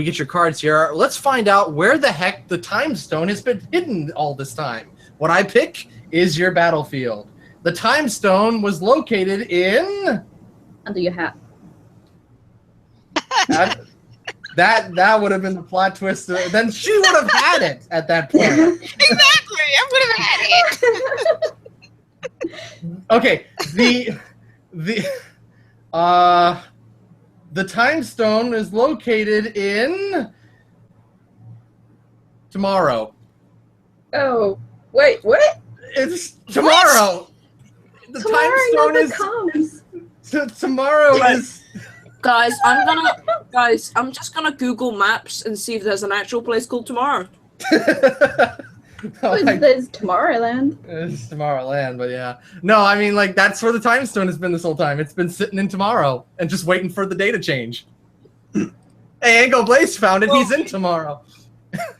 get your cards here, let's find out where the heck the time stone has been hidden all this time. What I pick is your battlefield. The time stone was located in Under your hat. that would have been the plot twist. Then she would have had it at that point. Exactly, I would have had it. Okay, the time stone is located in tomorrow. Oh, wait, what? It's tomorrow. the Tomorrow time stone never is comes. tomorrow is. Guys, I'm just gonna Google Maps and see if there's an actual place called Tomorrow. Oh, There's Tomorrowland. it's Tomorrowland, but yeah. No, I mean, like, that's where the time stone has been this whole time. It's been sitting in tomorrow and just waiting for the day to change. Hey, AnKoBlaze found it. He's in tomorrow.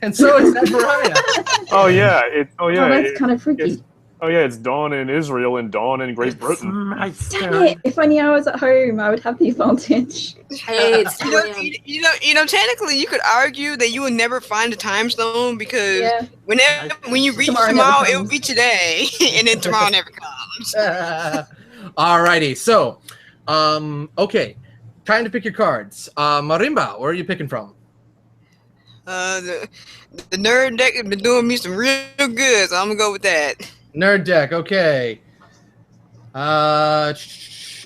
And so is Avariah. Oh yeah, Oh, that's kind of freaky. it's dawn in Israel and dawn in Great Britain. Dang it! If I knew I was at home, I would have the advantage. Hey, it's Technically, you could argue that you would never find a time stone because Yeah. when you reach Tomorrow tomorrow, never it will be today, and then tomorrow never comes. Alrighty, so, okay. Time to pick your cards. Marimba, where are you picking from? The nerd deck has been doing me some real good, so I'm gonna go with that. Nerd deck, okay.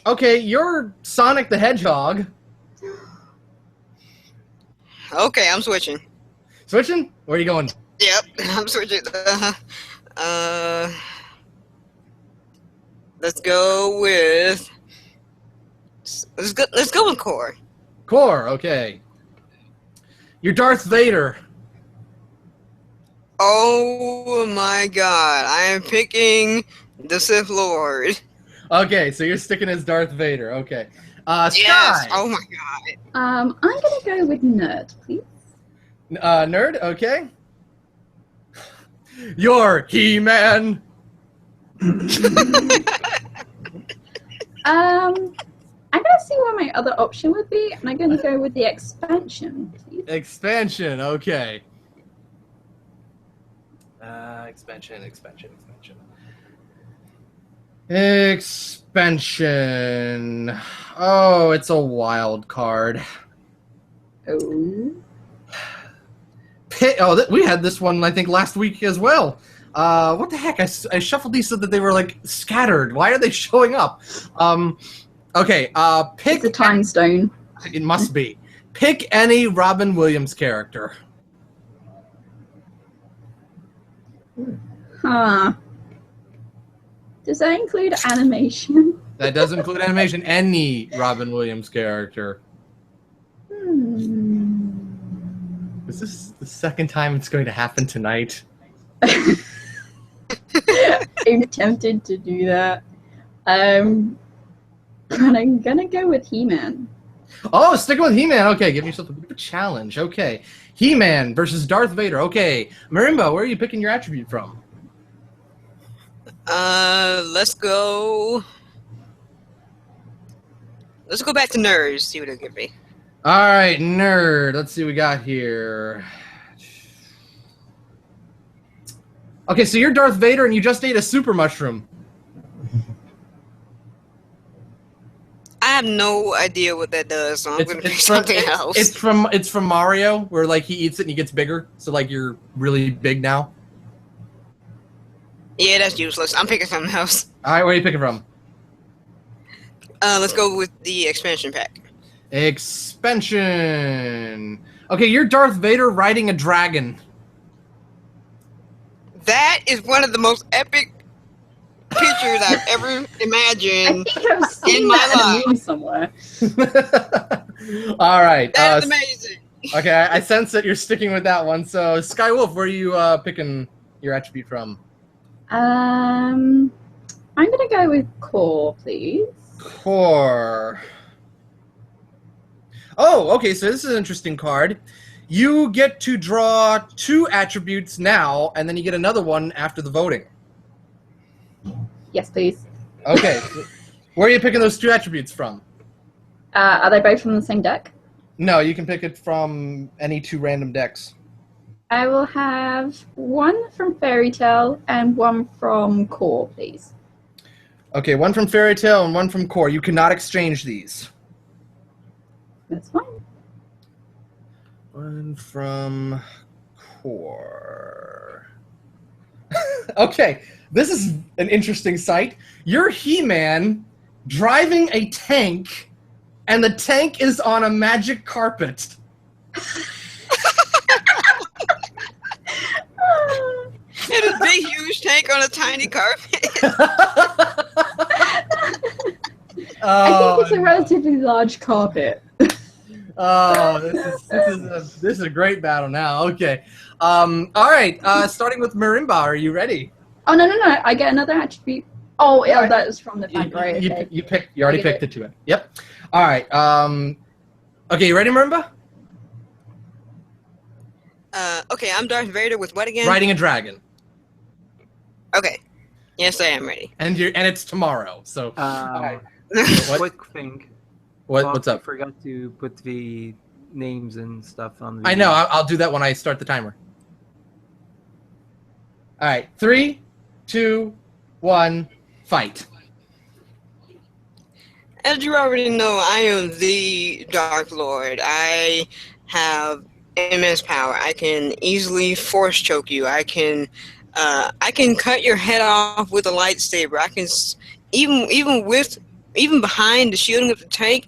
Okay, you're Sonic the Hedgehog. Okay, I'm switching. Switching? Where are you going? Yep, I'm switching. Let's go with. Let's go with Core. Core, okay. You're Darth Vader. Oh my God! I am picking the Sith Lord. Okay, so you're sticking as Darth Vader. Okay. Sky. Yes. Oh my God. I'm gonna go with Nerd, please. Nerd. Okay. You're He-Man. I'm gonna see what my other option would be, and I'm gonna go with the expansion, please. Expansion. Okay. Expansion. Oh, it's a wild card. Oh. We had this one, I think, last week as well. What the heck? I shuffled these so that they were, like, scattered. Why are they showing up? Okay, pick... It's a time stone. It must be. Pick any Robin Williams character. Huh. Does that include animation? That does include animation. Any Robin Williams character. Is this the second time it's going to happen tonight? I'm tempted to do that. But I'm gonna go with He-Man. Oh, sticking with He-Man. Okay, give yourself a bit of a challenge. Okay. He-Man versus Darth Vader. Okay. Marimba, where are you picking your attribute from? Let's go back to nerds. See what it'll give me. All right, nerd. Let's see what we got here. Okay, so you're Darth Vader and you just ate a super mushroom. I have no idea what that does, so I'm gonna pick something else. It's from Mario, where like he eats it and he gets bigger. So like you're really big now. Yeah, that's useless. I'm picking something else. All right, where are you picking from? Let's go with the expansion pack. Expansion. Okay, you're Darth Vader riding a dragon. That is one of the most epic pictures I've ever imagined I think I've seen in my that in a life. meme somewhere. All right. That's amazing. Okay, I sense that you're sticking with that one. So, Sky Wolf, where are you picking your attribute from? I'm gonna go with Core, please. Core. Oh, okay, so this is an interesting card. You get to draw 2 attributes now, and then you get another one after the voting. Yes, please. Okay. So where are you picking those 2 attributes from? Are they both from the same deck? No, you can pick it from any 2 random decks. I will have one from Fairy Tale and one from Core, please. Okay, one from Fairy Tale and one from Core. You cannot exchange these. That's fine. One from Core. Okay, this is an interesting sight. You're He-Man driving a tank, and the tank is on a magic carpet. And a big, huge tank on a tiny carpet. I think it's a relatively large carpet. Oh, this is a great battle now. Okay. All right. Starting with Marimba, are you ready? Oh no! I get another attribute. Oh yeah, Right. that was from the fact, right? Okay. You already picked it to it. Yep. All right. Okay, you ready, Marimba? Okay, I'm Darth Vader with what again? Riding a dragon. Okay. Yes, I am ready. And it's tomorrow. So all right. What? Quick thing. What's I up? forgot to put the names and stuff on. I know. I'll do that when I start the timer. All right. 3, 2, 1, fight. As you already know, I am the Dark Lord. I have immense power. I can easily force choke you. I can cut your head off with a lightsaber. I can even behind the shielding of the tank,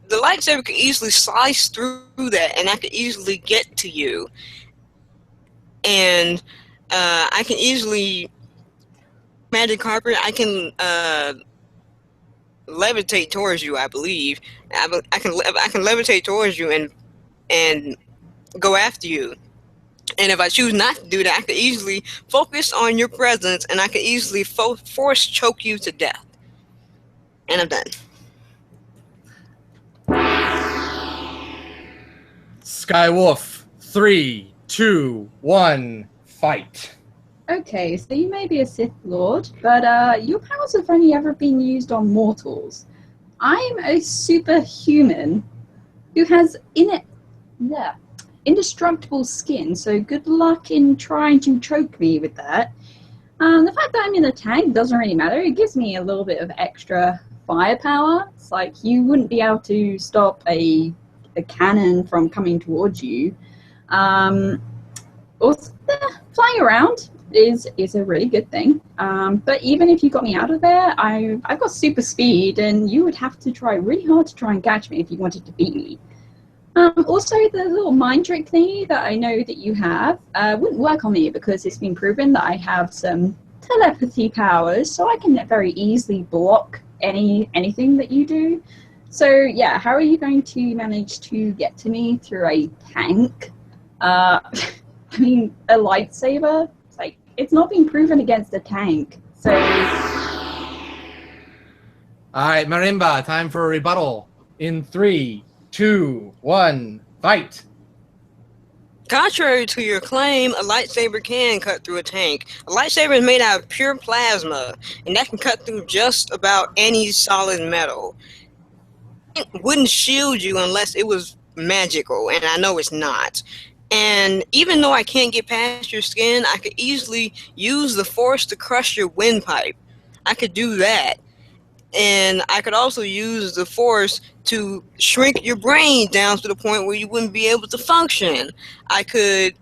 the lightsaber could easily slice through that, and I could easily get to you. And I can easily magic carpet. I can levitate towards you. I believe I can levitate towards you and go after you. And if I choose not to do that, I could easily focus on your presence, and I could easily force choke you to death. And I'm done. Skywolf. 3, 2, 1, fight. Okay, so you may be a Sith Lord, but your powers have only ever been used on mortals. I'm a superhuman who has indestructible skin, so good luck in trying to choke me with that. The fact that I'm in a tank doesn't really matter. It gives me a little bit of extra firepower. It's like you wouldn't be able to stop a cannon from coming towards you. Also, flying around is a really good thing. But even if you got me out of there, I've got super speed, and you would have to try really hard to try and catch me if you wanted to beat me. Also, the little mind trick thingy that I know that you have wouldn't work on me because it's been proven that I have some telepathy powers, so I can very easily block anything that you do. So yeah, how are you going to manage to get to me through a tank? I mean, a lightsaber? It's not been proven against a tank, so... Alright, Marimba, time for a rebuttal. In 3, 2, 1, fight! Contrary to your claim, a lightsaber can cut through a tank. A lightsaber is made out of pure plasma, and that can cut through just about any solid metal. It wouldn't shield you unless it was magical, and I know it's not. And even though I can't get past your skin, I could easily use the Force to crush your windpipe. I could do that. And I could also use the Force to shrink your brain down to the point where you wouldn't be able to function. I could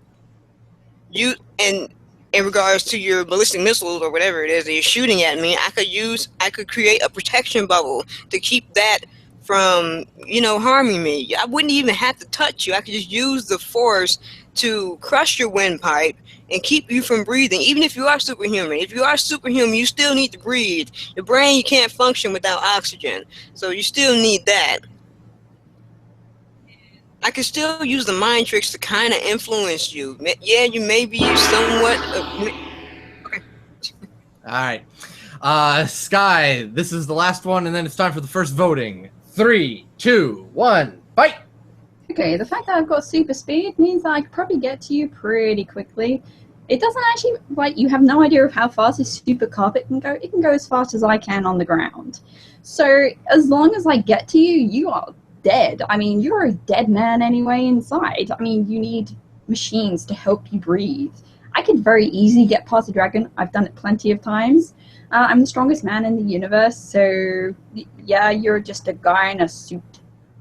use, and in regards to your ballistic missiles or whatever it is that you're shooting at me, I could create a protection bubble to keep that from, harming me. I wouldn't even have to touch you. I could just use the Force to crush your windpipe and keep you from breathing, even if you are superhuman. If you are superhuman, you still need to breathe. Your brain, you can't function without oxygen, so you still need that. I can still use the mind tricks to kind of influence you. Yeah, you may be somewhat... Okay. Alright. Sky, this is the last one, and then it's time for the first voting. 3, 2, 1, fight! Okay, the fact that I've got super speed means that I could probably get to you pretty quickly. It doesn't actually, you have no idea of how fast this super carpet can go. It can go as fast as I can on the ground. So as long as I get to you, you are dead. I mean, you're a dead man anyway inside. I mean, you need machines to help you breathe. I could very easily get past the dragon. I've done it plenty of times. I'm the strongest man in the universe, so yeah, you're just a guy in a suit.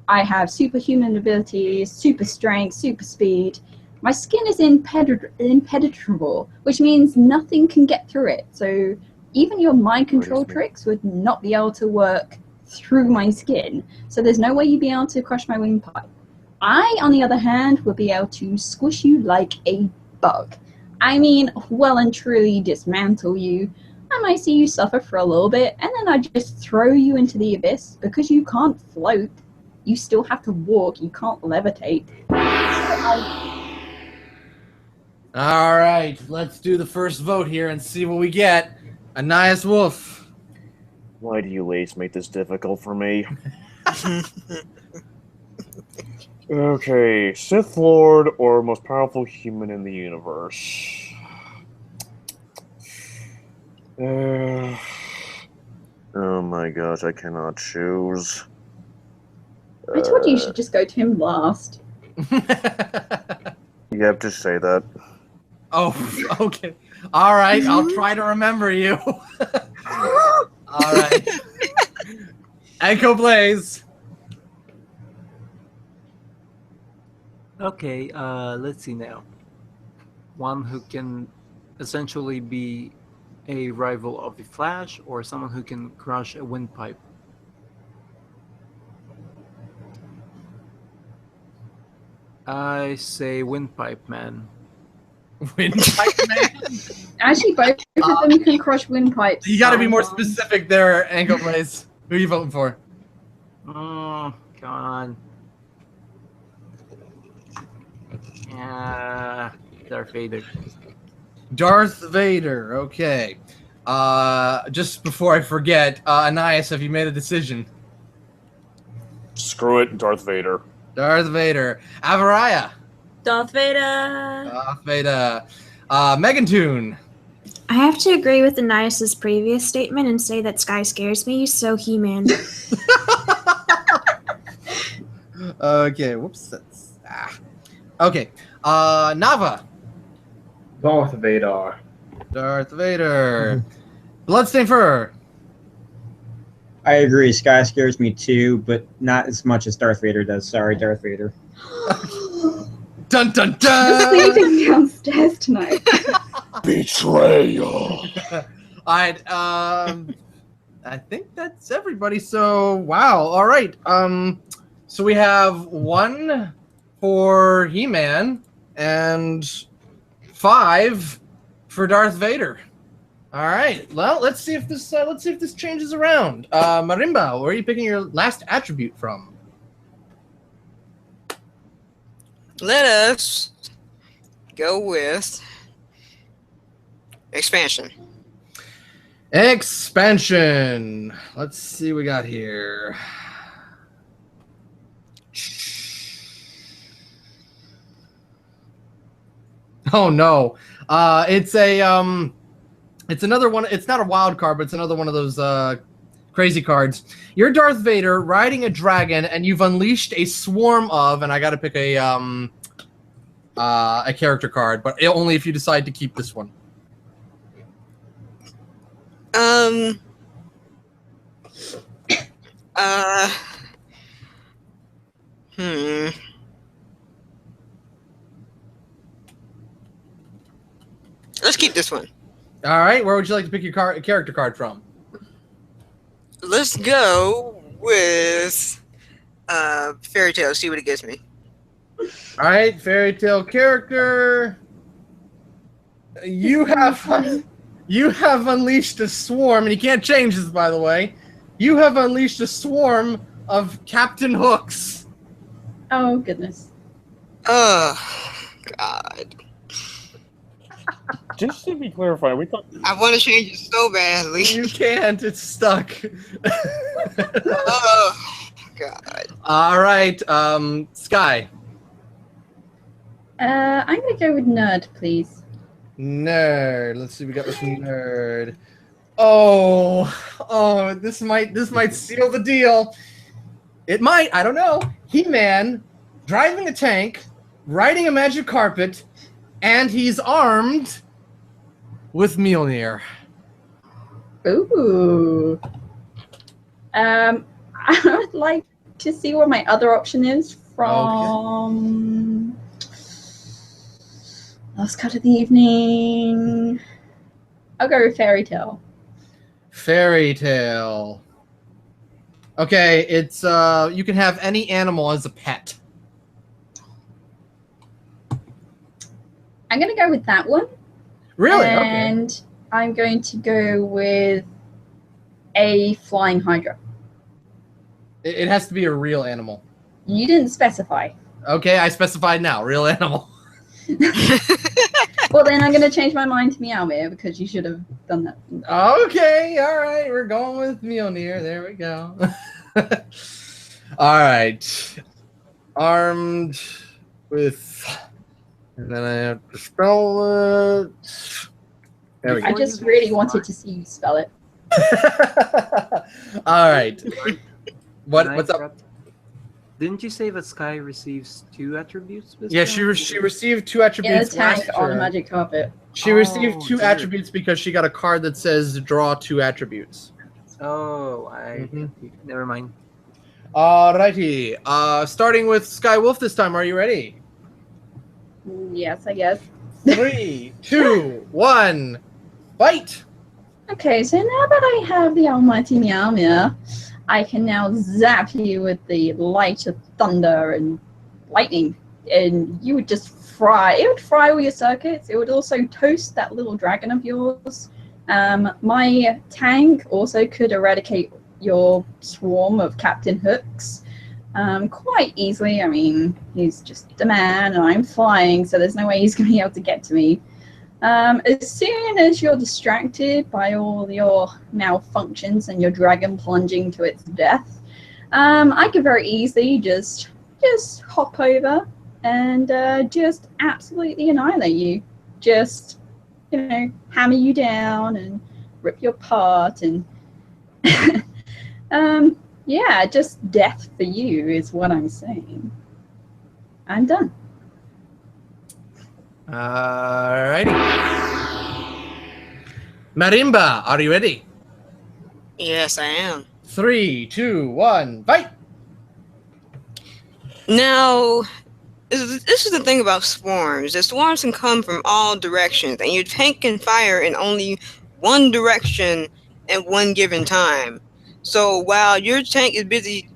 I have superhuman abilities, super strength, super speed. My skin is impenetrable, which means nothing can get through it. So even your mind control tricks would not be able to work through my skin. So there's no way you'd be able to crush my windpipe. I, on the other hand, would be able to squish you like a bug. I mean, well and truly dismantle you. I might see you suffer for a little bit, and then I just throw you into the abyss because you can't float. You still have to walk. You can't levitate. All right, let's do the first vote here and see what we get. Aniyus Wolf. Why do you ladies make this difficult for me? Okay, Sith Lord or most powerful human in the universe? Oh my gosh, I cannot choose. I told you should just go to him last. You have to say that. Oh, okay. All right, I'll try to remember you. All right. AnKoBlaze. Okay, let's see now. One who can essentially be a rival of the Flash, or someone who can crush a windpipe. I say windpipe man. Windpipe man? Actually, both of them can crush windpipes. You got to be more specific there, AnKoBlaze. Who are you voting for? Oh, come on. Darth Vader. Darth Vader. Okay. Just before I forget, Aniyus, have you made a decision? Screw it, Darth Vader. Darth Vader. Avariah. Darth Vader. Darth Vader. Megantoon. I have to agree with Aniyus's previous statement and say that Sky scares me, so He-Man. Okay. Whoops. That's, Okay. Nava. Darth Vader. Darth Vader. Bloodstainedfur. I agree. Sky scares me too, but not as much as Darth Vader does. Sorry, Darth Vader. Dun dun You're dun. sleeping downstairs tonight. Betrayal. All right. I think that's everybody. So wow. All right. So we have 1 for He-Man and 5 for Darth Vader. All right. Well, let's see if this changes around. Marimba, where are you picking your last attribute from? Let us go with expansion. Expansion. Let's see what we got here. Oh no. It's another one. It's not a wild card, but it's another one of those crazy cards. You're Darth Vader riding a dragon, and you've unleashed a swarm of. And I got to pick a character card, but only if you decide to keep this one. Let's keep this one. All right. Where would you like to pick your character card from? Let's go with Fairy Tale. See what it gives me. All right, Fairy Tale character. You have unleashed a swarm, and you can't change this, by the way. You have unleashed a swarm of Captain Hooks. Oh, goodness. Oh, God. Just to be clarified, we thought I want to change it so badly. You can't. It's stuck. Oh, God. All right, Sky. I'm gonna go with nerd, please. Nerd. Let's see. We got this nerd. Oh, this might seal the deal. It might. I don't know. He-Man driving a tank, riding a magic carpet, and he's armed with Mjolnir. Ooh. I would like to see what my other option is from Last Cut of the Evening. I'll go with Fairy Tale. Fairy Tale. Okay, it's you can have any animal as a pet. I'm gonna go with that one. Really? And Okay. I'm going to go with a flying hydra. It has to be a real animal. You didn't specify. Okay, I specified now. Real animal. Well, then I'm going to change my mind to Meowmere because you should have done that. Okay, all right. We're going with Mjolnir. There we go. All right. Armed with... And then I have to spell it. There we go. I just really wanted to see you spell it. All right. What's up? Didn't you say that Sky receives 2 attributes? Yeah, she received 2 attributes. In a tank last on turn. Magic Carpet. She received 2 attributes because she got a card that says draw 2 attributes. Oh, never mind. Alrighty. Starting with Sky Wolf this time. Are you ready? Yes, I guess. 3, 2, 1, fight! Okay, so now that I have the almighty Meowmere, I can now zap you with the light of thunder and lightning, and you would just fry. It would fry all your circuits. It would also toast that little dragon of yours. My tank also could eradicate your swarm of Captain Hooks quite easily. I mean, he's just a man, and I'm flying, so there's no way he's going to be able to get to me. As soon as you're distracted by all your malfunctions and your dragon plunging to its death, I could very easily just hop over and just absolutely annihilate you. Just, hammer you down and rip you apart and yeah, just death for you is what I'm saying. I'm done. Alrighty. Marimba, are you ready? Yes, I am. 3, 2, 1, fight! Now, this is the thing about swarms. The swarms can come from all directions, and your tank can fire in only one direction at one given time. So while your tank is busy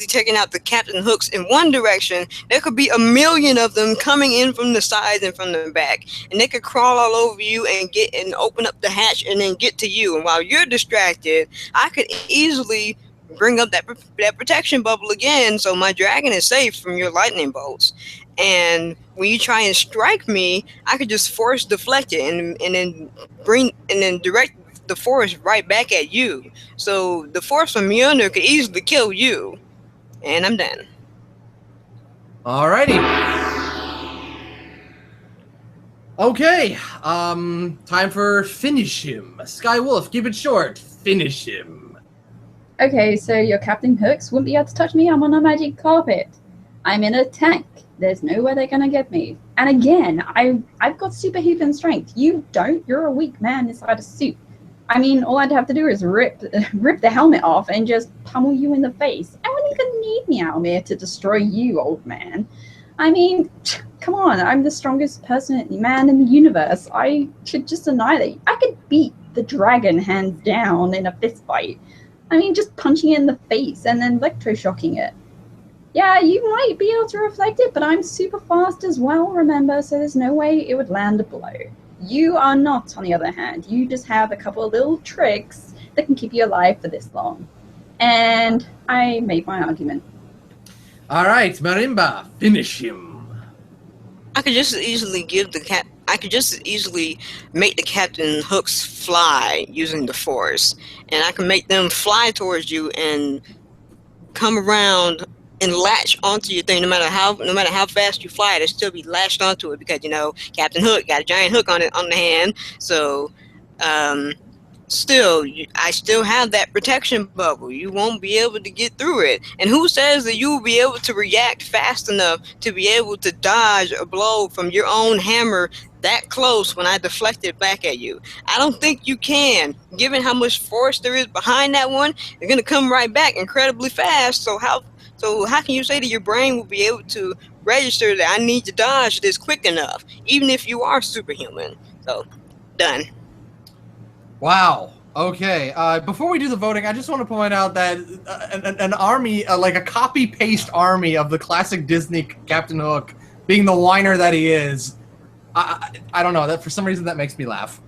taking out the Captain Hooks in one direction, there could be 1,000,000 of them coming in from the sides and from the back, and they could crawl all over you and open up the hatch and then get to you. And while you're distracted, I could easily bring up that protection bubble again, so my dragon is safe from your lightning bolts. And when you try and strike me, I could just force deflect it and then direct the force right back at you. So the force from Mjolnir could easily kill you. And I'm done. Alrighty. Okay. Time for finish him. Sky Wolf, keep it short. Finish him. Okay, so your Captain Hooks wouldn't be able to touch me. I'm on a magic carpet. I'm in a tank. There's no way they're gonna get me. And again, I've got superhuman strength. You don't. You're a weak man inside a suit. I mean, all I'd have to do is rip the helmet off and just pummel you in the face. I wouldn't even need Meowmere to destroy you, old man. I mean, come on, I'm the strongest man in the universe. I should just annihilate you. I could beat the dragon hands down in a fist fight. I mean, just punching it in the face and then electroshocking it. Yeah, you might be able to reflect it, but I'm super fast as well, remember, so there's no way it would land a blow. You are not, on the other hand. You just have a couple of little tricks that can keep you alive for this long. And I made my argument. All right, Marimba, finish him. I could just easily make the Captain Hooks fly using the force, and I can make them fly towards you and come around and latch onto your thing. No matter how fast you fly, it'll still be latched onto it because Captain Hook got a giant hook on the hand. So I still have that protection bubble. You won't be able to get through it. And who says that you will be able to react fast enough to be able to dodge a blow from your own hammer that close when I deflect it back at you? I don't think you can. Given how much force there is behind that one, it's going to come right back incredibly fast. So how can you say that your brain will be able to register that I need to dodge this quick enough, even if you are superhuman? So, done. Wow. Okay. Before we do the voting, I just want to point out that an army, like a copy-paste army of the classic Disney Captain Hook, being the whiner that he is, I don't know. That for some reason that makes me laugh.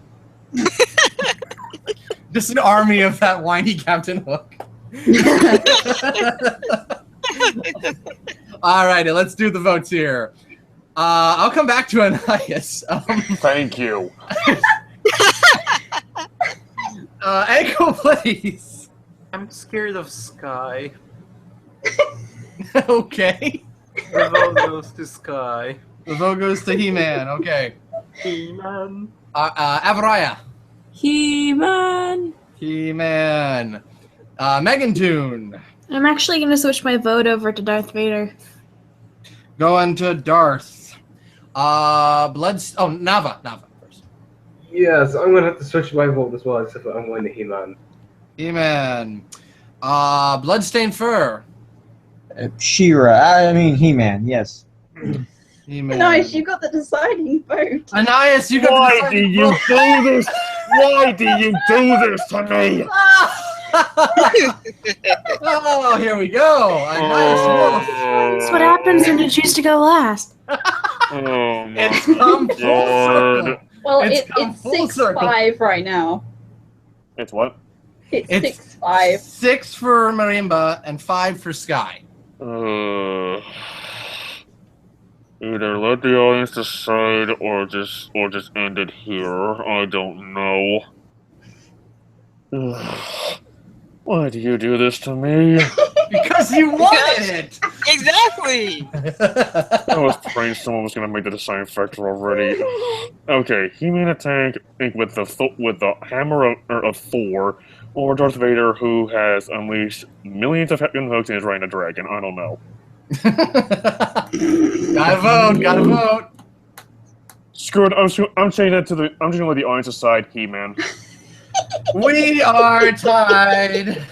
Just an army of that whiny Captain Hook. Alrighty, let's do the votes here. I'll come back to Aniyus. Thank you. AnKoBlaze. I'm scared of Sky. Okay. The vote goes to Sky. The vote goes to He-Man. Okay. He-Man. Avariah. He-Man. He-Man. Megantoon. I'm actually going to switch my vote over to Darth Vader. Going to Darth. Nava. Nava first. Yes, I'm gonna have to switch my vote as well, except for I'm going to He-Man. He-Man. Bloodstainedfur. She-Ra. I mean, He-Man. Yes. He-Man. Nice, you got the deciding vote. Aniyus, you got Why the do you do this? Why do you do this to me? Oh, here we go. Aniyus Wolf. That's what happens when you choose to go last. Oh my It's come full God. circle. Well, It's it's come full 6-5 right now. It's what? It's It's 6-5. 6 for Marimba and 5 for Sky. Either let the audience decide or just end it here. I don't know. Why do you do this to me? Because you wanted it. Exactly. I was praying someone was gonna make the design factor already. Okay, He-Man a tank with the hammer of Thor, or Darth Vader who has unleashed millions of Captain Hooks and is riding a dragon. I don't know. Gotta vote. Screw it. I'm changing that to the. I'm changing the audience aside. He-Man. We are tied.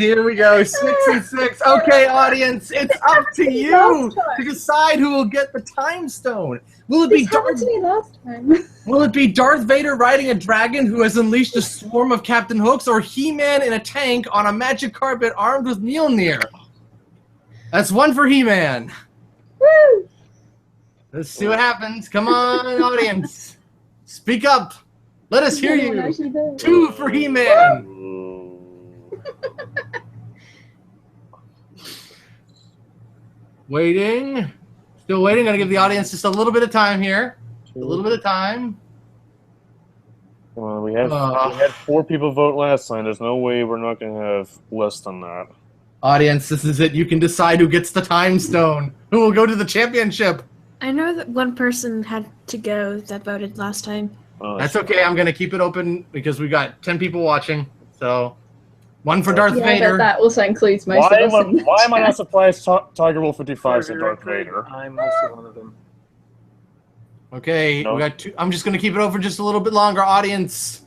Here we go. 6-6. Okay, audience, it's up to you to decide who will get the time stone. Will it be happened to me last time. Will it be Darth Vader riding a dragon who has unleashed a swarm of Captain Hooks, or He-Man in a tank on a magic carpet armed with Mjolnir? That's one for He-Man. Woo! Let's see what happens. Come on, audience. Speak up. Let us hear No one you. actually does. 2 for He-Man. Waiting. Still waiting. Gonna give the audience just a little bit of time here. A little bit of time. Well, we had 4 people vote last time. There's no way we're not gonna have less than that. Audience, this is it. You can decide who gets the time stone. Who will go to the championship. I know that one person had to go that voted last time. That's okay. I'm gonna keep it open because we got 10 people watching. So, 1 for Darth Yeah, Vader. but that also includes most of us in the Why am I not chat. surprised Tiger Wolf 55 said Darth Vader? I'm also one of them. Okay, No. we got 2. I'm just gonna keep it open just a little bit longer, audience.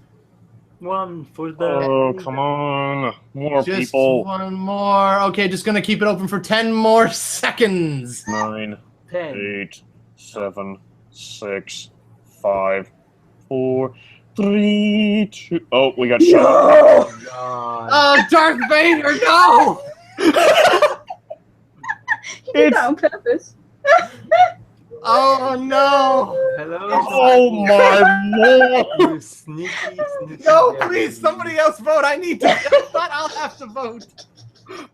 One for the. Oh, come on. More Just people. 1 more. Okay, just gonna keep it open for 10 more seconds. 9, 10. 8, 7, 6, 5, 4, 3, 2. Oh, we got shot. Oh, God. Oh, Darth Vader, no! He did that on purpose. Oh no! Hello. Oh my lord! You sneaky. No, please, somebody else vote. I need to. I'll have to vote.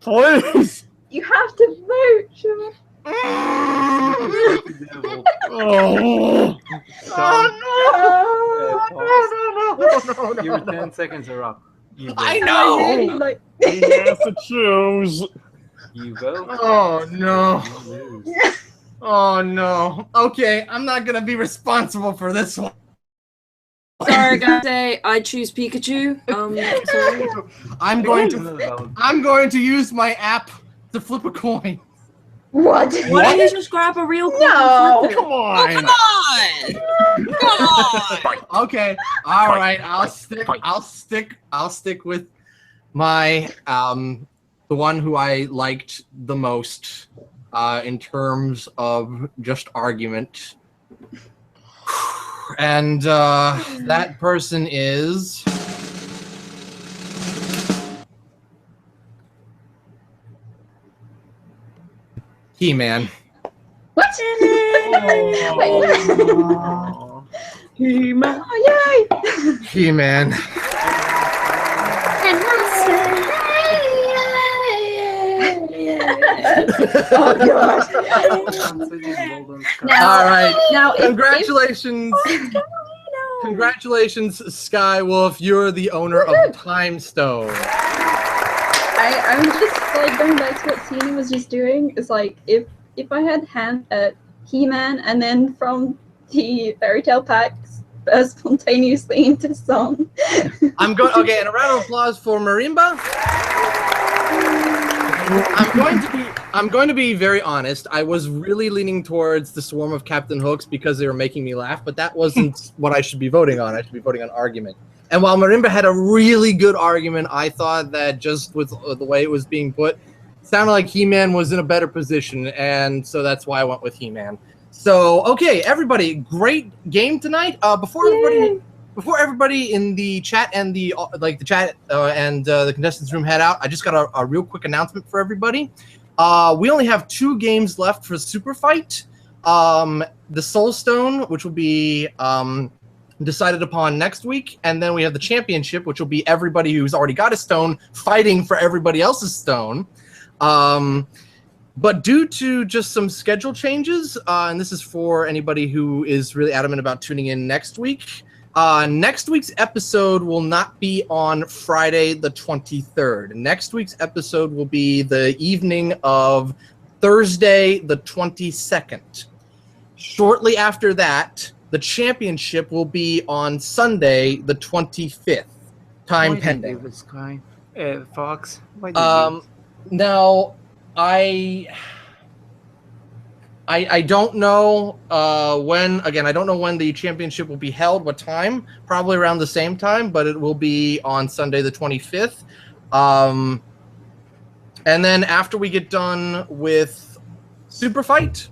Please! You have to vote, Sean. Oh, Oh no! Your 10 seconds are up. You I vote. know. Really, like, he has to choose. You vote. Oh no! You lose. Oh no! Okay, I'm not gonna be responsible for this one. Sorry, guys. I choose Pikachu. Sorry. I'm going Another to. vote. I'm going to use my app to flip a coin. what? Why don't you just grab a real coin No. and flip it? Come on! Come on! Okay. All right. I'll stick with my the one who I liked the most in terms of just argument. And that person is He-Man. What? Oh. He-Man. Oh, yay! He-Man. Oh, God. All right. Now, if- Congratulations. Congratulations, SkyWolf. You're the owner of Time Stone. I'm just like going back to what Tina was just doing. It's like if I had He-Man and then from the fairy tale packs burst spontaneously into song. I'm going. Okay, and a round of applause for Marimba. I'm going to be very honest. I was really leaning towards the Swarm of Captain Hooks because they were making me laugh, but that wasn't what I should be voting on. I should be voting on argument. And while Marimba had a really good argument, I thought that just with the way it was being put, it sounded like He-Man was in a better position, and so that's why I went with He-Man. So, okay, everybody, great game tonight. Before everybody in the chat and the contestants room head out, I just got a real quick announcement for everybody. We only have 2 games left for Superfight. The Soul Stone, which will be decided upon next week, and then we have the championship, which will be everybody who's already got a stone fighting for everybody else's stone. But due to just some schedule changes, and this is for anybody who is really adamant about tuning in next week, next week's episode will not be on Friday the 23rd. Next week's episode will be the evening of Thursday the 22nd. Shortly after that, the championship will be on Sunday the 25th. Time pending. Fox. Why did you Now, I don't know when. Again, I don't know when the championship will be held. What time? Probably around the same time, but it will be on Sunday the 25th. And then after we get done with Superfight,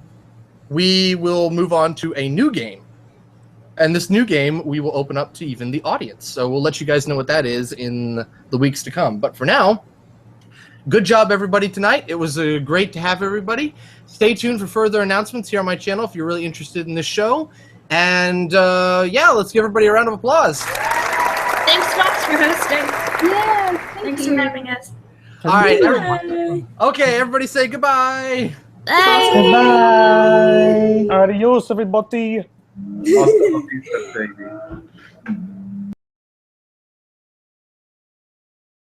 we will move on to a new game. And this new game we will open up to even the audience. So we'll let you guys know what that is in the weeks to come. But for now, good job, everybody, tonight. It was great to have everybody. Stay tuned for further announcements here on my channel if you're really interested in this show. And, yeah, let's give everybody a round of applause. Thanks, Fox, for hosting. Yeah, Thanks for having us. All right, everybody. Okay, everybody say goodbye. Bye. Goodbye. Adios, everybody. Hasta la vista, baby.